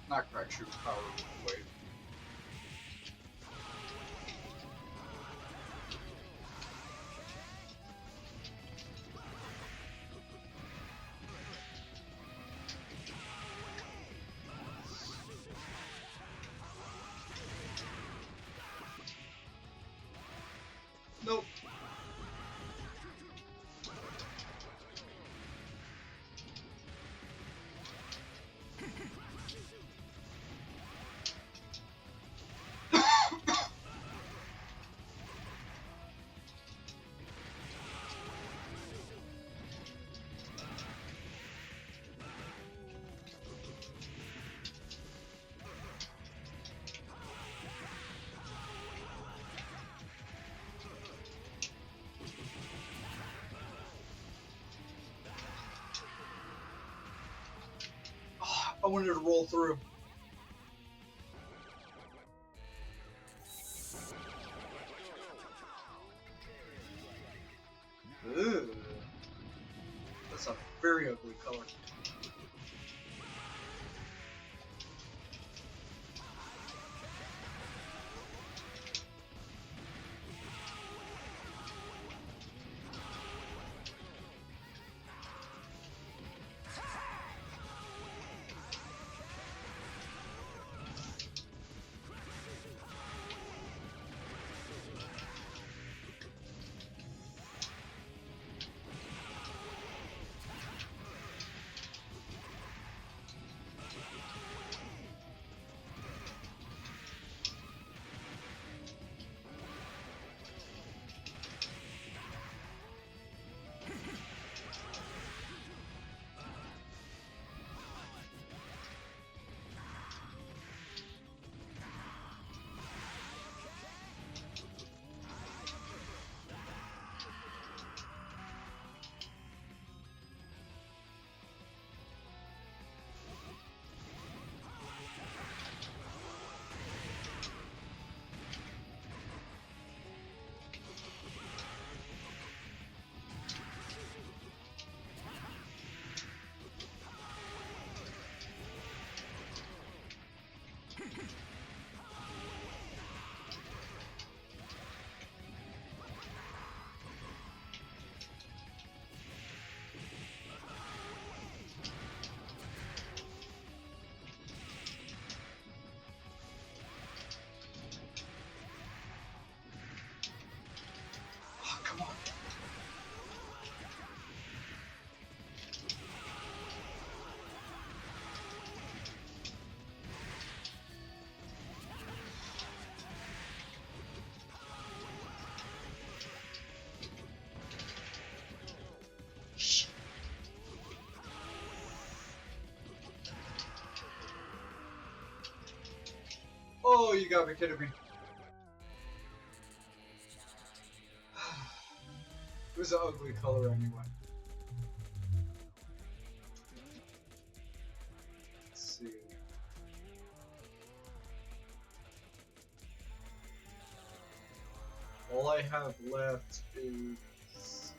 Not crack shoot, power wave. Nope. I wanted to roll through. Ugh. That's a very ugly color. Oh, come on. Shh. Oh, you gotta be kidding me. It was an ugly color anyway. Let's see. All I have left is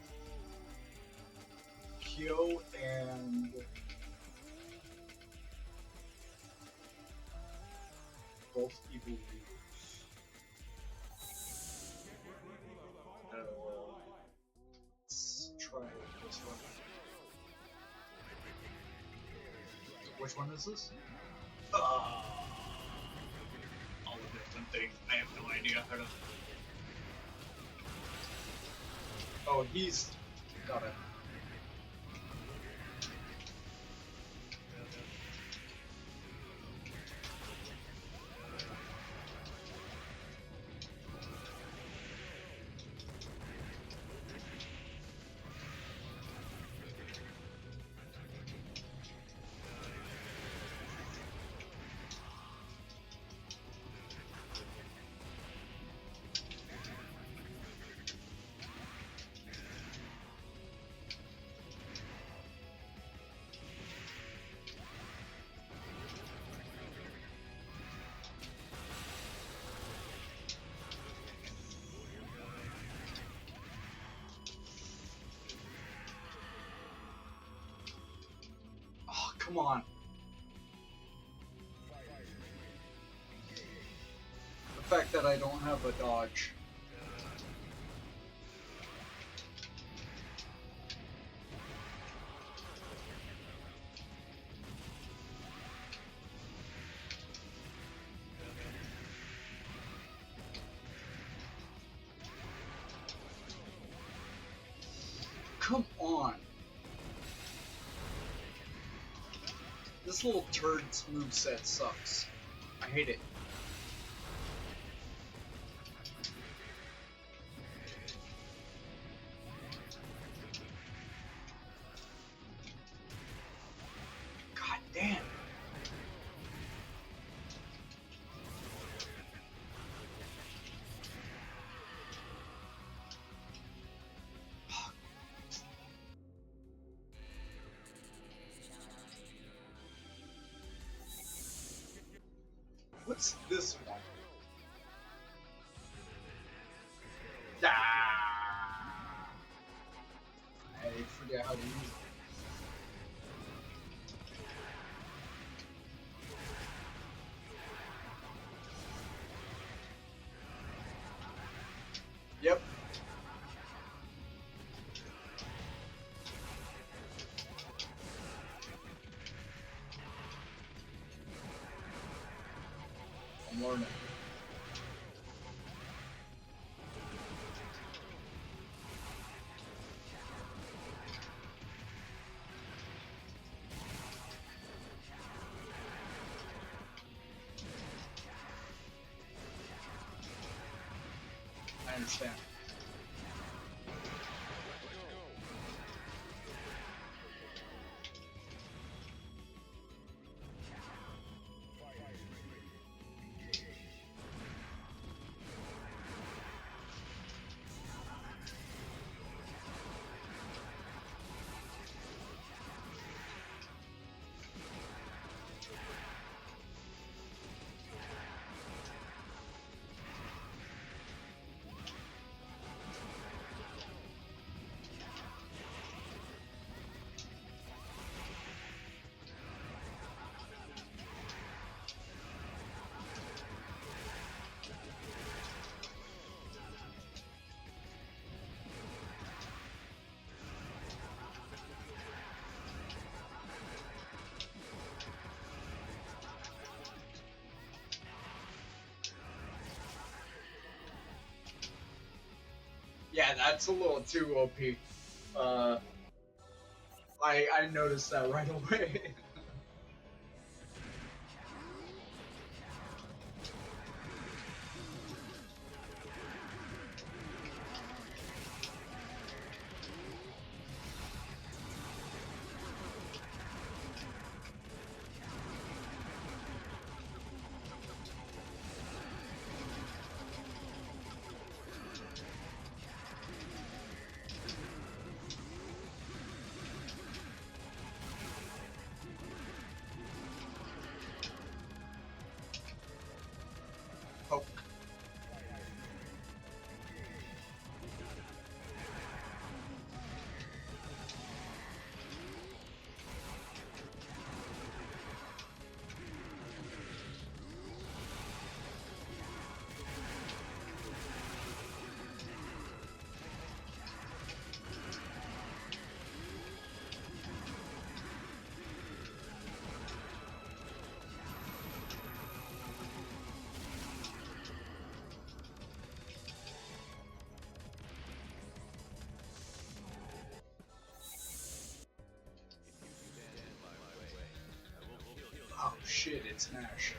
Kyo and both evil leaders. Let's try this one. Which one is this? All the different things. I have no idea how to. Oh, he's got it. Come on. The fact that I don't have a dodge. Come on. This little turd's moveset sucks. I hate it. God damn. What's this one? Ah! I forget how to use it. Yep. I'm learning. I understand. Yeah, that's a little too OP. I noticed that right away. Poke. Oh shit, it's Nash.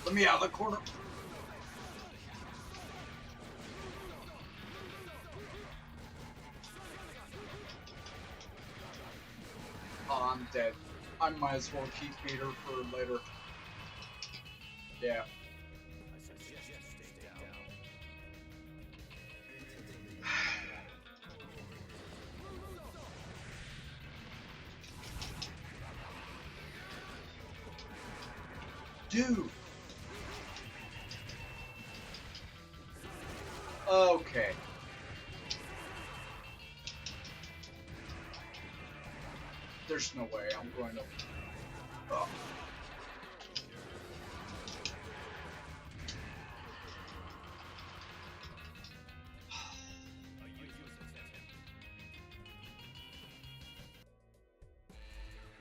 Let me out of the corner. Oh, I'm dead. I might as well keep Peter for later. Yeah. I suggest you stay down. Dude. Okay. There's no way I'm going to. Oh.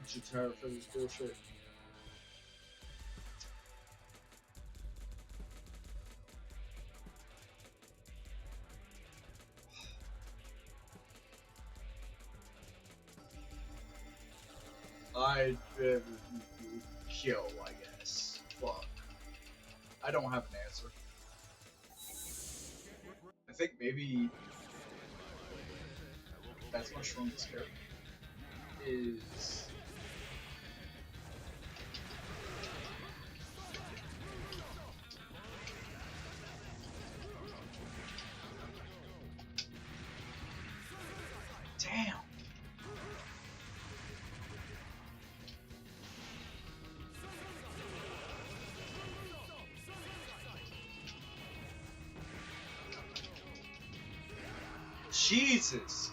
I'm too tired for this bullshit. I'd kill, I guess. Fuck. I don't have an answer. I think maybe that's my strongest character. Is damn. Jesus.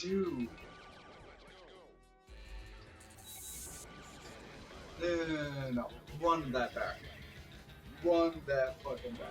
Dude. No. Run that back. Run that fucking back.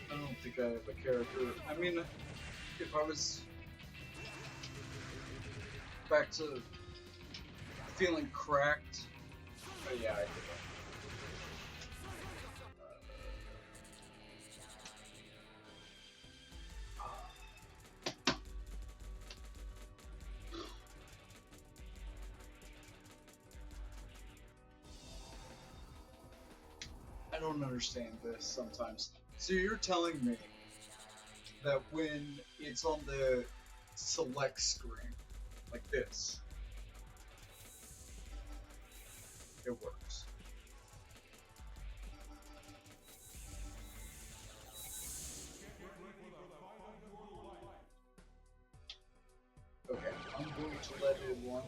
I don't think I have a character. I mean, if I was back to feeling cracked, but yeah, I did. I don't understand this sometimes. So you're telling me that when it's on the select screen, like this, it works. Okay, I'm going to let it run.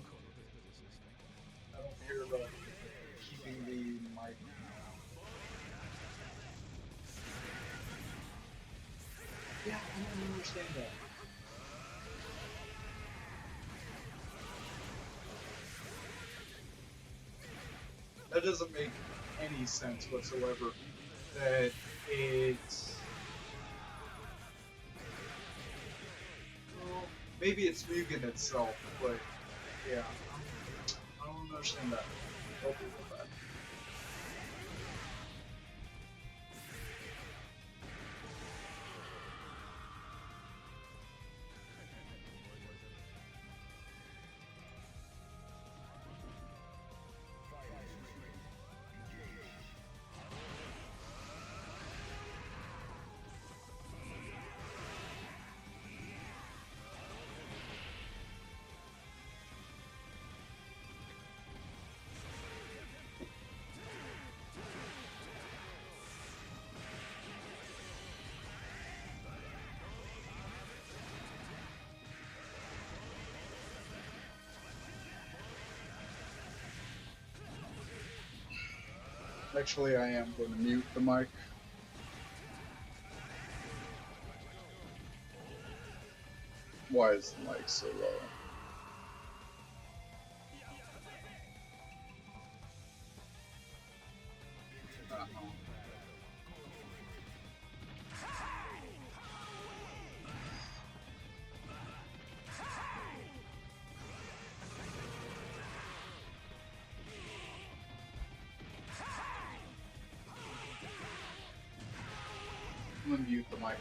I don't care about keeping the mic. Yeah, I don't understand that. That doesn't make any sense whatsoever. That it's... Well, maybe it's Mugen itself, but yeah, I don't understand that. Help me with that. Actually, I am going to mute the mic. Why is the mic so low? I'm gonna mute the mic.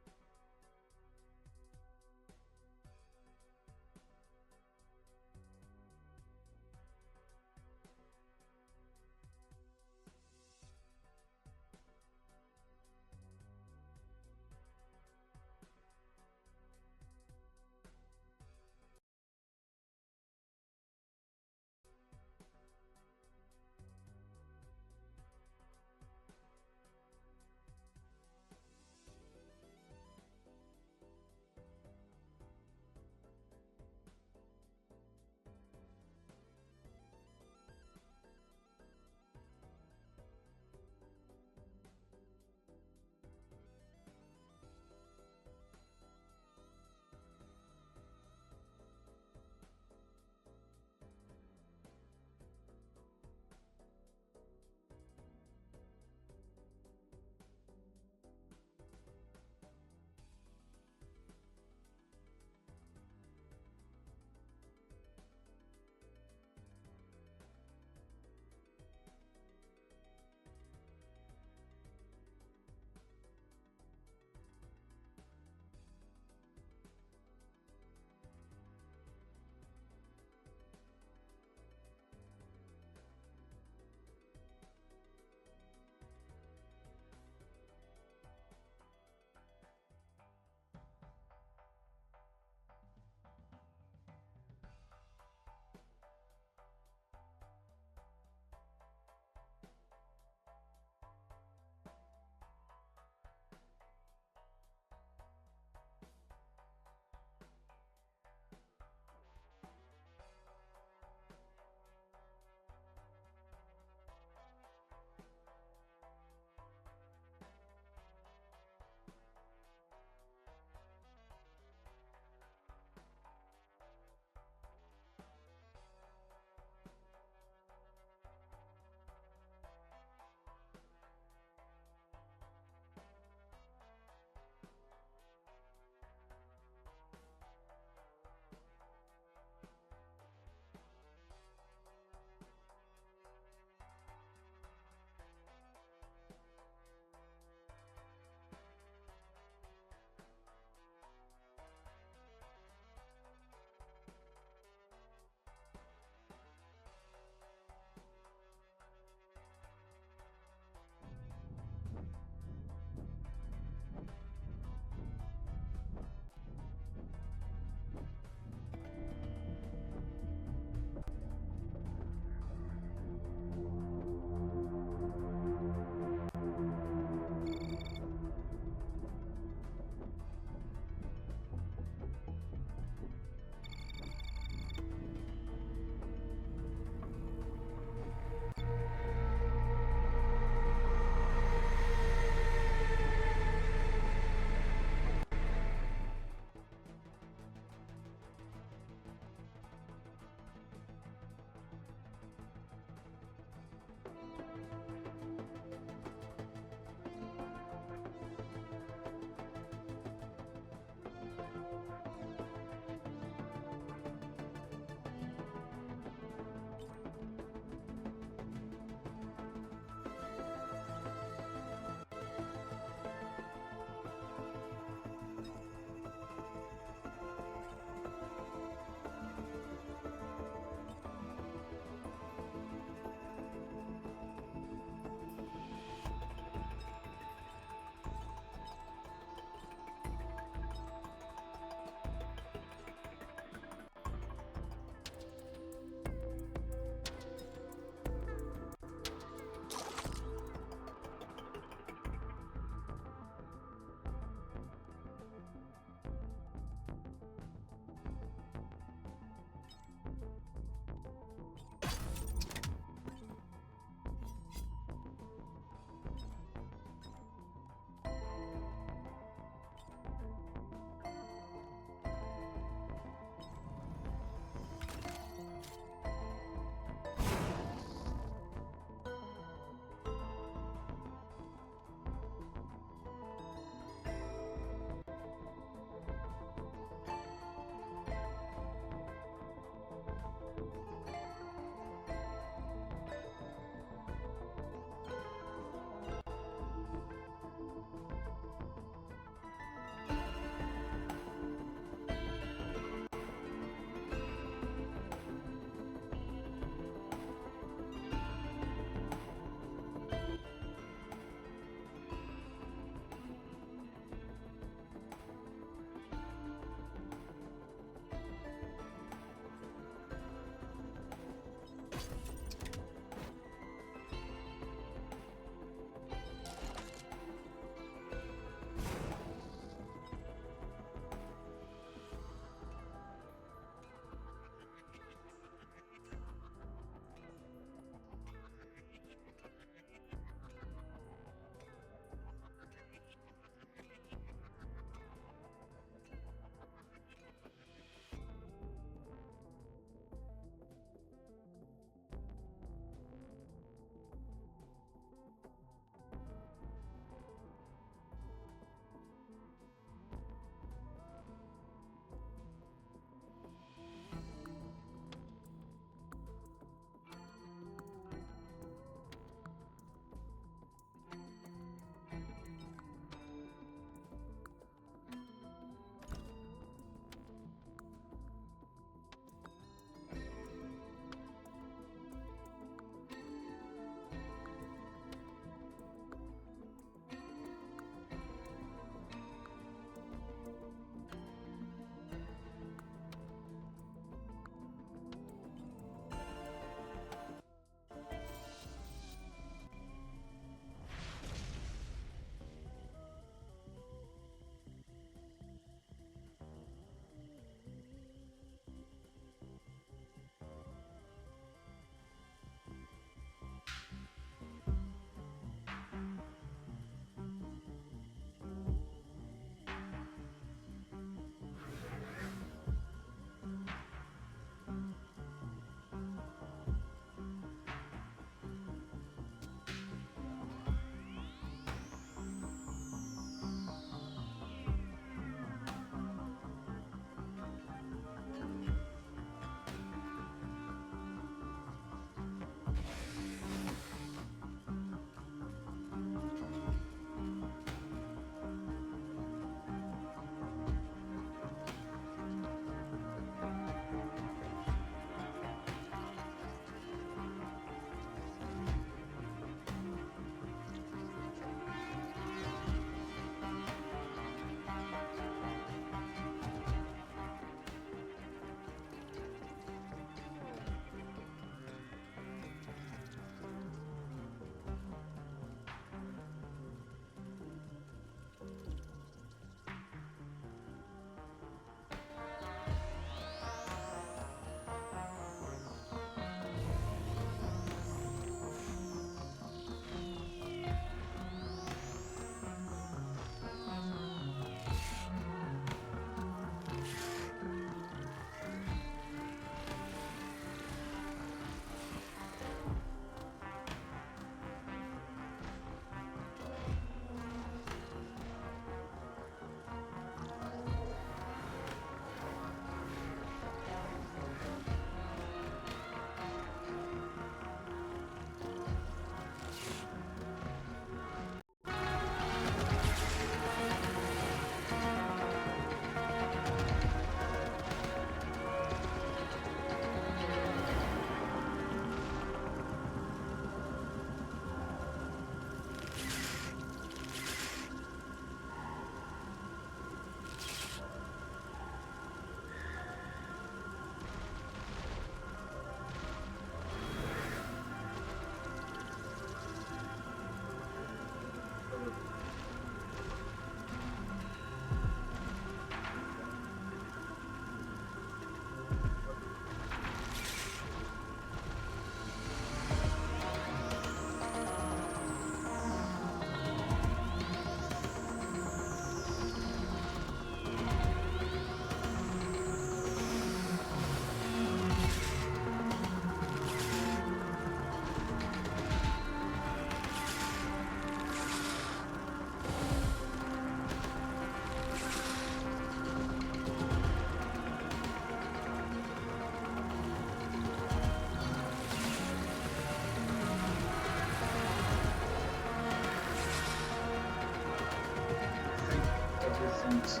things.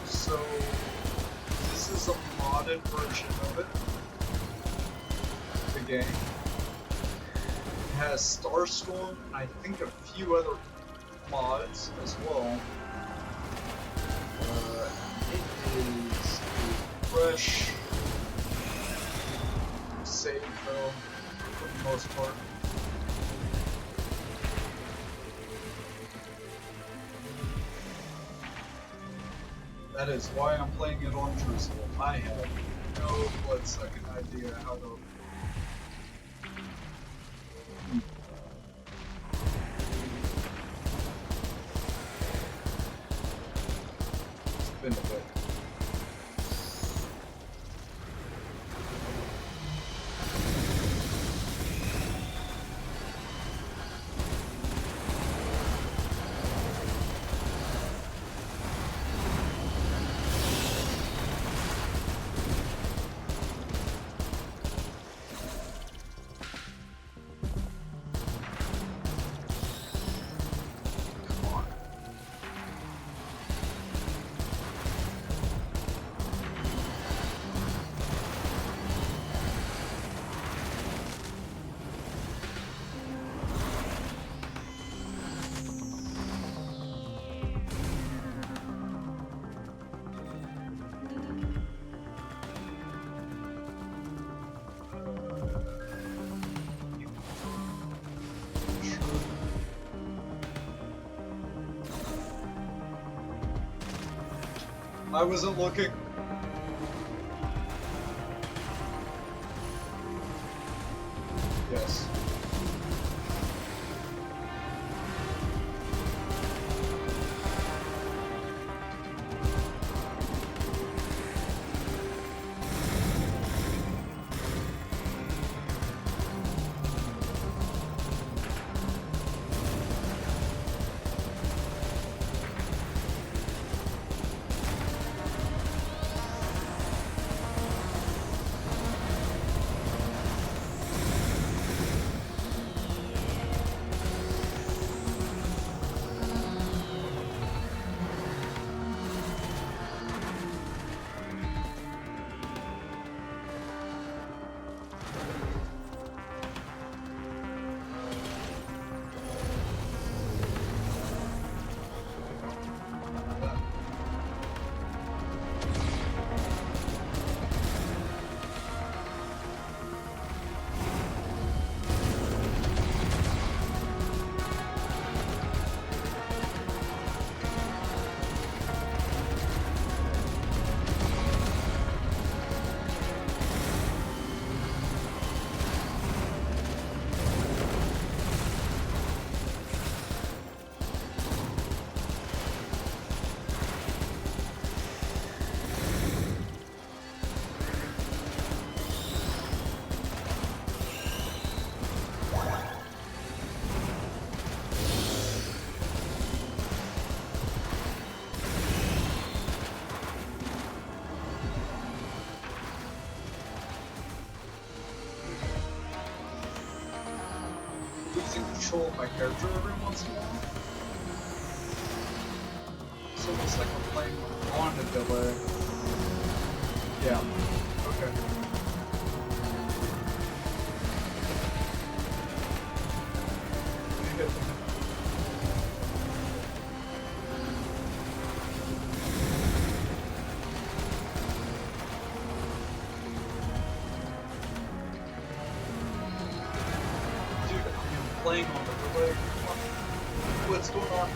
So, this is a modded version of it. The game. It has Starstorm and I think a few other mods as well. It is a fresh save though, for the most part. That is why I'm playing it on Jerusalem. I have no blood-sucking idea how to... It's been a bit. I wasn't looking. Yes. Losing control of my character every once in a while. It's almost like I'm playing on a delay. Yeah. Okay. Dude, I'm playing on the delay. What's going on?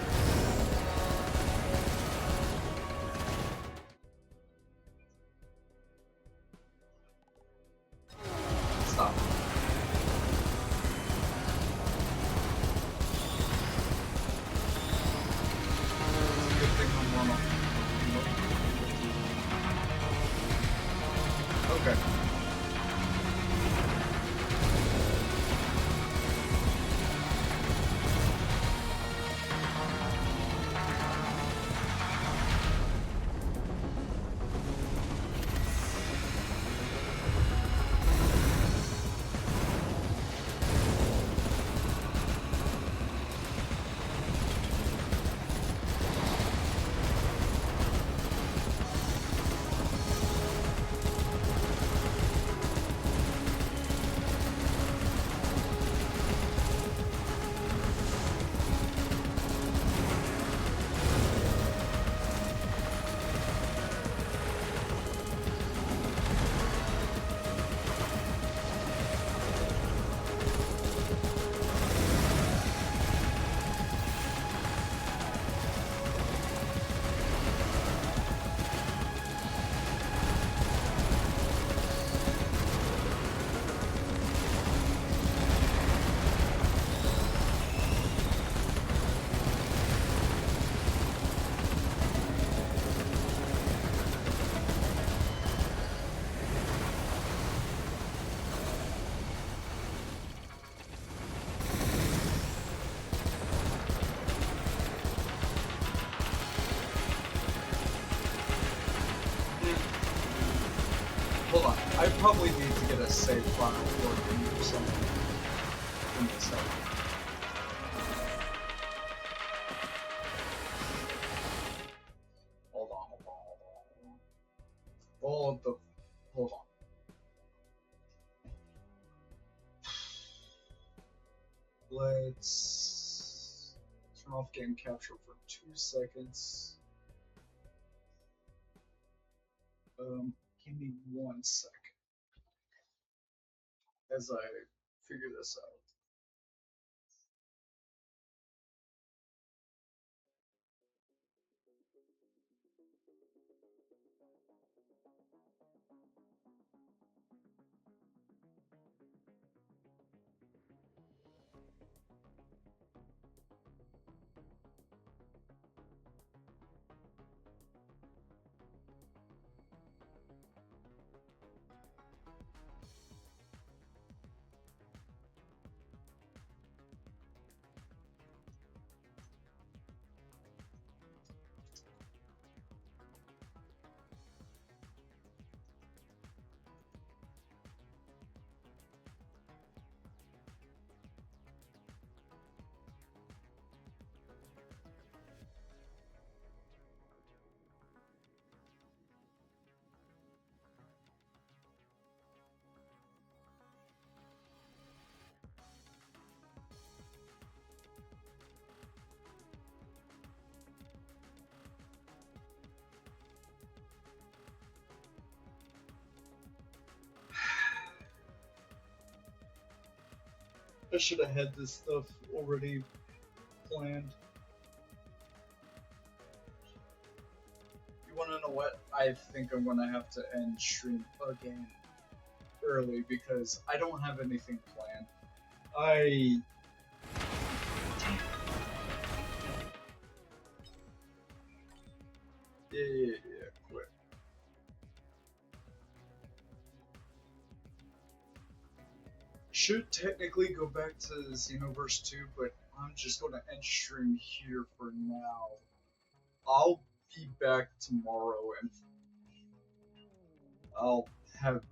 Hold on. I probably need to get a save file working or something. In this up. Hold on. Hold on. Let's turn off game capture for 2 seconds. Give me 1 second as I figure this out. I should have had this stuff already planned. You wanna know what? I think I'm gonna have to end stream again early because I don't have anything planned. Yeah, quit. Should technically go back to Xenoverse 2, but I'm just going to end stream here for now. I'll be back tomorrow and I'll have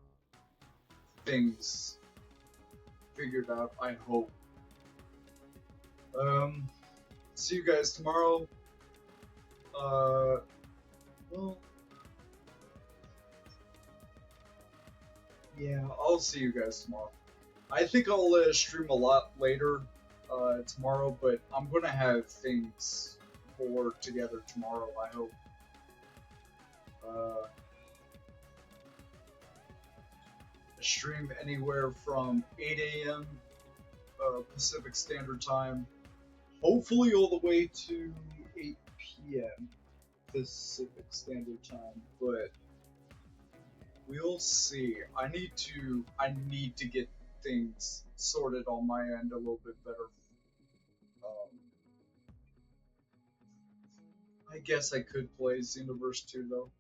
things figured out, I hope. See you guys tomorrow. Well, yeah, I'll see you guys tomorrow. I think I'll stream a lot later tomorrow, but I'm gonna have things more together tomorrow, I hope. Stream anywhere from 8 a.m. Pacific Standard Time, hopefully all the way to 8 p.m. Pacific Standard Time, but we'll see. I need to get things sorted on my end a little bit better. I guess I could play Xenoverse 2 though.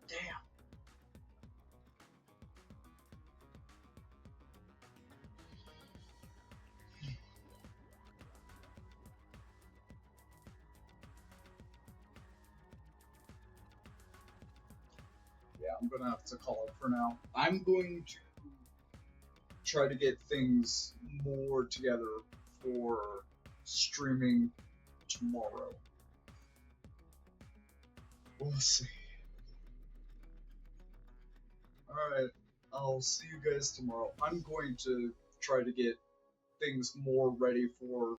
Damn. Yeah, I'm gonna have to call it for now. I'm going to try to get things more together for streaming tomorrow. We'll see. Alright, I'll see you guys tomorrow. I'm going to try to get things more ready for